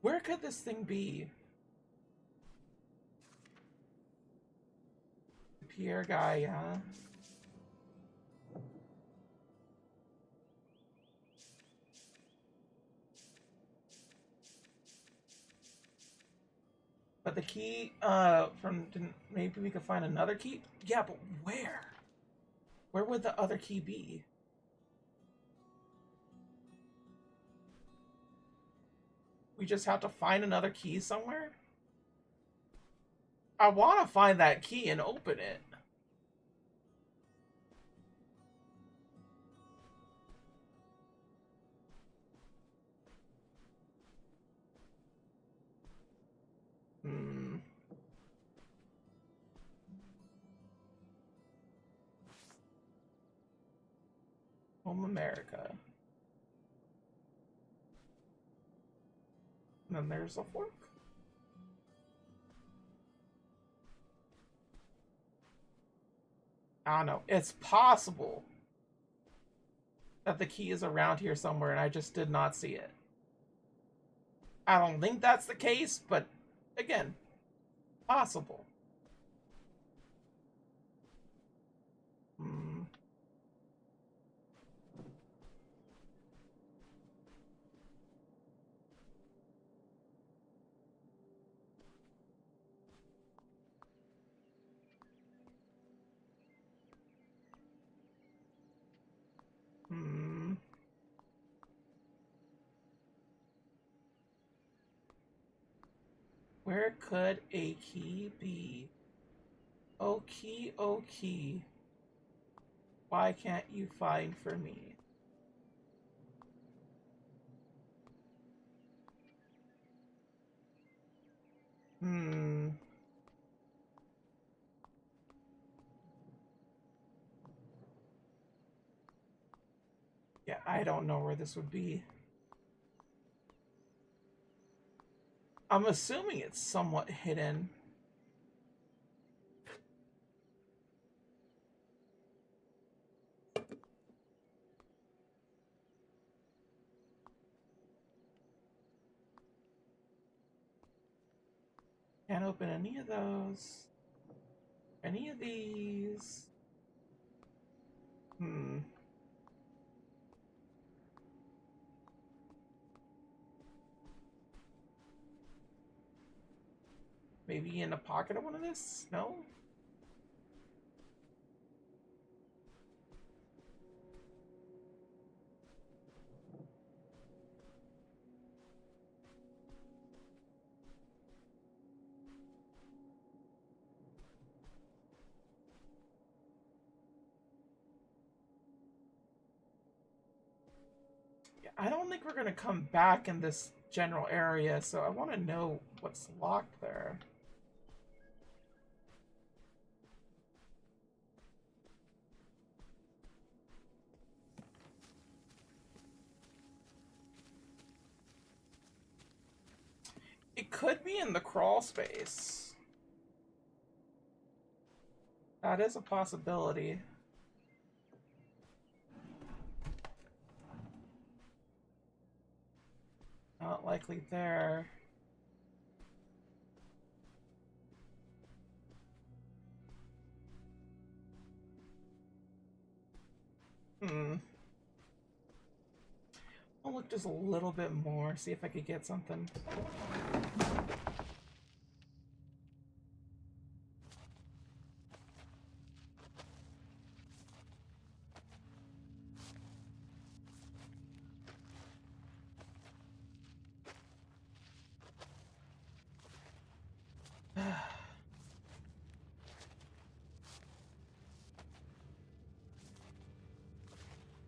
Where could this thing be? The Pierre guy, huh? But the key, maybe we could find another key? Yeah, but where? Where would the other key be? We just have to find another key somewhere? I want to find that key and open it. Home America. And then there's a fork. I don't know. It's possible that the key is around here somewhere and I just did not see it. I don't think that's the case, but again, possible. Where could a key be? Oh key, oh key. Why can't you find for me? Yeah, I don't know where this would be. I'm assuming it's somewhat hidden. Can't open any of those. Any of these. Maybe in the pocket of one of this? No? Yeah, I don't think we're gonna come back in this general area, so I want to know what's locked there. It could be in the crawl space. That is a possibility. Not likely there. I'll look just a little bit more, see if I could get something.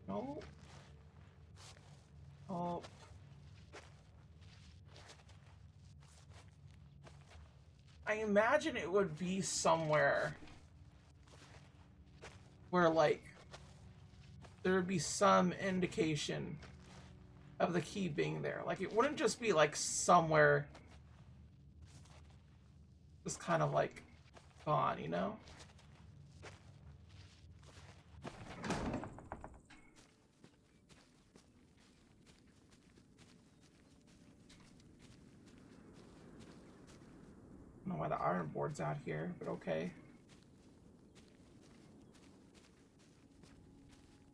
No. Oh. I imagine it would be somewhere where, like, there would be some indication of the key being there. Like, it wouldn't just be, like, somewhere just kind of, like, gone, you know? I don't know why the iron board's out here, but okay.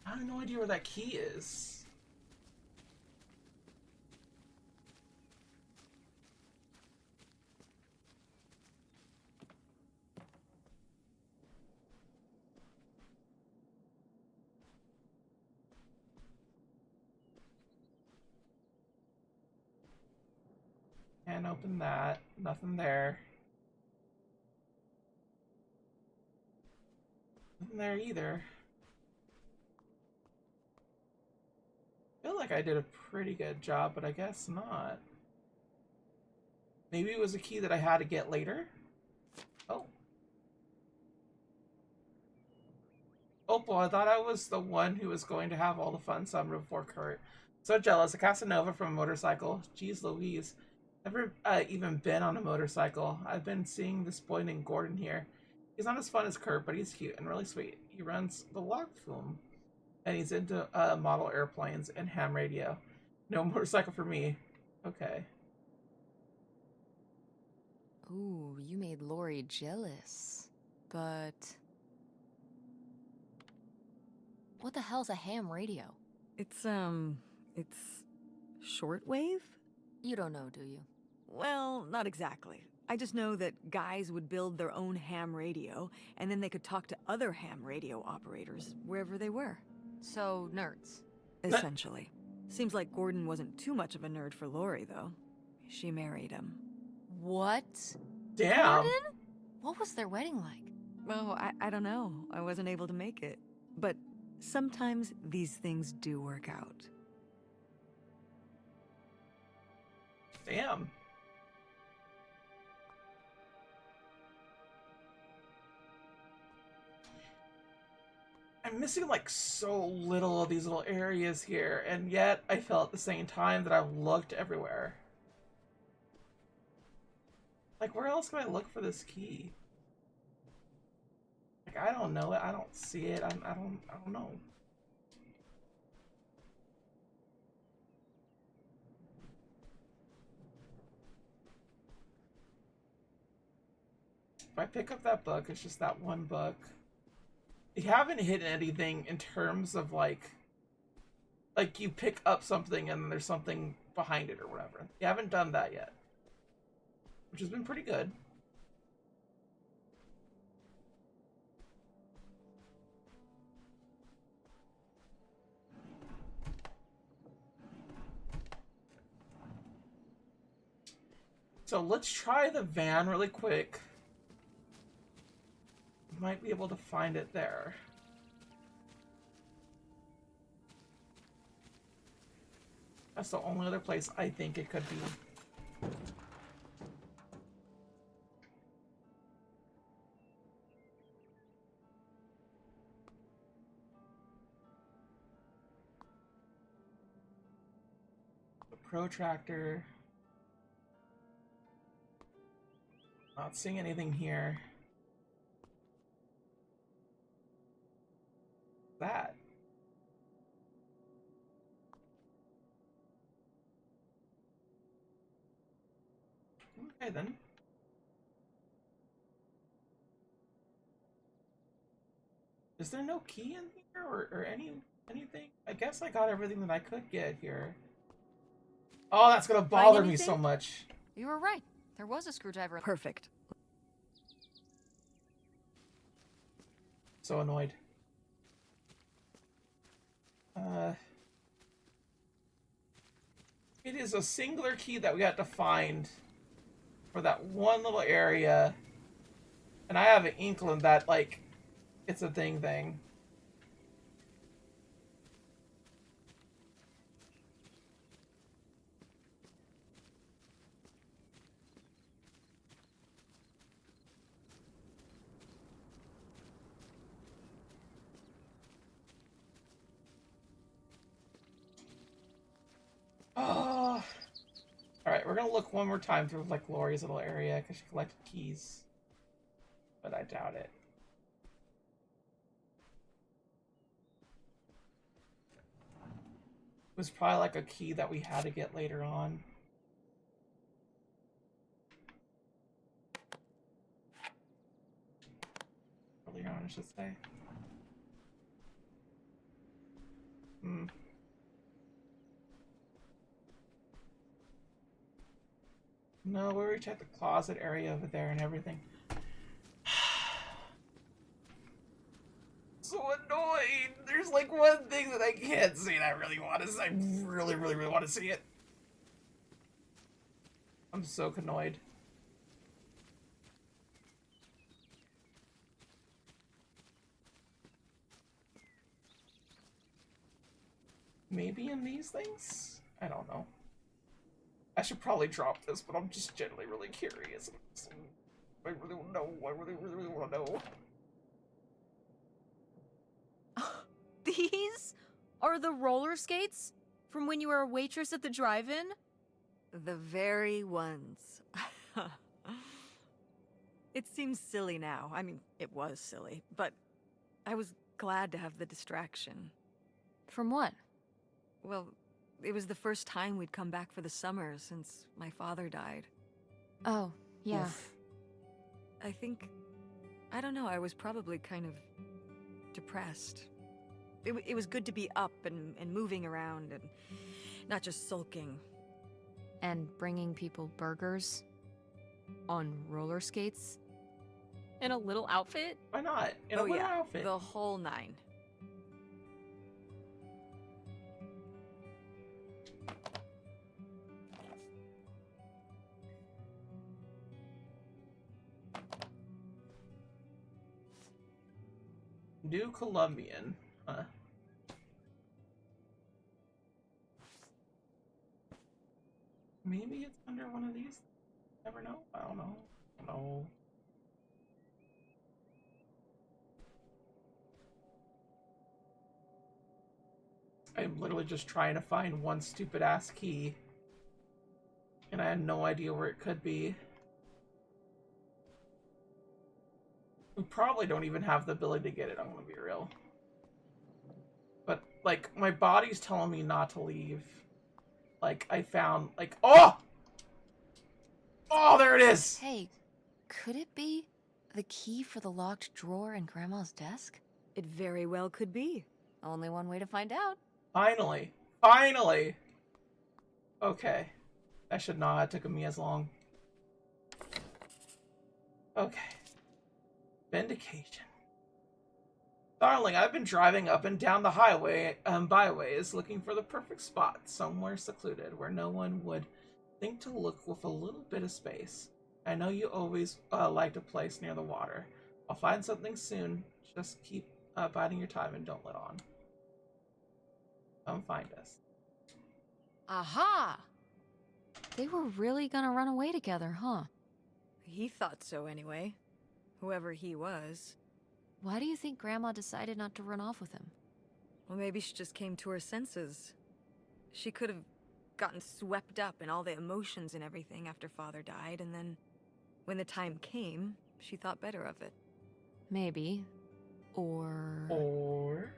I have no idea where that key is. Can't open that. Nothing there. Nothing there either. I feel like I did a pretty good job, but I guess not. Maybe it was a key that I had to get later? Oh. Opal, I thought I was the one who was going to have all the fun summer before Kurt. So jealous. A Casanova from a motorcycle. Jeez Louise. Never even been on a motorcycle. I've been seeing this boy named Gordon here. He's not as fun as Kurt, but he's cute and really sweet. He runs the log flume. And he's into model airplanes and ham radio. No motorcycle for me. Okay. Ooh, you made Lori jealous. But... what the hell's a ham radio? It's shortwave? You don't know, do you? Well, not exactly. I just know that guys would build their own ham radio, and then they could talk to other ham radio operators wherever they were. So, nerds. Essentially. Seems like Gordon wasn't too much of a nerd for Lori, though. She married him. What? Damn. Gordon? What was their wedding like? Well, I don't know. I wasn't able to make it. But sometimes these things do work out. Damn. I'm missing like so little of these little areas here, and yet I felt at the same time that I've looked everywhere. Like, where else can I look for this key? Like, I don't know it. I don't see it. I don't know. If I pick up that book, it's just that one book. You haven't hidden anything in terms of like you pick up something and there's something behind it or whatever. You haven't done that yet, which has been pretty good. So let's try the van really quick. Might be able to find it there. That's the only other place I think it could be. The protractor. Not seeing anything here. That. Okay then. Is there no key in here or anything? I guess I got everything that I could get here. Oh, that's gonna bother me so much. You were right. There was a screwdriver. Perfect. So annoyed. It is a singular key that we had to find for that one little area. And I have an inkling that, like, it's a thing. Oh. Alright, we're gonna look one more time through, like, Lori's little area, because she collected keys. But I doubt it. It was probably, like, a key that we had to get later on. Earlier on, I should say. No, we already checked the closet area over there and everything. So annoying! There's like one thing that I can't see and I really want to see. I really want to see it. I'm so annoyed. Maybe in these things? I don't know. I should probably drop this, but I'm just generally really curious. I really want to know. I really want to know. These are the roller skates from when you were a waitress at the drive-in? The very ones. It seems silly now. I mean, it was silly, but I was glad to have the distraction. From what? Well, it was the first time we'd come back for the summer since my father died. Oh, yeah. Oof. I don't know, I was probably kind of depressed. It was good to be up and moving around and not just sulking. And bringing people burgers on roller skates? In a little outfit? Why not? In a little outfit. The whole 9. New Colombian. Huh. Maybe it's under one of these. Never know. I don't know. No. I'm literally just trying to find one stupid ass key. And I had no idea where it could be. We probably don't even have the ability to get it, I'm gonna be real. But, like, my body's telling me not to leave. Like, I found, like, oh! Oh, there it is! Hey, could it be the key for the locked drawer in Grandma's desk? It very well could be. Only one way to find out. Finally. Finally! Okay. That should not have taken me as long. Okay. Vindication. Darling, I've been driving up and down the highway, byways, looking for the perfect spot, somewhere secluded, where no one would think to look with a little bit of space. I know you always liked a place near the water. I'll find something soon. Just keep biding your time and don't let on. Come find us. Aha! They were really gonna run away together, huh? He thought so anyway. Whoever he was. Why do you think Grandma decided not to run off with him? Well, maybe she just came to her senses. She could have gotten swept up in all the emotions and everything after Father died, and then when the time came, she thought better of it. Maybe. Or...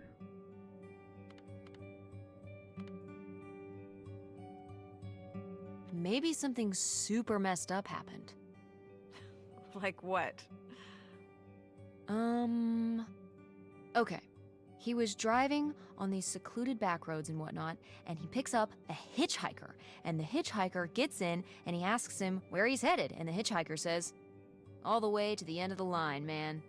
maybe something super messed up happened. Like what? Okay. He was driving on these secluded back roads and whatnot, and he picks up a hitchhiker. And the hitchhiker gets in, and he asks him where he's headed. And the hitchhiker says, all the way to the end of the line, man.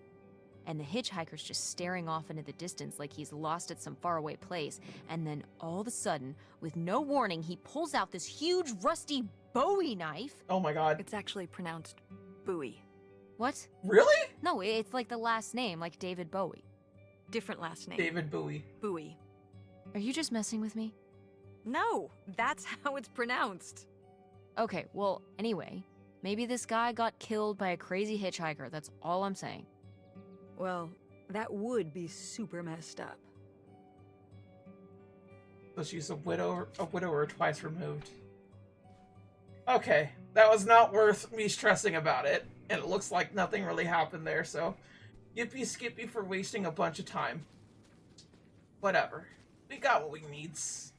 And the hitchhiker's just staring off into the distance like he's lost at some faraway place. And then all of a sudden, with no warning, he pulls out this huge rusty Bowie knife. Oh my god. It's actually pronounced Bowie. What? Really? No, it's like the last name, like David Bowie. Different last name. David Bowie. Bowie. Are you just messing with me? No, that's how it's pronounced. Okay, well, anyway, maybe this guy got killed by a crazy hitchhiker. That's all I'm saying. Well, that would be super messed up. So she's a widower twice removed. Okay, that was not worth me stressing about it, and it looks like nothing really happened there, so yippee skippy for wasting a bunch of time. Whatever. We got what we needs.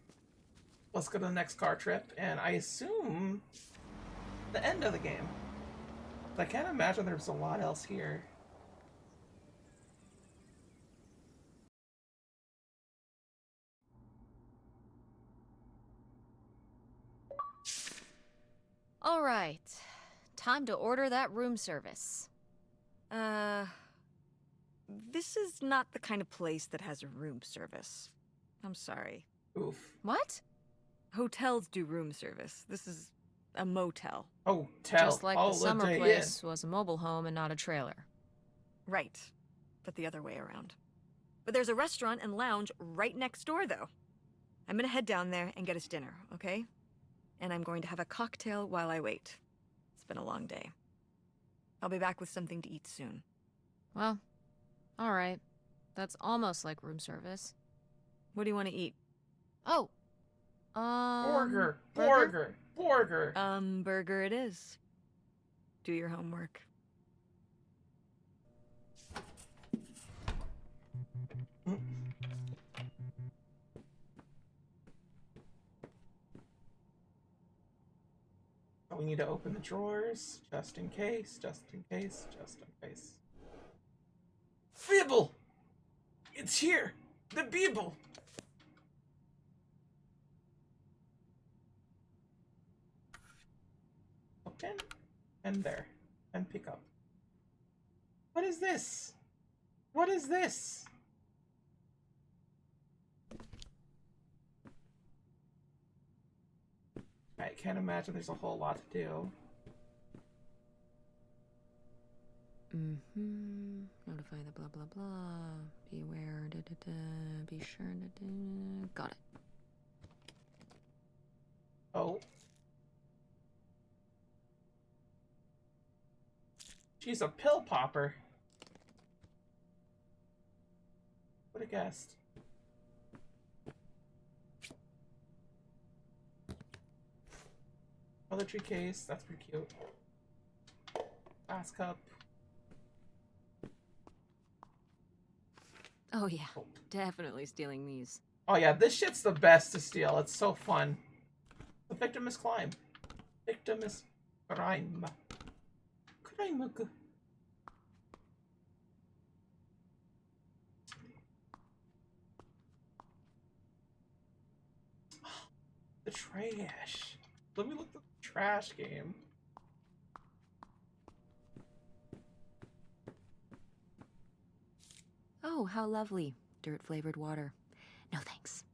Let's go to the next car trip, and I assume the end of the game. I can't imagine there's a lot else here. All right, time to order that room service. This is not the kind of place that has a room service. I'm sorry. Oof. What? Hotels do room service. This is A motel. Oh, tell. Just like the summer place was a mobile home and not a trailer. Right. But the other way around. But there's a restaurant and lounge right next door, though. I'm gonna head down there and get us dinner, okay? And I'm going to have a cocktail while I wait. It's been a long day. I'll be back with something to eat soon. Well, alright. That's almost like room service. What do you want to eat? Oh! Burger. burger? Burger. Burger it is. Do your homework. We need to open the drawers, just in case, just in case, just in case. Fibble! It's here! The Beeble! Open, and there, and pick up. What is this? What is this? I can't imagine there's a whole lot to do. Notify the blah blah blah. Beware. Da, da, da. Be sure. Da, da. Got it. Oh. She's a pill popper. Would have guessed. Military case, that's pretty cute. Glass cup. Oh yeah, definitely stealing these. Oh yeah, this shit's the best to steal. It's so fun. The victim is crime. Victim is crime. Crime. The trash. Let me look at the trash game. Oh, how lovely. Dirt-flavored water. No thanks.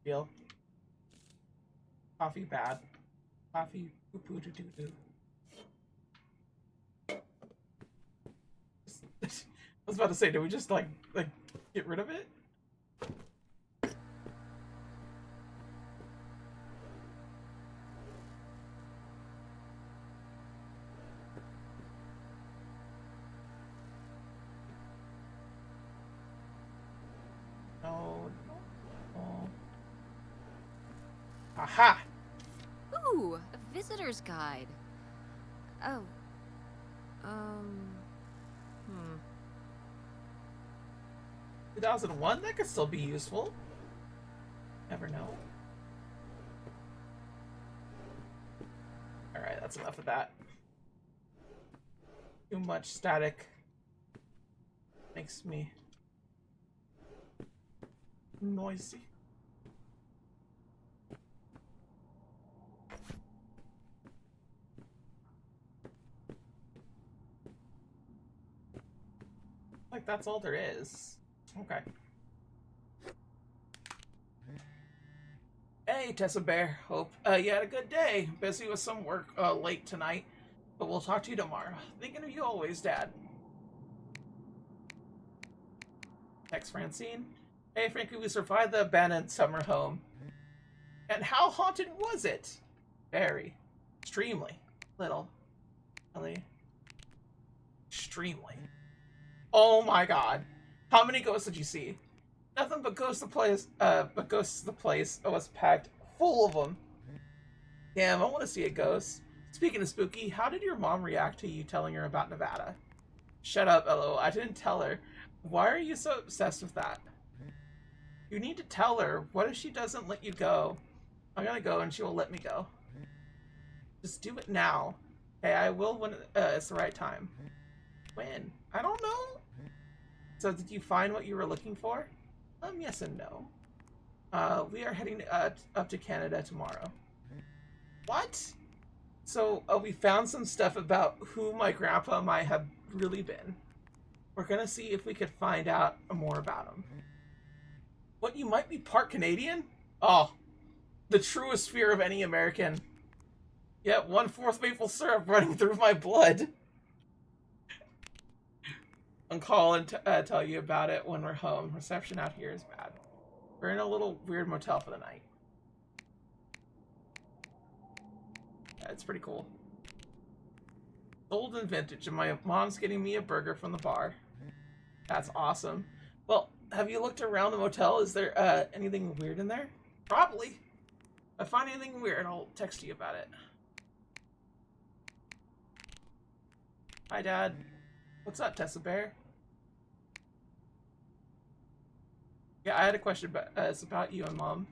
Deal. Coffee bad. Coffee poo poo doo doo doo. I was about to say, do we just like get rid of it? No. Aha! Ooh, a visitor's guide. Oh. 2001? That could still be useful. Never know. Alright, that's enough of that. Too much static. Makes me noisy. Like that's all there is. Okay. Hey, Tessa Bear. Hope you had a good day. Busy with some work late tonight, but we'll talk to you tomorrow. Thinking of you always, Dad. Text Francine. Hey, Frankie, we survived the abandoned summer home. And how haunted was it? Very. Extremely. Little. Really. Extremely. Oh my god. How many ghosts did you see? Nothing but ghosts the place, It was packed full of them. Damn, I want to see a ghost. Speaking of spooky, how did your mom react to you telling her about Nevada? Shut up, LO. I didn't tell her. Why are you so obsessed with that? You need to tell her. What if she doesn't let you go? I'm gonna go and she will let me go. Just do it now. Hey, I will when it's the right time. When? I don't know. So did you find what you were looking for? Yes and no. We are heading up to Canada tomorrow. What? So we found some stuff about who my grandpa might have really been. We're gonna see if we could find out more about him. What, you might be part Canadian? Oh, the truest fear of any American. Yeah, 1/4 maple syrup running through my blood. I'll call and tell you about it when we're home. Reception out here is bad. We're in a little weird motel for the night. Yeah, it's pretty cool. Old and vintage, and my mom's getting me a burger from the bar. That's awesome. Well, have you looked around the motel? Is there anything weird in there? Probably. If I find anything weird, I'll text you about it. Hi, Dad. What's up, Tessa Bear? Yeah, I had a question, but it's about you and Mom.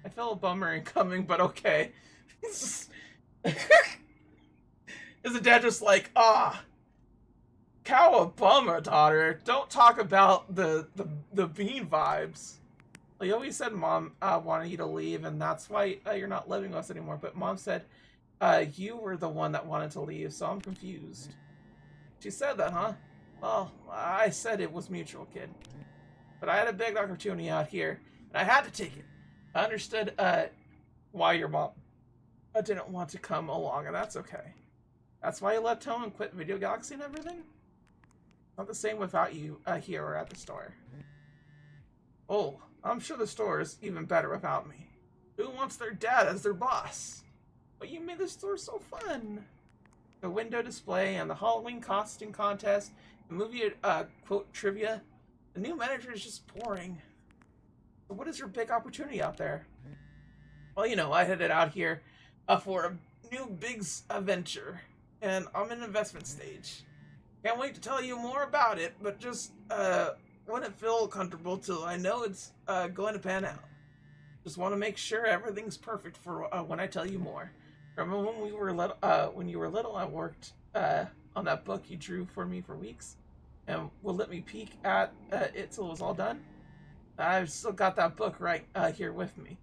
I feel a bummer incoming, but okay. Is the dad just like, cowabunga, daughter. Don't talk about the bean vibes. Well, you always said Mom wanted you to leave, and that's why you're not living with us anymore. But Mom said you were the one that wanted to leave, so I'm confused. She said that, huh? Well, I said it was mutual, kid. But I had a big opportunity out here, and I had to take it. I understood why your mom didn't want to come along, and that's okay. That's why you left home and quit Video Galaxy and everything? Not the same without you here or at the store. Oh, I'm sure the store is even better without me. Who wants their dad as their boss? But you made the store so fun. The window display and the Halloween costume contest, the movie quote trivia. The new manager is just boring. So what is your big opportunity out there? Well, you know, I headed out here for a new big venture, and I'm in investment stage. Can't wait to tell you more about it, but just wouldn't feel comfortable till I know it's going to pan out. Just want to make sure everything's perfect for when I tell you more. Remember when we were little? When you were little, I worked on that book you drew for me for weeks, and would let me peek at it till it was all done. I've still got that book right here with me,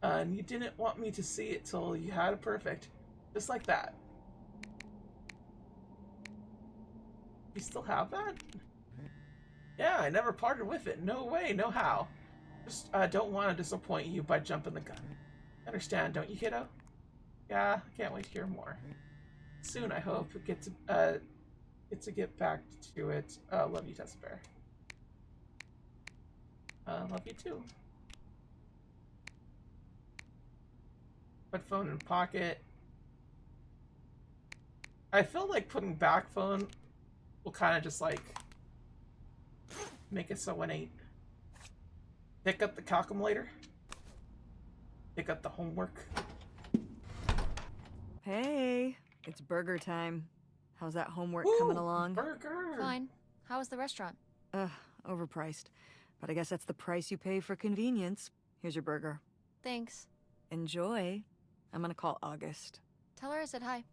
and you didn't want me to see it till you had it perfect, just like that. You still have that? Yeah, I never parted with it. No way, no how. Just don't want to disappoint you by jumping the gun. Understand, don't you, kiddo? Yeah, I can't wait to hear more. Soon, I hope. Get to get back to it. Love you, Tessa Bear. Love you too. Put phone in pocket. I feel like putting back phone will kind of just like make it so it ain't. Pick up the calculator. Pick up the homework. Hey, it's burger time. How's that homework Ooh, coming along? Burger. Fine. How was the restaurant? Overpriced. But I guess that's the price you pay for convenience. Here's your burger. Thanks. Enjoy. I'm gonna call August. Tell her I said hi.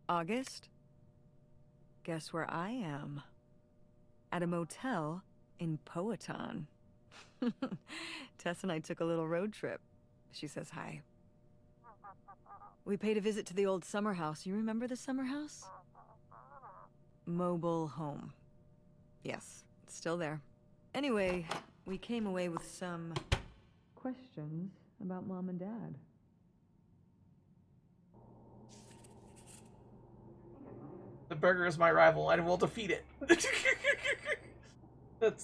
August? Guess where I am? At a motel in Powhatan. Tess and I took a little road trip. She says hi. We paid a visit to the old summer house. You remember the summer house? Mobile home. Yes, it's still there. Anyway, we came away with some questions about Mom and Dad. The burger is my rival, and we'll defeat it.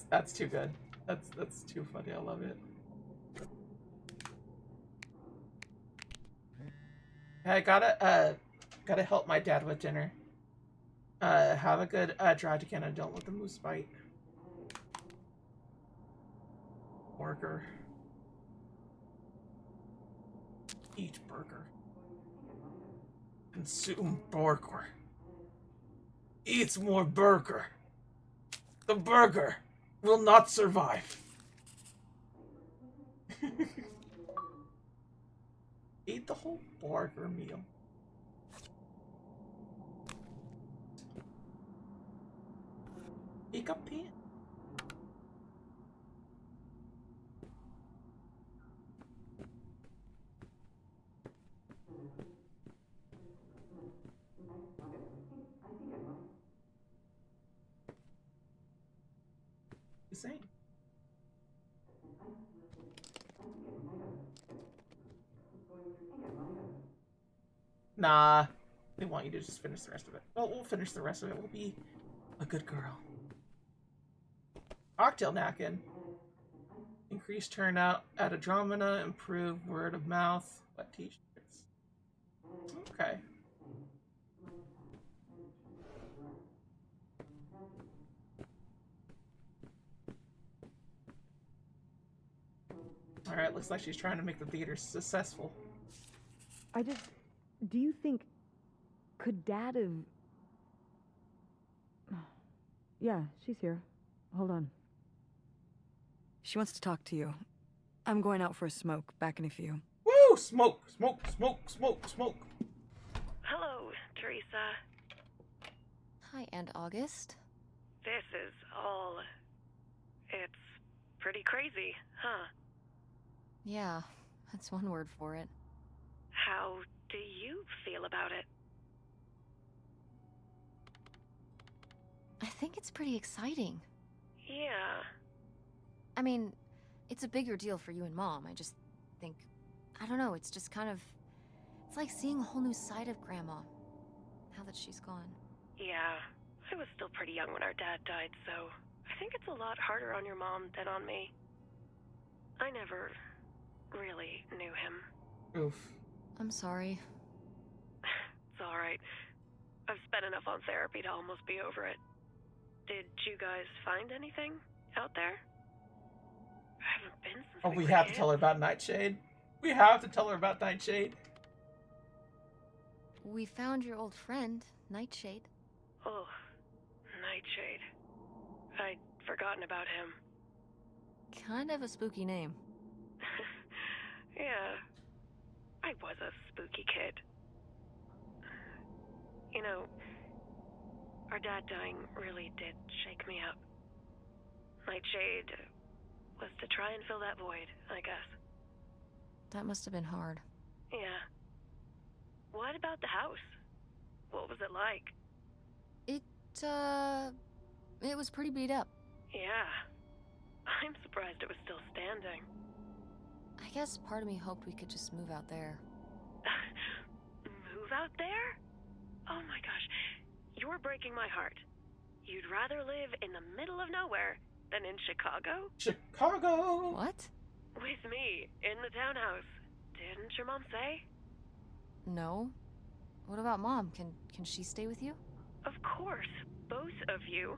That's too good. That's too funny. I love it. I gotta help my dad with dinner. Have a good drive to Canada. Don't let the moose bite. Burger. Eat burger. Consume burger. Eat more burger. The burger will not survive. Eat the whole burger meal. Pick up pan. Saying. Nah. They want you to just finish the rest of it. Well, we'll finish the rest of it. We'll be a good girl. Cocktail napkin. Increase turnout at Andromeda. Improve word of mouth. Wet t-shirts. Okay. Alright, looks like she's trying to make the theater successful. Do you think... Could Dad have... Yeah, she's here. Hold on. She wants to talk to you. I'm going out for a smoke, back in a few. Woo! Smoke! Smoke! Smoke! Smoke! Smoke! Hello, Teresa. Hi, Aunt August. This is all... It's pretty crazy, huh? Yeah, that's one word for it. How do you feel about it? I think it's pretty exciting. Yeah. I mean, it's a bigger deal for you and Mom. I just think... I don't know, it's just kind of... It's like seeing a whole new side of Grandma, now that she's gone. Yeah. I was still pretty young when our dad died, so I think it's a lot harder on your mom than on me. I never really knew him. Oof. I'm sorry. It's alright. I've spent enough on therapy to almost be over it. Did you guys find anything out there? I haven't been since Oh, we we were have to kids. tell her about Nightshade. We have to tell her about Nightshade. We found your old friend, Nightshade. Oh, Nightshade. I'd forgotten about him. Kind of a spooky name. Yeah. I was a spooky kid. You know, our dad dying really did shake me up. Nightshade was to try and fill that void, I guess. That must have been hard. Yeah. What about the house? What was it like? It was pretty beat up. Yeah. I'm surprised it was still standing. I guess part of me hoped we could just move out there. Move out there? Oh my gosh. You're breaking my heart. You'd rather live in the middle of nowhere than in Chicago? Chicago! What? With me, in the townhouse. Didn't your mom say? No. What about Mom? Can she stay with you? Of course, both of you,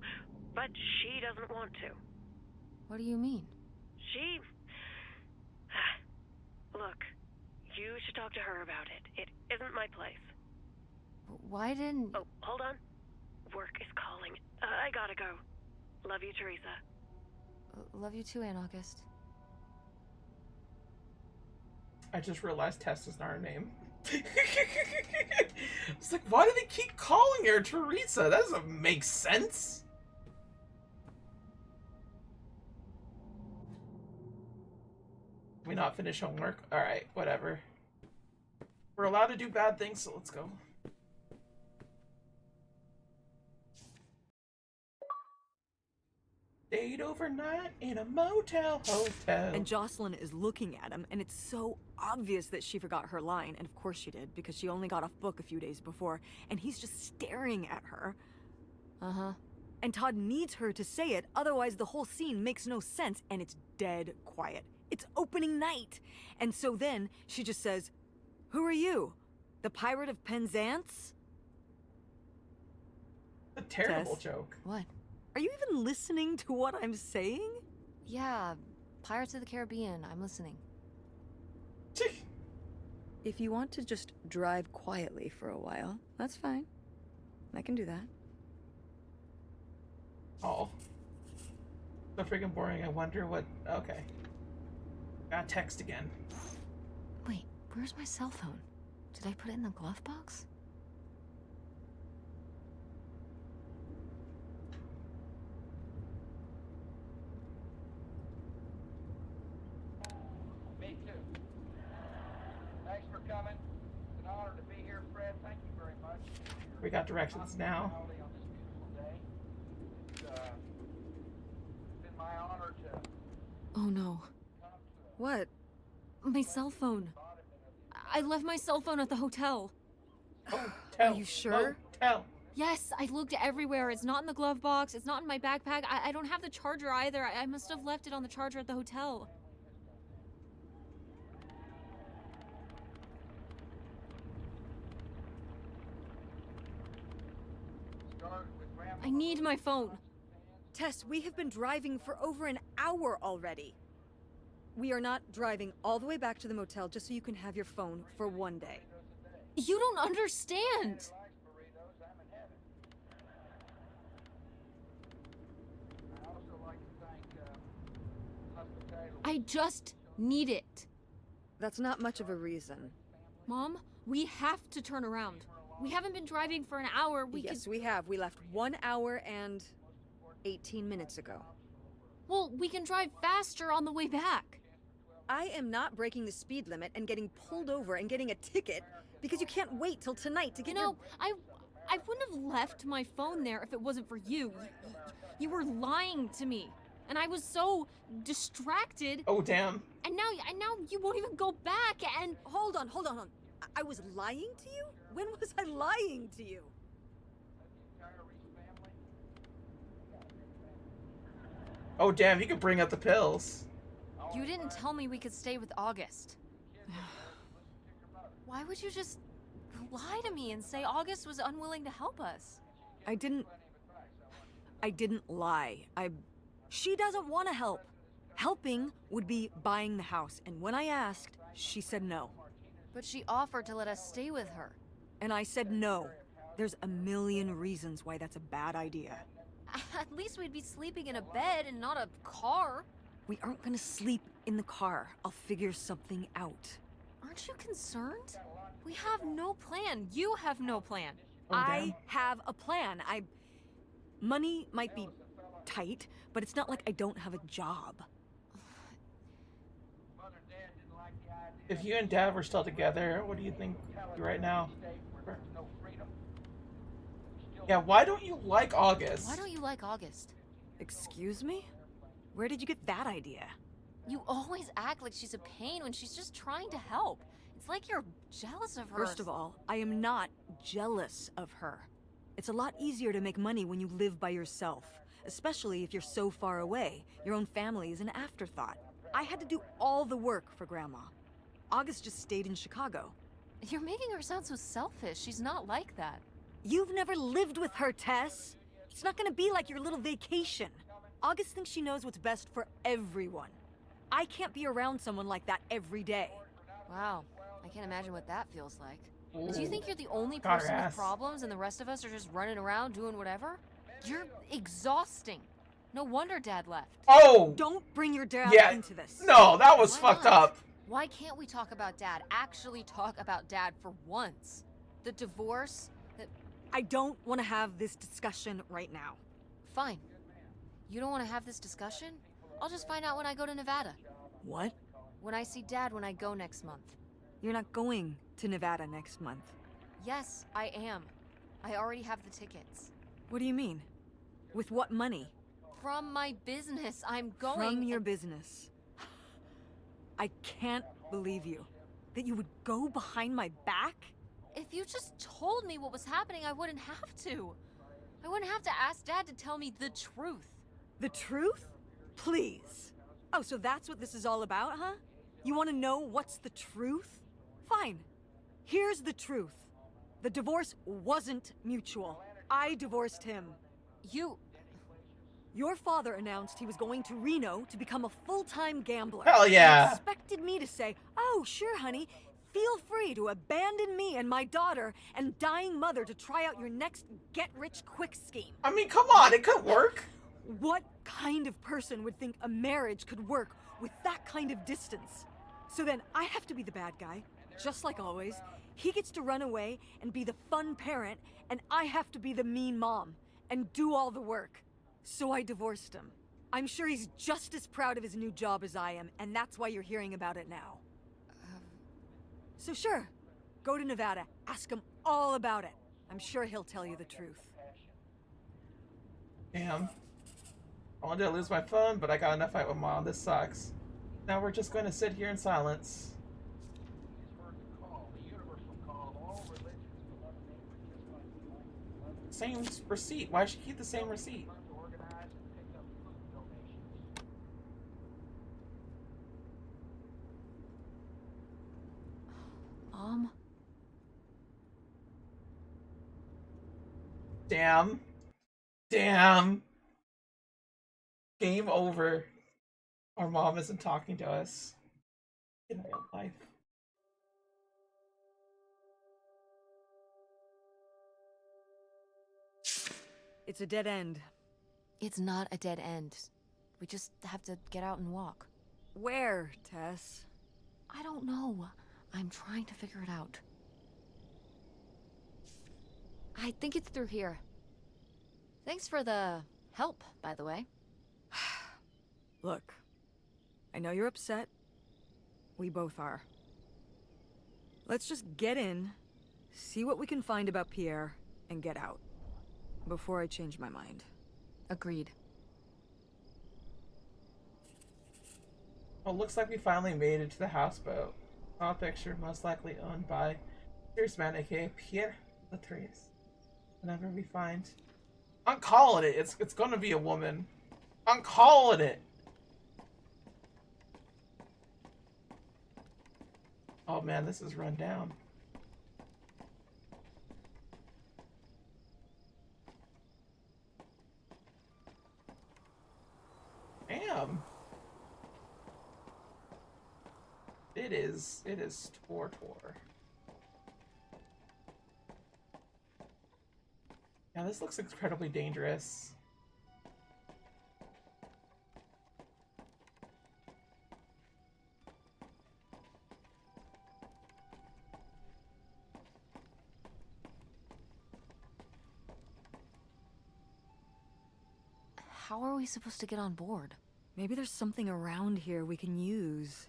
but she doesn't want to. What do you mean? She... Look, you should talk to her about it. It isn't my place. Why didn't... Oh, hold on. Work is calling. I gotta go. Love you, Teresa. Love you too, Aunt August. I just realized Tess is not her name. It's like, why do they keep calling her Teresa? That doesn't make sense. We not finish homework? Alright, whatever. We're allowed to do bad things, so let's go. Stayed overnight in a motel hotel. And Jocelyn is looking at him, and it's so obvious that she forgot her line, and of course she did, because she only got off book a few days before, and he's just staring at her. Uh-huh. And Todd needs her to say it, otherwise the whole scene makes no sense, and it's dead quiet. It's opening night! And so then, she just says, "Who are you? The Pirate of Penzance?" A terrible Tess? joke. What? Are you even listening to what I'm saying? Yeah, Pirates of the Caribbean. I'm listening. If you want to just drive quietly for a while, that's fine. I can do that. Oh. So freaking boring. I wonder what... Okay. Got text again. Wait, where's my cell phone? Did I put it in the glove box? Me too. Thanks for coming. It's an honor to be here, Fred. Thank you very much. We got directions now. On this beautiful day. It's been my honor to Oh no. come to What? My cell phone. the embodiment of I left my cell phone at the hotel. Hotel. you sure? Hotel. Yes, I looked everywhere. It's not in the glove box. It's not in my backpack. I don't have the charger either. I must have left it on the charger at the hotel. Start with Grandma. I need my phone. Tess, we have been driving for over an hour already. We are not driving all the way back to the motel just so you can have your phone for one day. You don't understand. Likes burritos, I'm in heaven. I also like to thank Hospitality. I just need it. That's not much of a reason. Mom, we have to turn around. We haven't been driving for an hour. Yes, we have. We left 1 hour and 18 minutes ago. Well, we can drive faster on the way back. I am not breaking the speed limit and getting pulled over and getting a ticket because you can't wait till tonight to You get know, I wouldn't have left my phone there if it wasn't for you. You were lying to me, and I was so distracted. Oh, damn. And now you won't even go back. And Hold on. I was lying to you? When was I lying to you? Oh, damn, you could bring up the pills. you didn't tell me we could stay with August. Why would you just lie to me and say August was unwilling to help us? I didn't lie. She doesn't want to help. Helping would be buying the house, and when I asked, she said no. But she offered to let us stay with her. And I said no. There's a million reasons why that's a bad idea. At least we'd be sleeping in a bed and not a car. We aren't gonna sleep in the car. I'll figure something out. Aren't you concerned? We have no plan. You have no plan. Oh, damn. I have a plan. Money might be tight, but it's not like I don't have a job. Mother and Dad didn't like the idea. If you and Dad were still together, what do you think right now? State where there's no freedom. Still Yeah, why don't you like August? Why don't you like August? Excuse me? Where did you get that idea? You always act like she's a pain when she's just trying to help. It's like you're jealous of her. First of all, I am not jealous of her. It's a lot easier to make money when you live by yourself, especially if you're so far away. Your own family is an afterthought. I had to do all the work for Grandma. August just stayed in Chicago. You're making her sound so selfish. She's not like that. You've never lived with her, Tess. It's not gonna be like your little vacation. August thinks she knows what's best for everyone. I can't be around someone like that every day. Wow. I can't imagine what that feels like. Do you Ooh. think you're the only Got her person with ass. problems and the rest of us are just running around doing whatever? You're exhausting. No wonder Dad left. Oh! Don't bring your dad Yeah. into this. No, that was Why fucked not? up. Why can't we talk about Dad? Actually talk about Dad for once. The divorce, I don't want to have this discussion right now. fine. You don't want to have this discussion? I'll just find out when I go to Nevada. What? When I see Dad when I go next month. You're not going to Nevada next month. Yes, I am. I already have the tickets. What do you mean? With what money? From my business, I'm going. From your business. I can't believe you. That you would go behind my back? If you just told me what was happening, I wouldn't have to. I wouldn't have to ask Dad to tell me the truth. The truth? Please. Oh, so that's what this is all about, huh? You want to know what's the truth? Fine. Here's the truth. The divorce wasn't mutual. I divorced him. You. Your father announced he was going to Reno to become a full-time gambler. Hell yeah. He expected me to say, "Oh, sure, honey. Feel free to abandon me and my daughter and dying mother to try out your next get-rich-quick scheme." I mean, come on, it could work. What kind of person would think a marriage could work with that kind of distance? So then I have to be the bad guy, just like always. He gets to run away and be the fun parent, and I have to be the mean mom and do all the work. So I divorced him. I'm sure he's just as proud of his new job as I am, and that's why you're hearing about it now. So sure, go to Nevada, ask him all about it. I'm sure he'll tell you the truth. Damn. I wanted to lose my phone, but I got in a fight with Mom. This sucks. Now we're just going to sit here in silence. heard the call, the universal call of all religions to love same receipt. Why does she keep the same receipt? To organize and pick up food donations. Mom? Damn. Damn. Game over. Our mom isn't talking to us in real life. It's a dead end. It's not a dead end. We just have to get out and walk. Where, Tess? I don't know. I'm trying to figure it out. I think it's through here. Thanks for the help, by the way. Look, I know you're upset. We both are. Let's just get in, see what we can find about Pierre, and get out. Before I change my mind. Agreed. Well, looks like we finally made it to the houseboat. Saw a picture, most likely owned by Pierceman, aka Pierre Latrice. Whenever we find, I'm calling it. It's gonna be a woman. I'm calling it. Oh man, this is run down. Damn. It is Tortor. Yeah, this looks incredibly dangerous. How are we supposed to get on board? Maybe there's something around here we can use.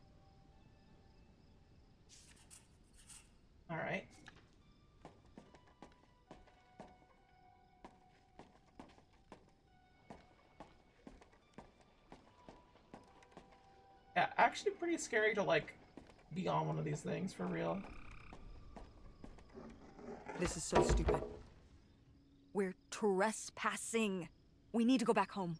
All right. Yeah, actually pretty scary to like be on one of these things for real. This is so stupid. We're trespassing. We need to go back home.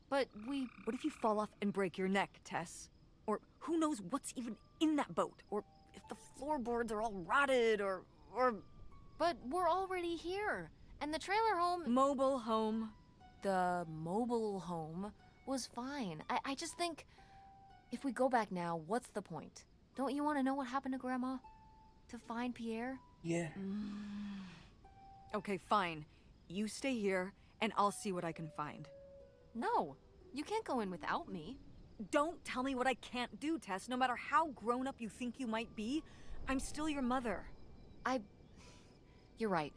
But What if you fall off and break your neck, Tess? Or who knows what's even in that boat? Or if the floorboards are all rotted, or... But we're already here. And the trailer home... Mobile home. The mobile home was fine. I just think... If we go back now, what's the point? Don't you want to know what happened to Grandma? To find Pierre? Yeah. Okay, fine. You stay here, and I'll see what I can find. No, you can't go in without me. Don't tell me what I can't do, Tess. No matter how grown up you think you might be, I'm still your mother. You're right.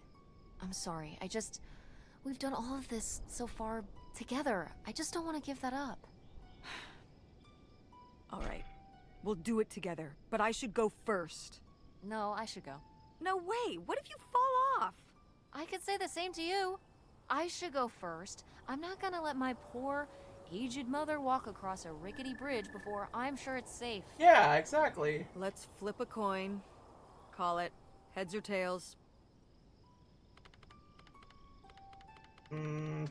I'm sorry. We've done all of this so far together. I just don't want to give that up. All right. We'll do it together, but I should go first. No, I should go. No way! What if you fall off? I could say the same to you. I should go first. I'm not gonna let my poor, aged mother walk across a rickety bridge before I'm sure it's safe. Yeah, exactly. Let's flip a coin. Call it heads or tails.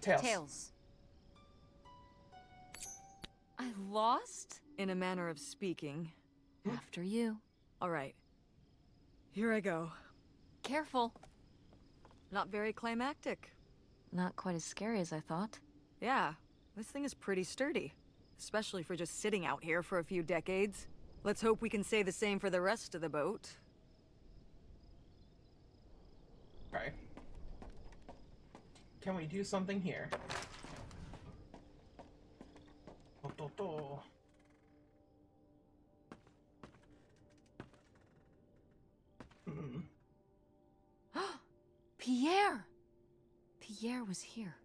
Tails. Tails. I lost? In a manner of speaking. After you. All right. Here I go. Careful. Not very climactic. Not quite as scary as I thought. Yeah, this thing is pretty sturdy. Especially for just sitting out here for a few decades. Let's hope we can say the same for the rest of the boat. Right. Can we do something here? Pierre! Pierre was here.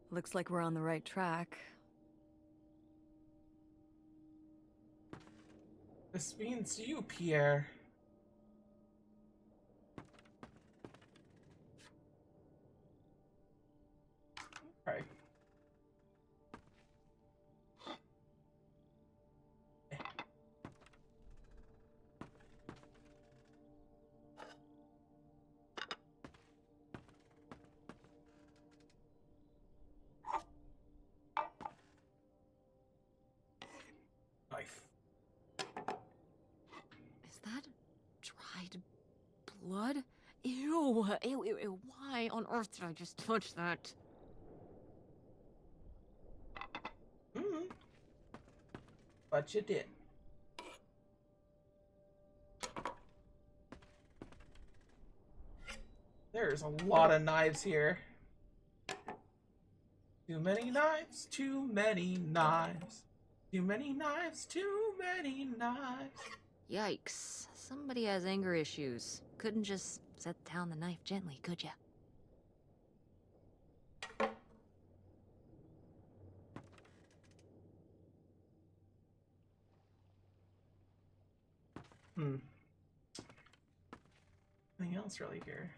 Looks like we're on the right track. This means you, Pierre. Right. Blood? Ew, ew, ew, ew. Why on earth did I just touch that? Mm-hmm. But you did. There's a lot of knives here. Too many knives, too many knives. Too many knives, too many knives. Yikes. Somebody has anger issues. Couldn't just set down the knife gently, could ya? Anything else really here?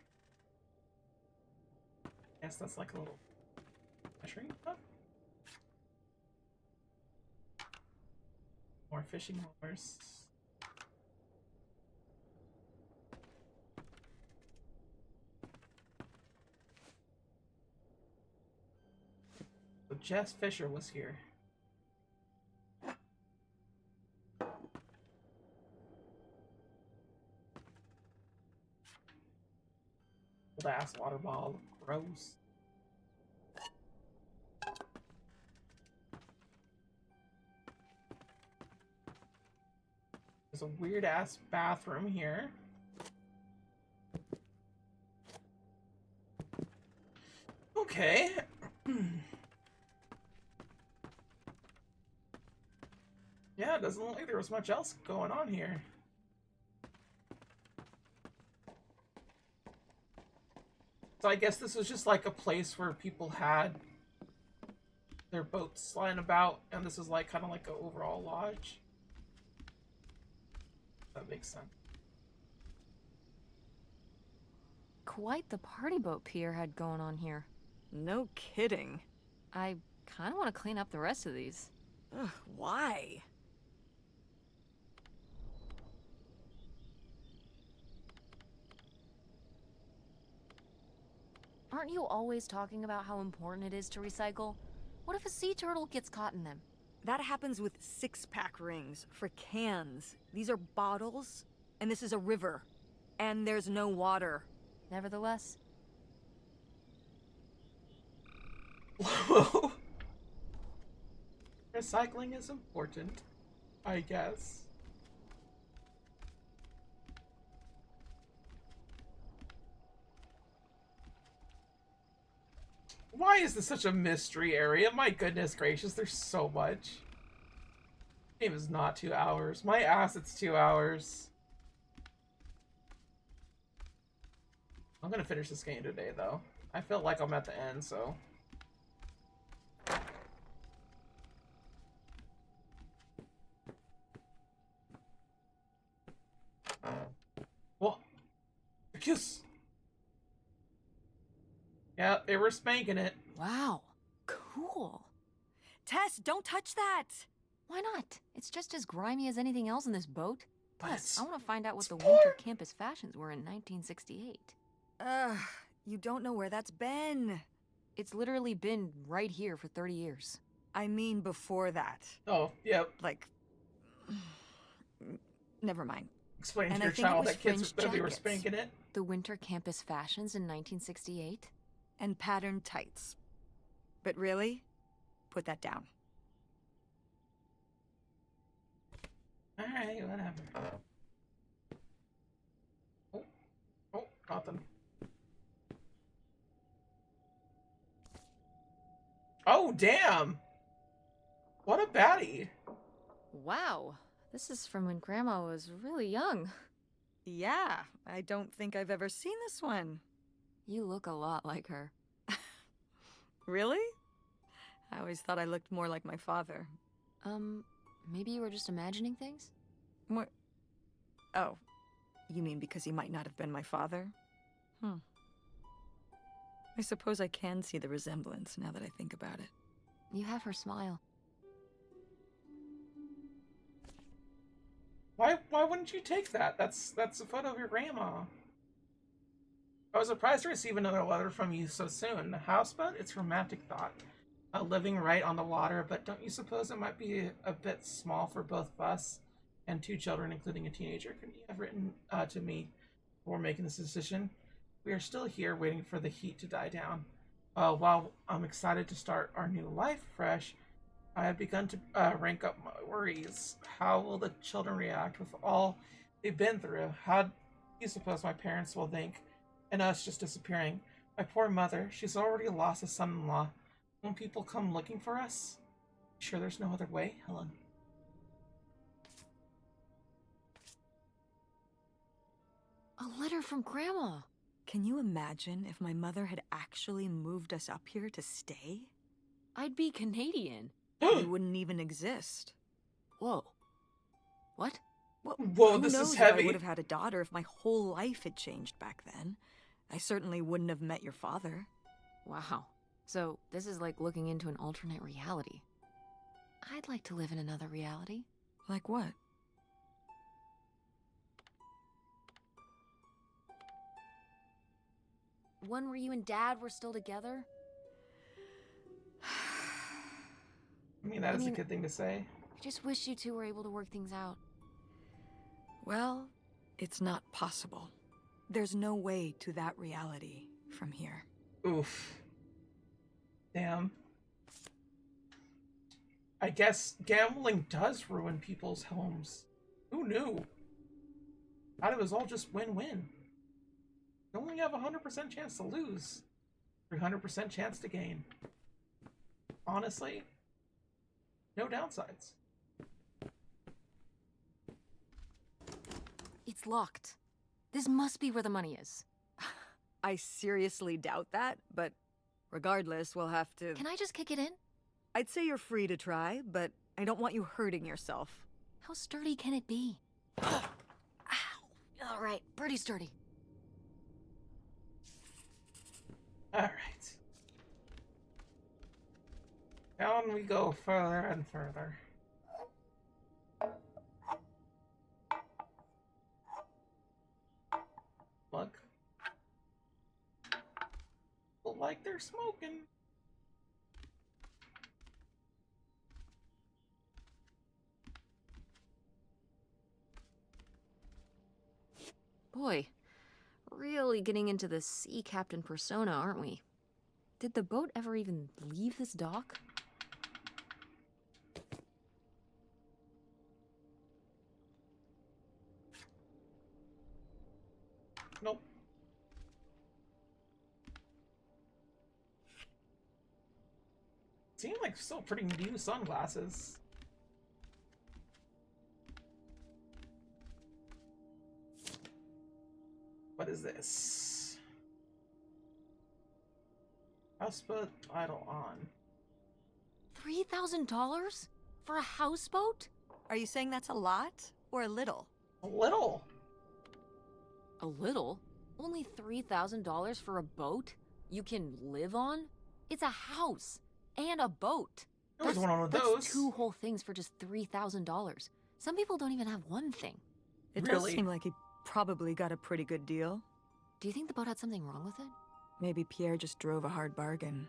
Guess that's like a little measuring cup. More fishing lures. So Jess Fisher was here. Old ass water bottle. Gross. There's a weird ass bathroom here. Okay. Yeah, it doesn't look like there was much else going on here. So I guess this was just like a place where people had their boats lying about, and this is like kind of like an overall lodge. That makes sense. Quite the party boat Pierre had going on here. No kidding. I kind of want to clean up the rest of these. Ugh, why? Aren't you always talking about how important it is to recycle? What if a sea turtle gets caught in them? That happens with six-pack rings for cans. These are bottles, and this is a river. And there's no water. Nevertheless, Recycling is important, I guess. Why is this such a mystery area? My goodness gracious, there's so much. Game is not 2 hours. My ass, it's 2 hours. I'm gonna finish this game today, though. I feel like I'm at the end, so... What? A kiss! Yeah, they were spanking it. wow, cool. Tess, don't touch that! Why not? It's just as grimy as anything else in this boat. But Plus, it's- I want to find out what the it's winter more- campus fashions were in 1968. Ugh, you don't know where that's been. It's literally been right here for 30 years. I mean before that. Oh, yep. Like... Never mind. Explain And to I your think it child was that kids fringed that they were jackets. spanking it. The winter campus fashions in 1968? And patterned tights. But really? Put that down. Alright, whatever. Oh, nothing. Oh, damn! What a baddie! Wow, this is from when Grandma was really young. Yeah, I don't think I've ever seen this one. You look a lot like her. Really? I always thought I looked more like my father. Maybe you were just imagining things? What? Oh, you mean because he might not have been my father? I suppose I can see the resemblance now that I think about it. You have her smile. Why wouldn't you take that? That's a photo of your grandma. I was surprised to receive another letter from you so soon. Houseboat? It's romantic thought. Living right on the water, but don't you suppose it might be a bit small for both of us and 2 children, including a teenager? Could you have written to me before making this decision. We are still here waiting for the heat to die down. While I'm excited to start our new life fresh, I have begun to rank up my worries. How will the children react with all they've been through? How do you suppose my parents will think? And us just disappearing. My poor mother, she's already lost a son-in-law. Won't people come looking for us? Sure there's no other way, Helen? A letter from Grandma. Can you imagine if my mother had actually moved us up here to stay? I'd be Canadian. We wouldn't even exist. Whoa. What? Well, Whoa, who this is knows if heavy. I would have had a daughter if my whole life had changed back then. I certainly wouldn't have met your father. Wow. So, this is like looking into an alternate reality. I'd like to live in another reality. Like what? One where you and Dad were still together? I mean, that is a mean- good thing to say. I just wish you two were able to work things out. Well, it's not possible. There's no way to that reality from here. Oof. Damn. I guess gambling does ruin people's homes. Who knew? Thought it was all just win-win. You only have a 100% chance to lose. 300% chance to gain. Honestly, no downsides. It's locked. This must be where the money is. I seriously doubt that, but regardless, we'll have to... Can I just kick it in? I'd say you're free to try, but I don't want you hurting yourself. How sturdy can it be? Ow! All right, pretty sturdy. Alright. Down we go further and further. Look. Look like they're smoking. Boy, really getting into the sea captain persona, aren't we? Did the boat ever even leave this dock? Nope. Seem like still pretty new sunglasses. What is this? Houseboat idle on. $3,000 for a houseboat? Are you saying that's a lot or a little? A little. A little? Only $3,000 for a boat you can live on? It's a house and a boat. There was one of That's those. two whole things for just $3,000. Some people don't even have one thing. It Really? does seem like he probably got a pretty good deal. Do you think the boat had something wrong with it? Maybe Pierre just drove a hard bargain.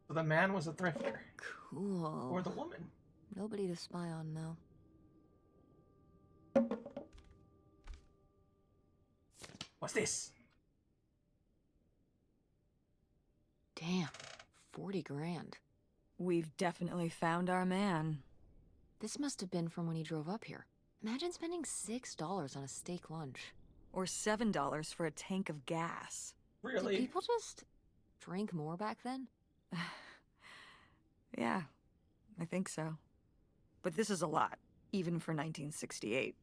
So the man was a thrifter. Cool. Or the woman. Nobody to spy on now. What's this? Damn, 40 grand. We've definitely found our man. This must have been from when he drove up here. Imagine spending $6 on a steak lunch. Or $7 for a tank of gas. Really? Did people just drink more back then? Yeah, I think so. But this is a lot, even for 1968.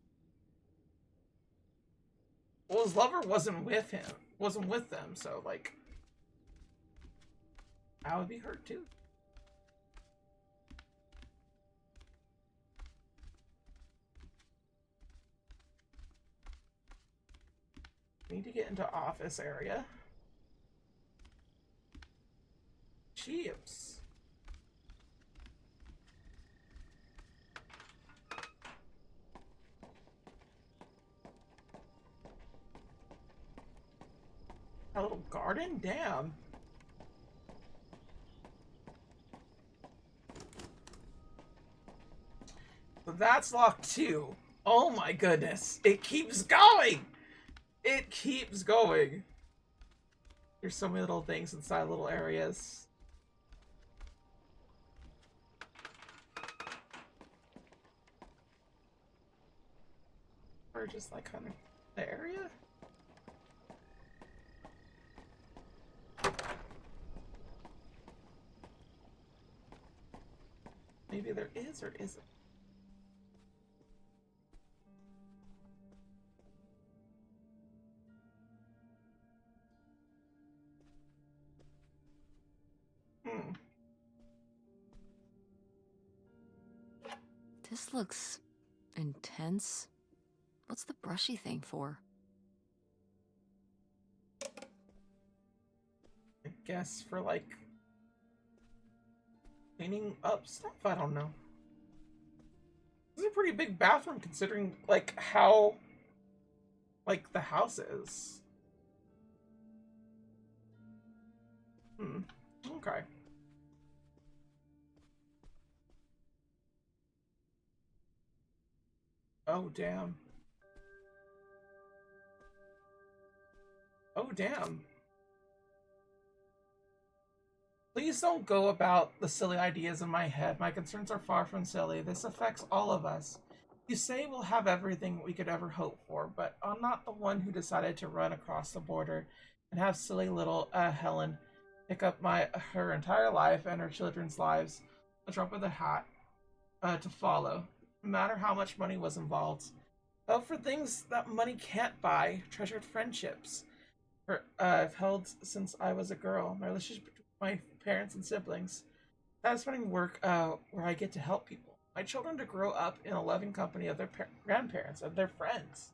Well, his lover wasn't with him. Wasn't with them, so, like... I would be hurt, too. Need to get into office area. Chips. A little garden? Damn. So that's locked too. Oh my goodness. It keeps going. It keeps going. There's so many little things inside little areas. Or just like kind of the area. Maybe there is or isn't. This looks intense. What's the brushy thing for? I guess for like cleaning up stuff. I don't know. This is a pretty big bathroom considering like how like the house is. Okay. Oh damn. Oh damn. Please don't go about the silly ideas in my head. My concerns are far from silly. This affects all of us. You say we'll have everything we could ever hope for, but I'm not the one who decided to run across the border and have silly little Helen pick up her entire life and her children's lives a drop of the hat to follow, no matter how much money was involved. Oh, for things that money can't buy, treasured friendships. I've held since I was a girl. My relationship between my parents and siblings. Satisfying work where I get to help people. My children to grow up in a loving company of their grandparents and their friends.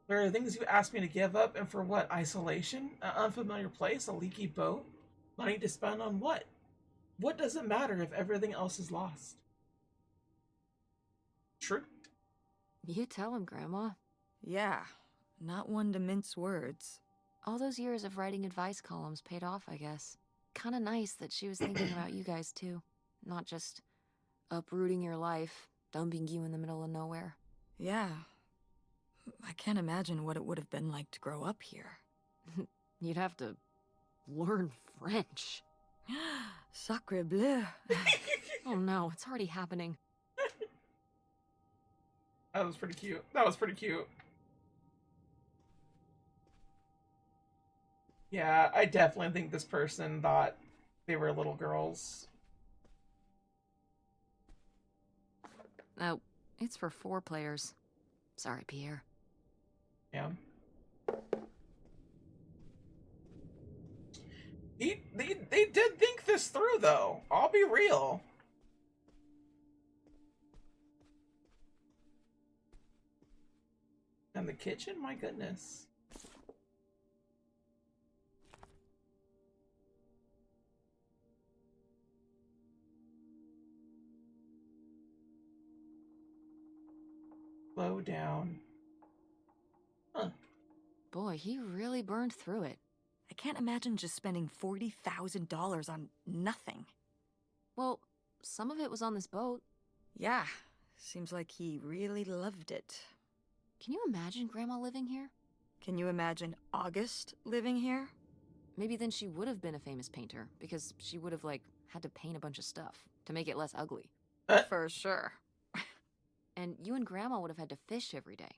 There are things you ask me to give up, and for what? Isolation? An unfamiliar place? A leaky boat? Money to spend on what? What does it matter if everything else is lost? True. You tell him, Grandma. Yeah, not one to mince words. All those years of writing advice columns paid off, I guess. Kinda nice that she was thinking about you guys, too. Not just uprooting your life, dumping you in the middle of nowhere. Yeah. I can't imagine what it would have been like to grow up here. You'd have to learn French. Sacre bleu. Oh no, it's already happening. That was pretty cute. That was pretty cute. Yeah, I definitely think this person thought they were little girls. Oh, it's for 4 players. Sorry, Pierre. Yeah. They did think this through, though. I'll be real. And the kitchen? My goodness. Slow down. Huh. Boy, he really burned through it. I can't imagine just spending $40,000 on nothing. Well, some of it was on this boat. Yeah, seems like he really loved it. Can you imagine Grandma living here? Can you imagine August living here? Maybe then she would have been a famous painter, because she would have, like, had to paint a bunch of stuff to make it less ugly. For sure. And you and Grandma would have had to fish every day.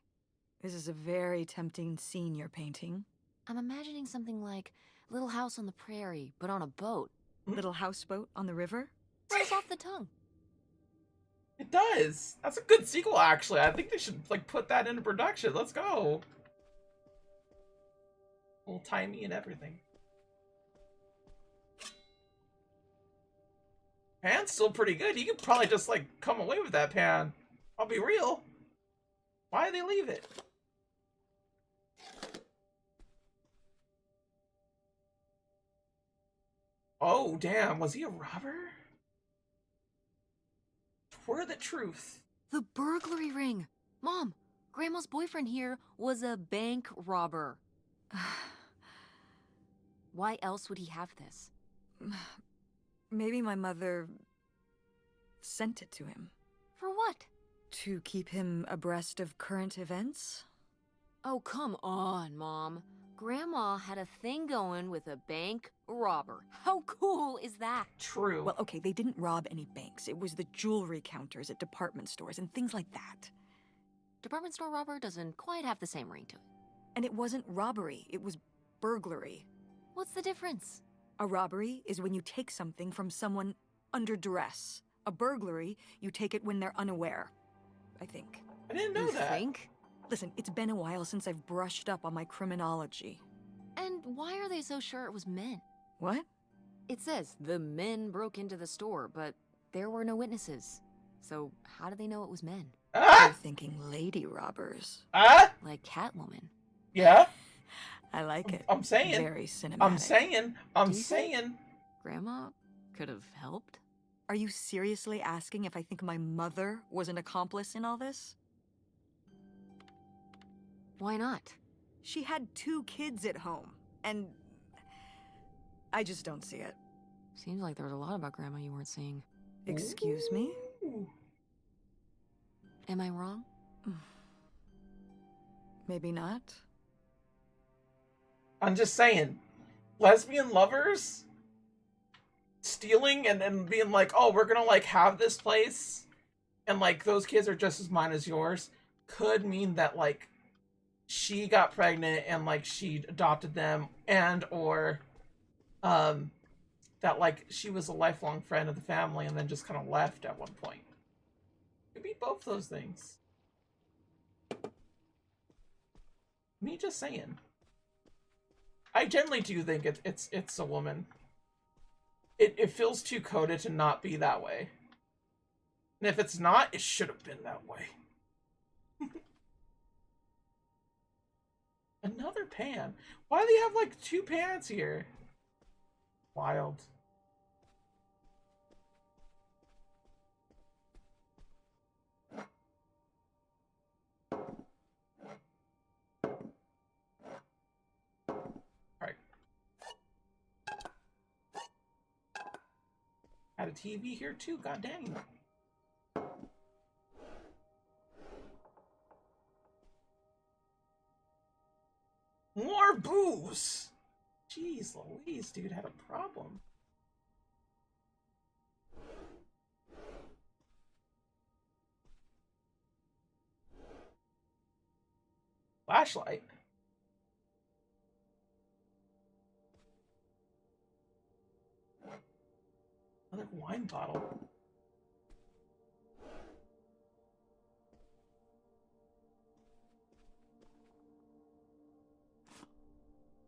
This is a very tempting scene you're painting. I'm imagining something like Little House on the Prairie, but on a boat. Little houseboat on the river? Rolls off the tongue. It does. That's a good sequel, actually. I think they should like put that into production. Let's go. Old timey and everything. Pan's still pretty good. You could probably just like come away with that pan. I'll be real. Why did they leave it? Oh, damn. Was he a robber? Twer the truth. The burglary ring! Mom, Grandma's boyfriend here was a bank robber. Why else would he have this? Maybe my mother sent it to him. For what? To keep him abreast of current events? Oh, come on, Mom. Grandma had a thing going with a bank robber. How cool is that? True. Well, okay, they didn't rob any banks. It was the jewelry counters at department stores and things like that. Department store robber doesn't quite have the same ring to it. And it wasn't robbery, it was burglary. What's the difference? A robbery is when you take something from someone under duress. A burglary, you take it when they're unaware. I think. I didn't know You that. think? Listen, it's been a while since I've brushed up on my criminology. And why are they so sure it was men? What? It says the men broke into the store, but there were no witnesses. So how do they know it was men? You're Ah! thinking lady robbers. Ah! Like Catwoman. Yeah. I like it. I'm saying. Very cinematic. I'm saying. I'm Do you think- saying. Grandma could have helped? Are you seriously asking if I think my mother was an accomplice in all this? Why not? She had 2 kids at home, and I just don't see it. Seems like there was a lot about Grandma you weren't seeing. Excuse me? Ooh. Am I wrong? Maybe not. I'm just saying. Lesbian lovers stealing and being like, oh, we're gonna like have this place and like those kids are just as mine as yours could mean that like she got pregnant and like she adopted them and or that like she was a lifelong friend of the family and then just kind of left at one point. Could be both those things. Me just saying. I generally do think it's a woman. It feels too coded to not be that way. And if it's not, it should have been that way. Another pan. Why do they have like 2 pans here? Wild. Alright. Had a TV here too, god dang. More booze! Jeez Louise, dude had a problem. Flashlight. Another wine bottle.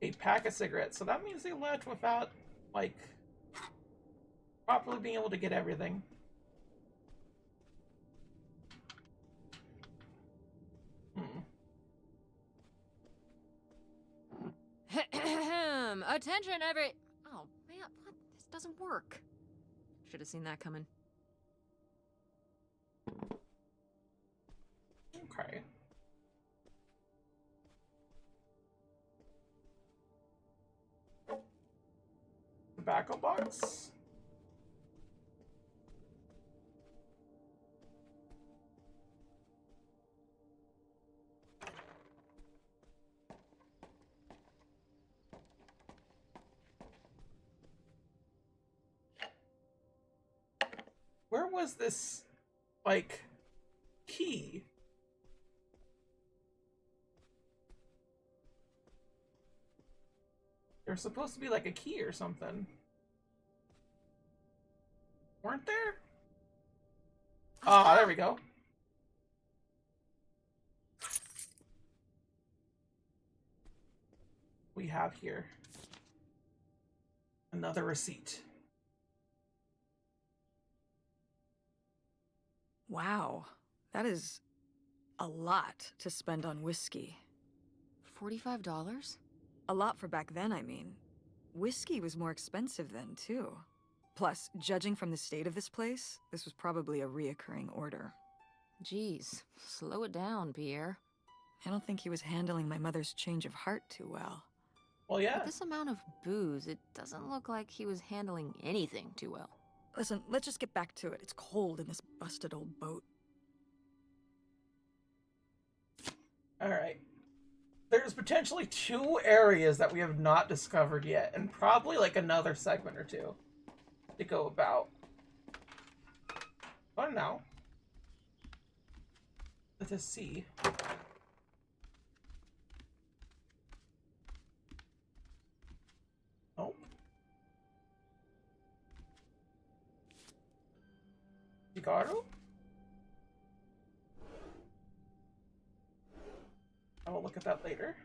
A pack of cigarettes. So that means they left without, like, properly being able to get everything. Attention, every. Oh man, what? This doesn't work. Should have seen that coming. Okay. Tobacco box. Where was this, like, key? There's supposed to be, like, a key or something. Weren't there? Ah, there we go. We have here another receipt. Wow, that is a lot to spend on whiskey. $45? A lot for back then, I mean. Whiskey was more expensive then, too. Plus, judging from the state of this place, this was probably a reoccurring order. Jeez, slow it down, Pierre. I don't think he was handling my mother's change of heart too well. Well, yeah. With this amount of booze, it doesn't look like he was handling anything too well. Listen, let's just get back to it. It's cold in this busted old boat. Alright. There's potentially 2 areas that we have not discovered yet, and probably like another segment or 2 to go about. But now, let us see. Nope. Cigarro? I will look at that later.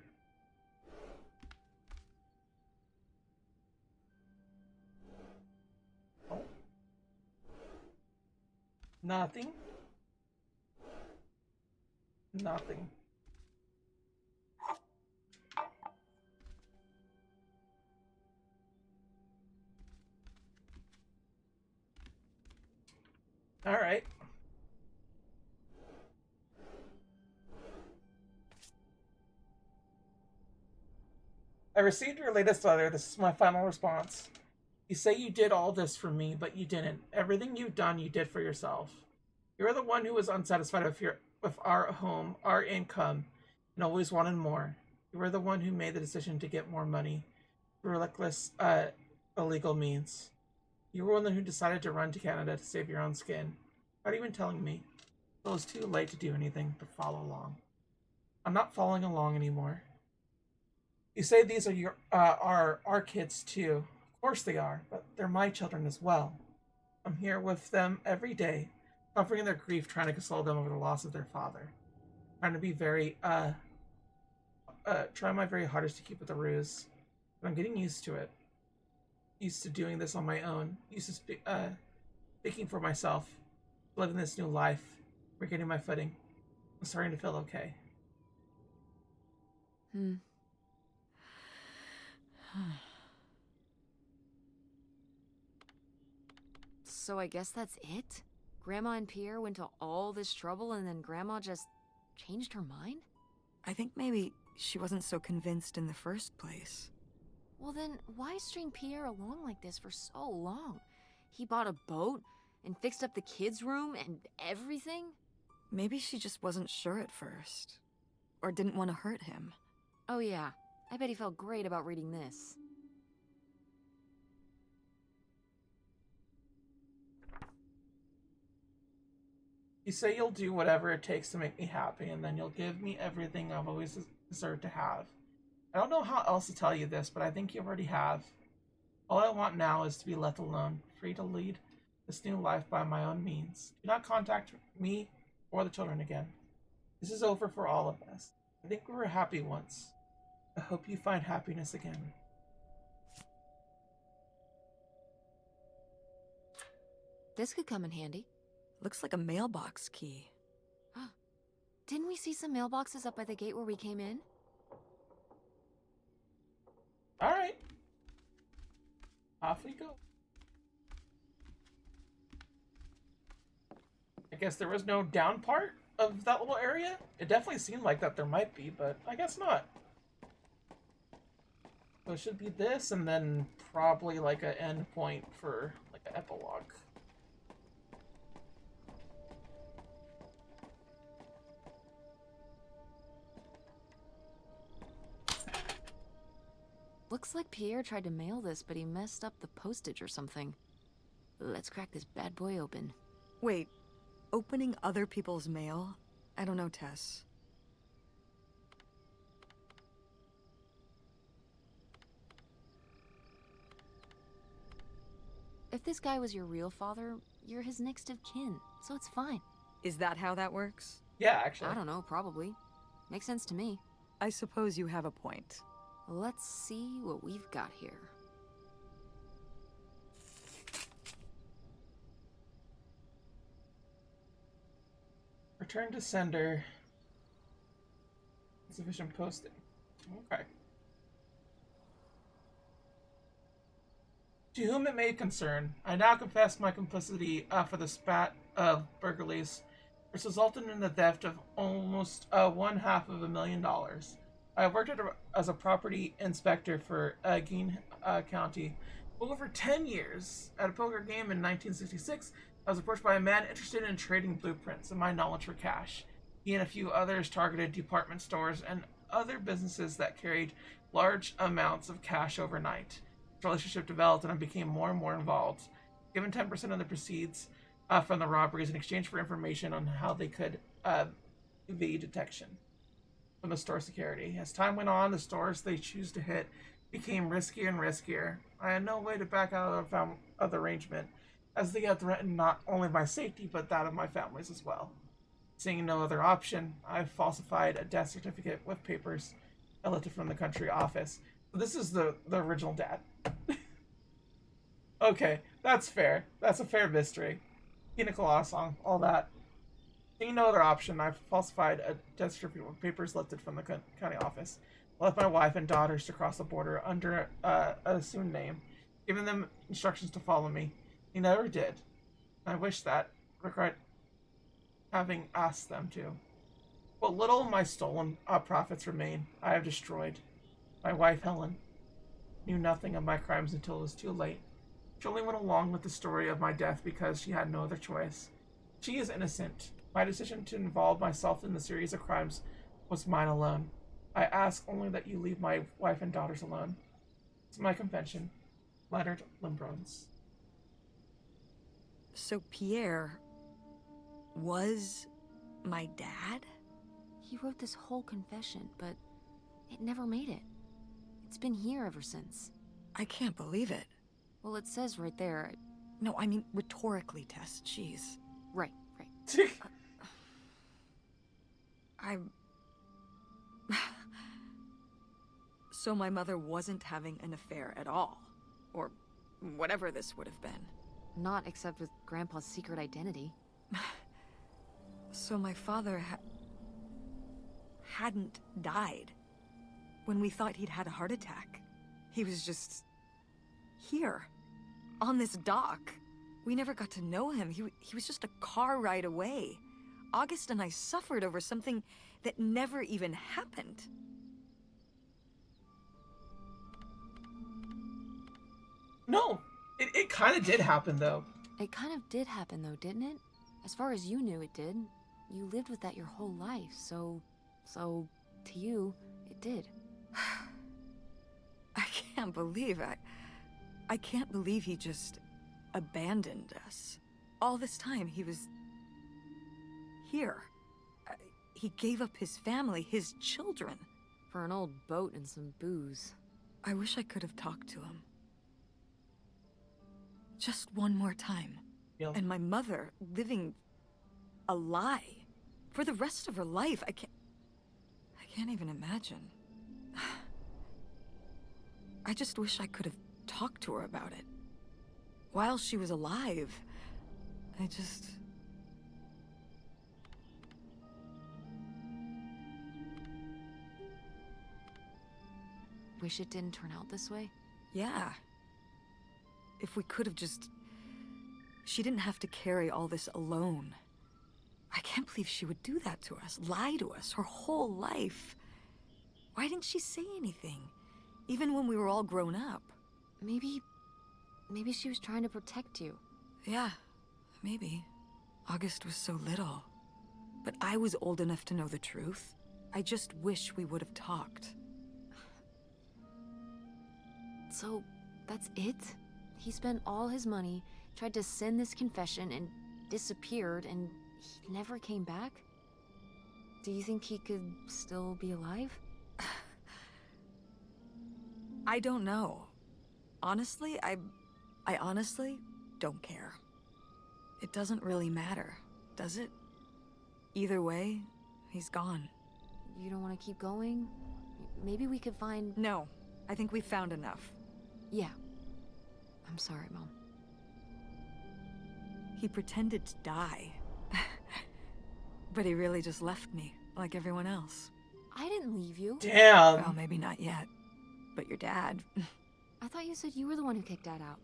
Oh. Nothing. Nothing. All right. I received your latest letter. This is my final response. You say you did all this for me, but you didn't. Everything you've done, you did for yourself. You're the one who was unsatisfied with our home, our income, and always wanted more. You were the one who made the decision to get more money through reckless, illegal means. You were the one who decided to run to Canada to save your own skin, without even telling me. It was too late to do anything but follow along. I'm not following along anymore. You say these are our kids too. Of course they are, but they're my children as well. I'm here with them every day, comforting their grief, trying to console them over the loss of their father. Trying to be trying my very hardest to keep with the ruse. But I'm getting used to it. Used to doing this on my own. Used to speaking for myself. Living this new life. Regaining my footing. I'm starting to feel okay. So I guess that's it? Grandma and Pierre went to all this trouble and then Grandma just changed her mind? I think maybe she wasn't so convinced in the first place. Well then, why string Pierre along like this for so long? He bought a boat and fixed up the kids' room and everything? Maybe she just wasn't sure at first. Or didn't want to hurt him. Oh yeah, I bet he felt great about reading this. You say you'll do whatever it takes to make me happy, and then you'll give me everything I've always deserved to have. I don't know how else to tell you this, but I think you already have. All I want now is to be left alone, free to lead this new life by my own means. Do not contact me or the children again. This is over for all of us. I think we were happy once. I hope you find happiness again. This could come in handy. Looks like a mailbox key. Didn't we see some mailboxes up by the gate where we came in? Alright. Off we go. I guess there was no down part of that little area? It definitely seemed like that there might be, but I guess not. So it should be this, and then probably like an end point for like an epilogue. Looks like Pierre tried to mail this, but he messed up the postage or something. Let's crack this bad boy open. Wait, opening other people's mail? I don't know, Tess. If this guy was your real father, you're his next of kin, so it's fine. Is that how that works? Yeah, actually. I don't know, probably. Makes sense to me. I suppose you have a point. Let's see what we've got here. Return to sender. Insufficient posting. Okay. To whom it may concern, I now confess my complicity for the spat of burglaries, which resulted in the theft of almost $500,000. I have worked as a property inspector for Gein County for over 10 years. At a poker game in 1966, I was approached by a man interested in trading blueprints and my knowledge for cash. He and a few others targeted department stores and other businesses that carried large amounts of cash overnight. The relationship developed and I became more and more involved. Given 10% of the proceeds from the robberies in exchange for information on how they could evade detection from the store security. As time went on, the stores they choose to hit became riskier and riskier. I had no way to back out of the arrangement, as they had threatened not only my safety, but that of my family's as well. Seeing no other option, I falsified a death certificate with papers I left it from the country office. This is the original dad. Okay, that's fair. That's a fair mystery. Pina Colada song, all that. Seeing no other option, I falsified a death certificate with papers lifted from the county office. I left my wife and daughters to cross the border under an assumed name, giving them instructions to follow me. He never did. I wish that. Regret having asked them to. What little of my stolen profits remain, I have destroyed. My wife, Helen, knew nothing of my crimes until it was too late. She only went along with the story of my death because she had no other choice. She is innocent. My decision to involve myself in the series of crimes was mine alone. I ask only that you leave my wife and daughters alone. It's my confession. Leonard Limbrons. So Pierre was my dad? He wrote this whole confession, but it never made it. It's been here ever since. I can't believe it. Well, it says right there. No, I mean rhetorically, Tess. Jeez. Right. I'm... So my mother wasn't having an affair at all. Or whatever this would have been. Not except with Grandpa's secret identity. So my father hadn't died. When we thought he'd had a heart attack. He was just... here. On this dock. We never got to know him. He was just a car ride away. August and I suffered over something that never even happened. No, it kind of did happen, though. It kind of did happen, though, didn't it? As far as you knew, it did. You lived with that your whole life, so to you, it did. I can't believe I can't believe he just abandoned us. All this time, he was here. He gave up his family, his children. For an old boat and some booze. I wish I could have talked to him. Just one more time. Yeah. And my mother living a lie for the rest of her life. I can't even imagine. I just wish I could have talked to her about it. While she was alive. I just... Wish it didn't turn out this way? Yeah. If we could have just... She didn't have to carry all this alone. I can't believe she would do that to us, lie to us, her whole life. Why didn't she say anything? Even when we were all grown up. Maybe she was trying to protect you. Yeah, maybe. August was so little. But I was old enough to know the truth. I just wish we would have talked. So, that's it? He spent all his money, tried to send this confession, and disappeared, and he never came back? Do you think he could still be alive? I don't know. Honestly, I honestly don't care. It doesn't really matter, does it? Either way, he's gone. You don't want to keep going? Maybe we could find... No, I think we found enough. Yeah. I'm sorry, Mom. He pretended to die. But he really just left me, like everyone else. I didn't leave you. Damn. Well, maybe not yet. But your dad... I thought you said you were the one who kicked Dad out.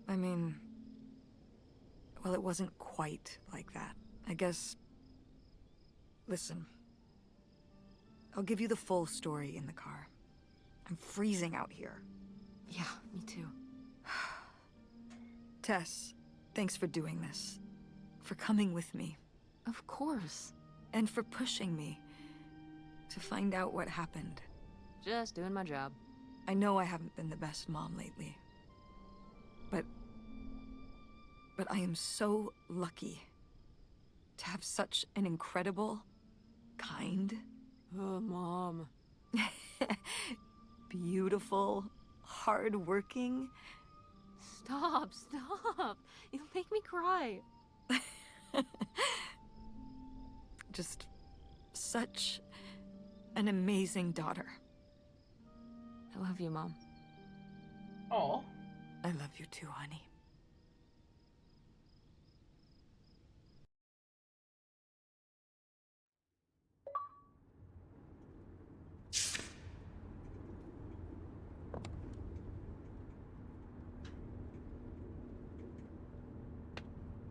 I mean... Well, it wasn't quite like that. I guess... Listen. I'll give you the full story in the car. I'm freezing out here. Yeah, me too. Tess, thanks for doing this. for coming with me, Of course. and for pushing me to find out what happened. Just doing my job. I know I haven't been the best mom lately. But I am so lucky to have such an incredible, kind, Oh, Mom. beautiful, hardworking, Stop. You'll make me cry. just such an amazing daughter. I love you, Mom. Aw. I love you too, honey.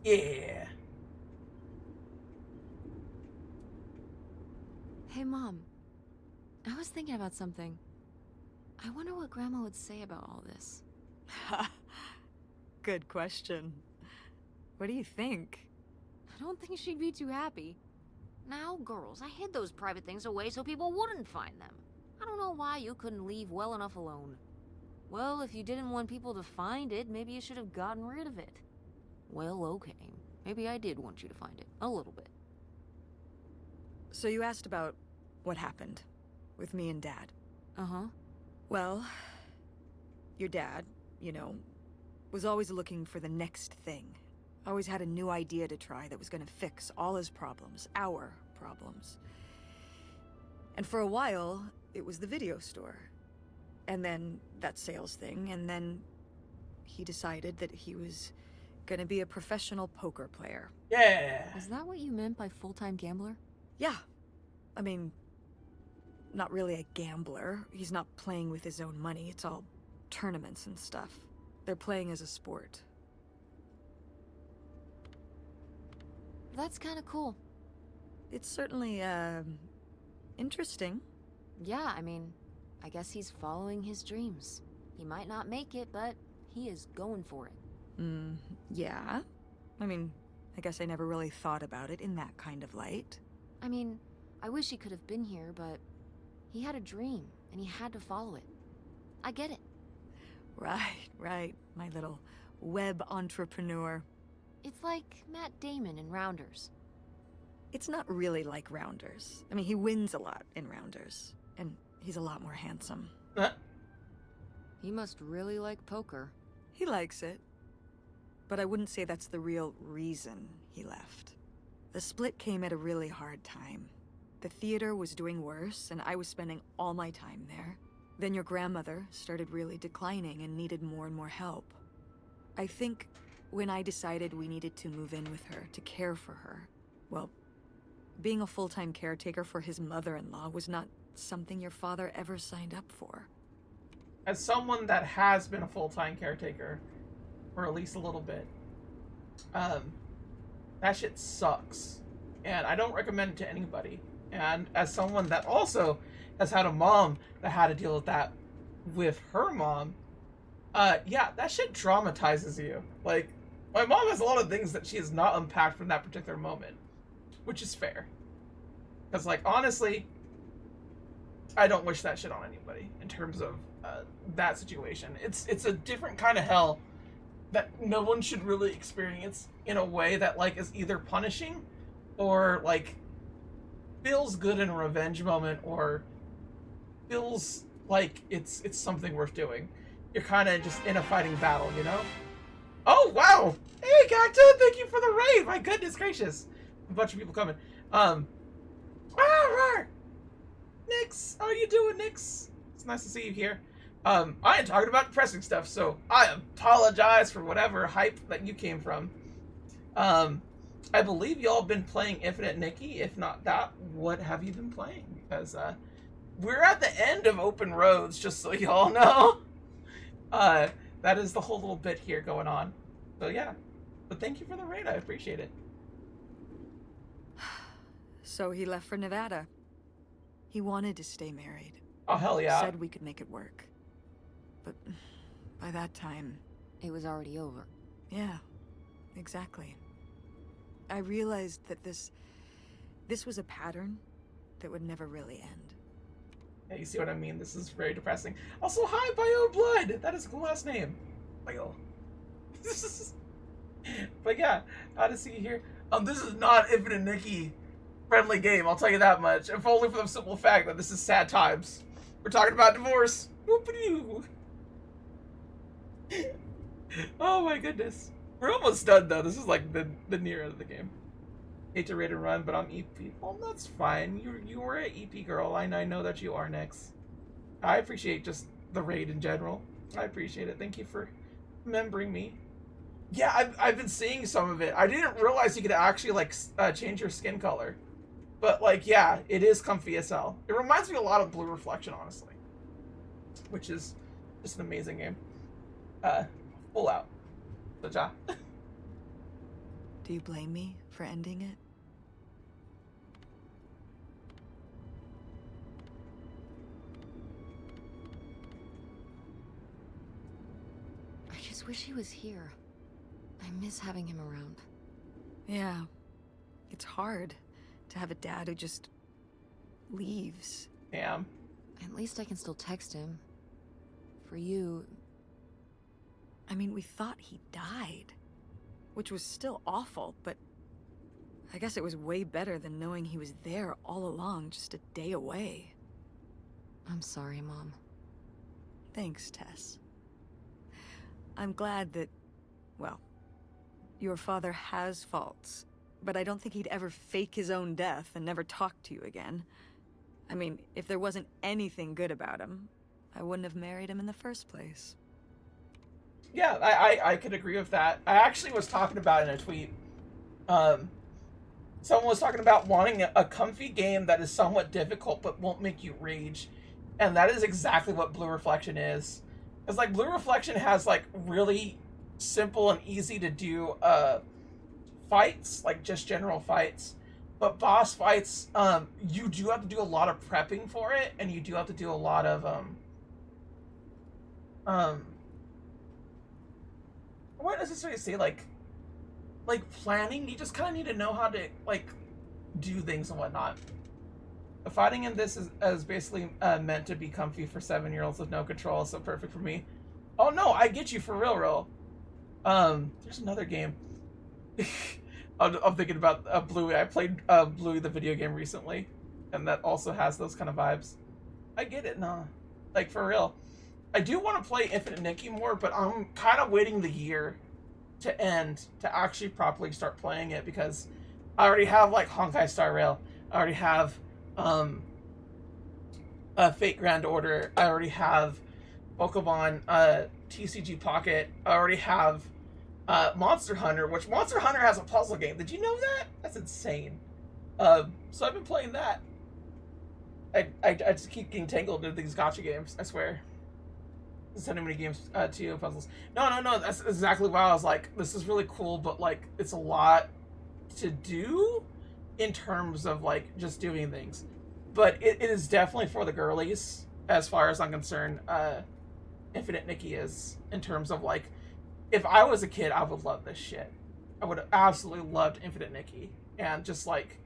Yeah. Hey, Mom. I was thinking about something. I wonder what Grandma would say about all this. Good question. What do you think? I don't think she'd be too happy. Now, girls, I hid those private things away so people wouldn't find them. I don't know why you couldn't leave well enough alone. Well, if you didn't want people to find it, maybe you should have gotten rid of it. Well, okay. Maybe I did want you to find it. A little bit. So you asked about what happened with me and Dad. Uh-huh. Well, your dad, you know, was always looking for the next thing. Always had a new idea to try that was gonna fix all his problems, our problems. And for a while, it was the video store. And then that sales thing, and then he decided that he was gonna be a professional poker player. Yeah. Is that what you meant by full-time gambler? Yeah. I mean, not really a gambler. He's not playing with his own money. It's all tournaments and stuff. They're playing as a sport. That's kind of cool. It's certainly, interesting. Yeah, I mean, I guess he's following his dreams. He might not make it, but he is going for it. Yeah. I mean, I guess I never really thought about it in that kind of light. I mean, I wish he could have been here, but he had a dream, and he had to follow it. I get it. Right, my little web entrepreneur. It's like Matt Damon in Rounders. It's not really like Rounders. I mean, he wins a lot in Rounders, and he's a lot more handsome. He must really like poker. He likes it. But I wouldn't say that's the real reason he left. The split came at a really hard time. The theater was doing worse, and I was spending all my time there. Then your grandmother started really declining and needed more and more help. I think when I decided we needed to move in with her, to care for her, well, being a full-time caretaker for his mother-in-law was not something your father ever signed up for. As someone that has been a full-time caretaker for at least a little bit, that shit sucks. And I don't recommend it to anybody. And as someone that also has had a mom that had to deal with that with her mom, yeah, that shit traumatizes you. Like, my mom has a lot of things that she has not unpacked from that particular moment, which is fair. Because, like, honestly, I don't wish that shit on anybody in terms of that situation. It's a different kind of hell that no one should really experience in a way that, like, is either punishing or, like, feels good in a revenge moment or feels like it's something worth doing. You're kind of just in a fighting battle, you know? Oh, wow! Hey, Cactus, thank you for the raid! My goodness gracious! A bunch of people coming. Nix! How are you doing, Nix? It's nice to see you here. I am talking about depressing stuff, so I apologize for whatever hype that you came from. I believe y'all been playing Infinite Nikki. If not that, what have you been playing? Because, we're at the end of Open Roads, just so y'all know. That is the whole little bit here going on. So yeah. But thank you for the raid, I appreciate it. So he left for Nevada. He wanted to stay married. Oh, hell yeah. Said we could make it work. But by that time... It was already over. Yeah, exactly. I realized that this was a pattern that would never really end. Yeah, you see what I mean? This is very depressing. Also, hi, Bio Blood! That is a cool last name. Bio. But yeah, how to see here. This is not Infinite Nikki friendly game, I'll tell you that much. If only for the simple fact that this is sad times. We're talking about divorce. Whoop-a-doo. Oh my goodness. We're almost done though. This is like the near end of the game. Hate to raid and run, but I'm EP. Well, that's fine. You were an EP girl. I know that you are next. I appreciate just the raid in general. I appreciate it. Thank you for remembering me. Yeah, I've been seeing some of it. I didn't realize you could actually like change your skin color. But like, yeah, it is comfy as hell. It reminds me a lot of Blue Reflection, honestly. Which is just an amazing game. Full out. So ja. Do you blame me for ending it? I just wish he was here. I miss having him around. Yeah. It's hard to have a dad who just leaves. Damn. At least I can still text him. For you, I mean, we thought he died, which was still awful, but I guess it was way better than knowing he was there all along, just a day away. I'm sorry, Mom. Thanks, Tess. I'm glad that, well, your father has faults, but I don't think he'd ever fake his own death and never talk to you again. I mean, if there wasn't anything good about him, I wouldn't have married him in the first place. Yeah, I could agree with that. I actually was talking about it in a tweet. Someone was talking about wanting a comfy game that is somewhat difficult but won't make you rage. And that is exactly what Blue Reflection is. It's like Blue Reflection has like really simple and easy to do fights, like just general fights. But boss fights, you do have to do a lot of prepping for it, and you do have to do a lot of what does this say? Like planning. You just kind of need to know how to like do things and whatnot. The fighting in this is basically meant to be comfy for 7-year-olds with no control. So perfect for me. Oh no, I get you for real. There's another game. I'm thinking about Bluey. I played Bluey the video game recently, and that also has those kind of vibes. I get it, nah. Like for real. I do want to play Infinite Nikki more, but I'm kind of waiting the year to end to actually properly start playing it, because I already have like Honkai Star Rail. I already have Fate Grand Order. I already have Pokemon TCG Pocket. I already have Monster Hunter, which Monster Hunter has a puzzle game. Did you know that? That's insane. So I've been playing that. I just keep getting tangled into these gacha games, I swear. So many games to puzzles. No, that's exactly why I was like, this is really cool, but like it's a lot to do in terms of like just doing things. But it is definitely for the girlies, as far as I'm concerned. Infinite Nikki is, in terms of like, if I was a kid, I would love this shit. I would have absolutely loved Infinite Nikki. And just like,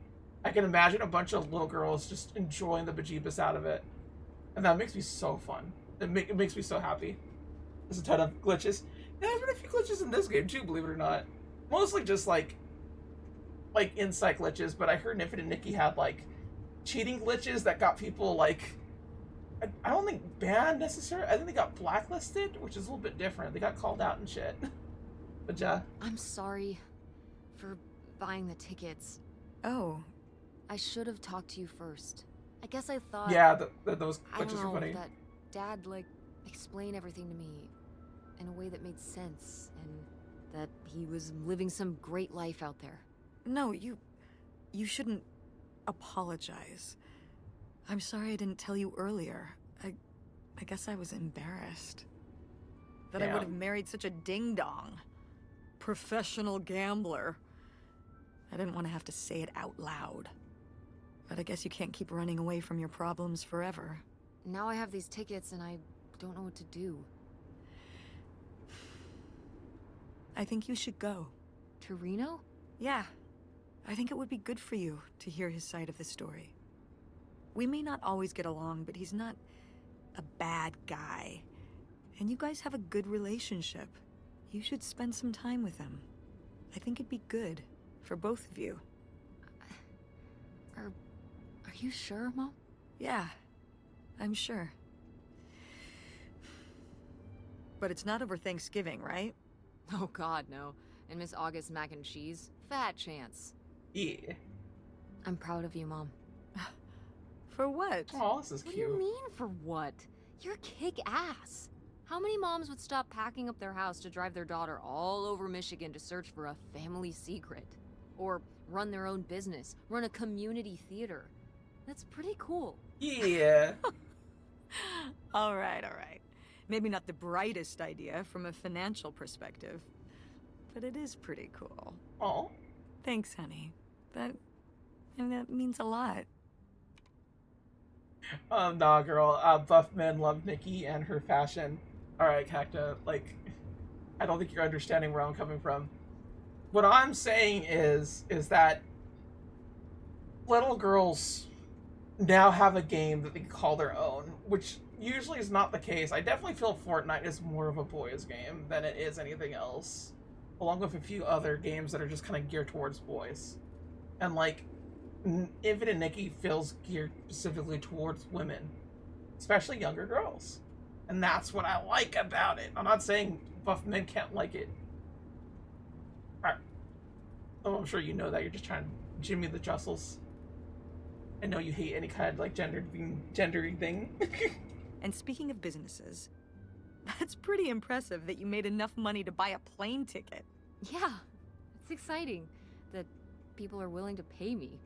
I can imagine a bunch of little girls just enjoying the bejeebus out of it. And that makes me so fun. It makes me so happy. There's a ton of glitches. Yeah, there's been a few glitches in this game too, believe it or not. Mostly just like insight glitches, but I heard Infinite Nikki had like cheating glitches that got people like, I don't think banned necessarily. I think they got blacklisted, which is a little bit different. They got called out and shit. But yeah. I'm sorry for buying the tickets. Oh. I should have talked to you first. I guess I thought... Yeah, those I don't glitches know, are funny. that Dad, like, explained everything to me in a way that made sense, and that he was living some great life out there. No, you shouldn't apologize. I'm sorry I didn't tell you earlier. I guess I was embarrassed. That I would have married such a ding-dong. Professional gambler. I didn't want to have to say it out loud. But I guess you can't keep running away from your problems forever. Now I have these tickets and I don't know what to do. I think you should go. To Reno? Yeah. I think it would be good for you to hear his side of the story. We may not always get along, but he's not a bad guy. And you guys have a good relationship. You should spend some time with him. I think it'd be good for both of you. Are you sure, Mom? Yeah, I'm sure. But it's not over Thanksgiving, right? Oh God, no. And Miss August mac and cheese? Fat chance. Yeah. I'm proud of you, Mom. For what? Oh, this is What do cute. you mean for what? You're kick-ass. How many moms would stop packing up their house to drive their daughter all over Michigan to search for a family secret? Or run their own business, run a community theater? That's pretty cool. Yeah. All right, all right. Maybe not the brightest idea from a financial perspective, but it is pretty cool. Oh. Thanks, honey. That means a lot. Nah, girl. Buff men love Nikki and her fashion. Alright, Cacta, like, I don't think you're understanding where I'm coming from. What I'm saying is that little girls now have a game that they can call their own, which usually is not the case. I definitely feel Fortnite is more of a boys' game than it is anything else, along with a few other games that are just kind of geared towards boys. And, like, Infinite Nikki feels geared specifically towards women, especially younger girls. And that's what I like about it. I'm not saying buff men can't like it. Oh, I'm sure you know that. You're just trying to Jimmy the Justles. I know you hate any kind of, like, gendery thing. And speaking of businesses, that's pretty impressive that you made enough money to buy a plane ticket. Yeah, it's exciting that people are willing to pay me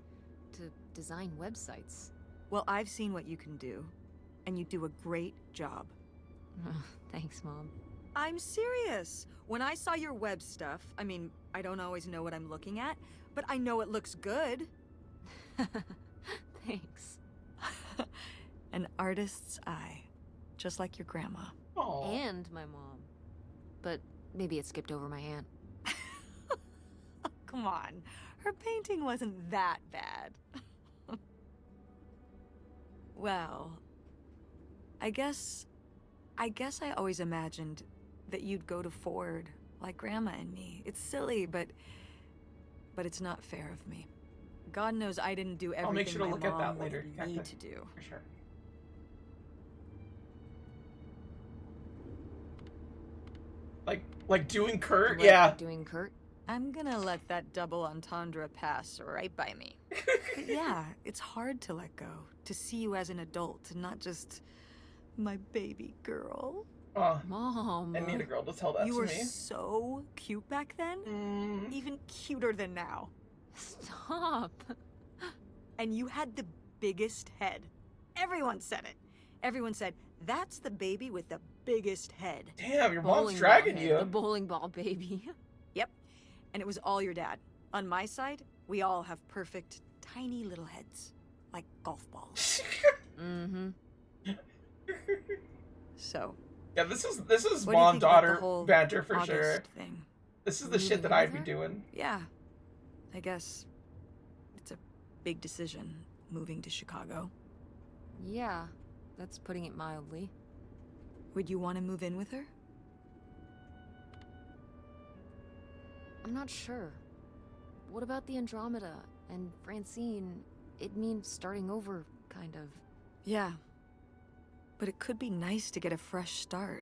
to design websites. Well, I've seen what you can do, and you do a great job. Thanks, Mom. I'm serious. When I saw your web stuff, I mean, I don't always know what I'm looking at, but I know it looks good. Thanks. An artist's eye, just like your grandma. Oh. And my mom. But maybe it skipped over my aunt. Come on, her painting wasn't that bad. Well, I guess I always imagined that you'd go to Ford like Grandma and me. It's silly, but it's not fair of me. God knows I didn't do everything I'll make sure to my look at that mom later, would Cacta. need to do. For sure. Like doing Kurt? Like Yeah. Doing Kurt? I'm gonna let that double entendre pass right by me. But yeah, it's hard to let go, to see you as an adult, and not just my baby girl. Oh, Mom. I need a girl to tell that You to were me. so cute back then, even cuter than now. Stop. And you had the biggest head. Everyone said it. Everyone said, that's the baby with the biggest head. Damn, your Bowling mom's ball dragging head, you. The bowling ball baby. Yep. And it was all your dad. On my side, we all have perfect, tiny little heads. Like golf balls. Mm-hmm. So, Yeah, this is what do you think about the mom-daughter whole banter for August sure. thing? This is the shit Moving that in I'd with be her? doing. Yeah. I guess it's a big decision, moving to Chicago. Yeah, that's putting it mildly. Would you want to move in with her? I'm not sure. What about the Andromeda and Francine? It means starting over, kind of. Yeah. But it could be nice to get a fresh start.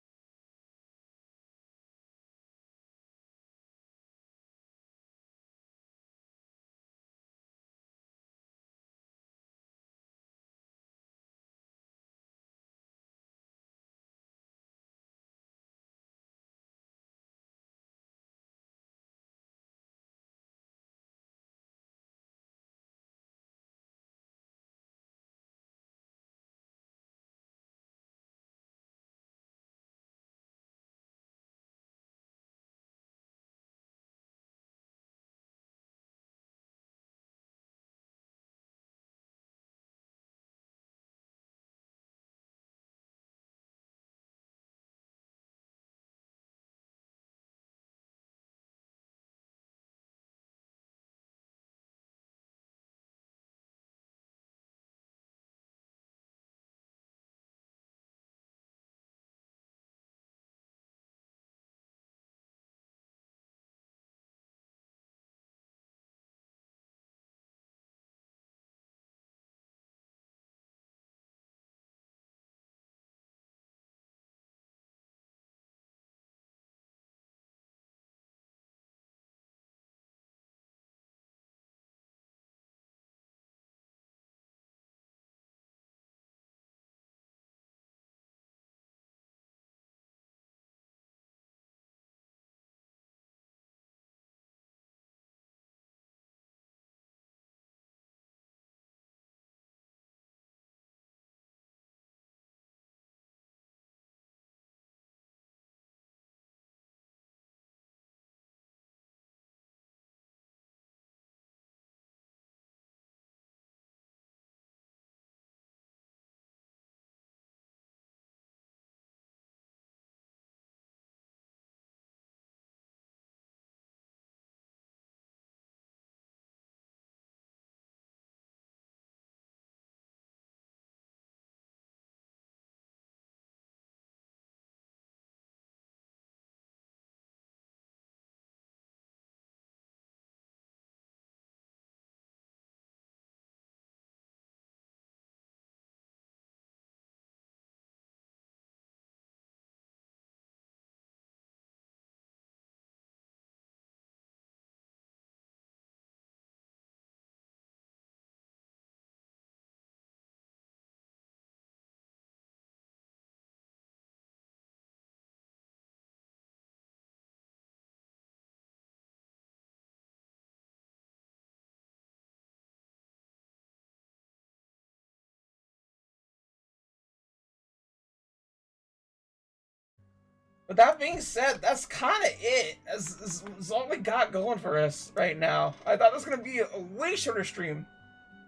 With that being said, that's kind of it. That's all we got going for us right now. I thought it was going to be a way shorter stream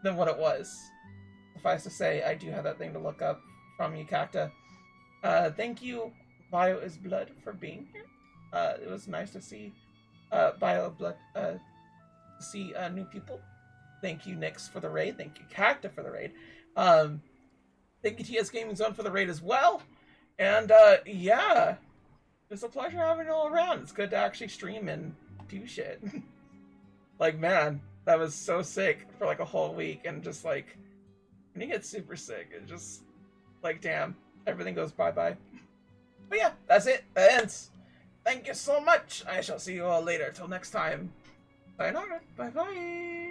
than what it was. Suffice to say, I do have that thing to look up from you, Cacta. Thank you, Bio is Blood, for being here. It was nice to see Bio Blood, see new people. Thank you, Nyx, for the raid. Thank you, Cacta, for the raid. Thank you, TS Gaming Zone, for the raid as well. And, yeah. It's a pleasure having you all around. It's good to actually stream and do shit. Like, man, that was so sick for, like, a whole week. And just, like, when you get super sick, it just, like, damn, everything goes bye-bye. But yeah, that's it. That ends. Thank you so much. I shall see you all later. Till next time. Sayonara. Bye-bye.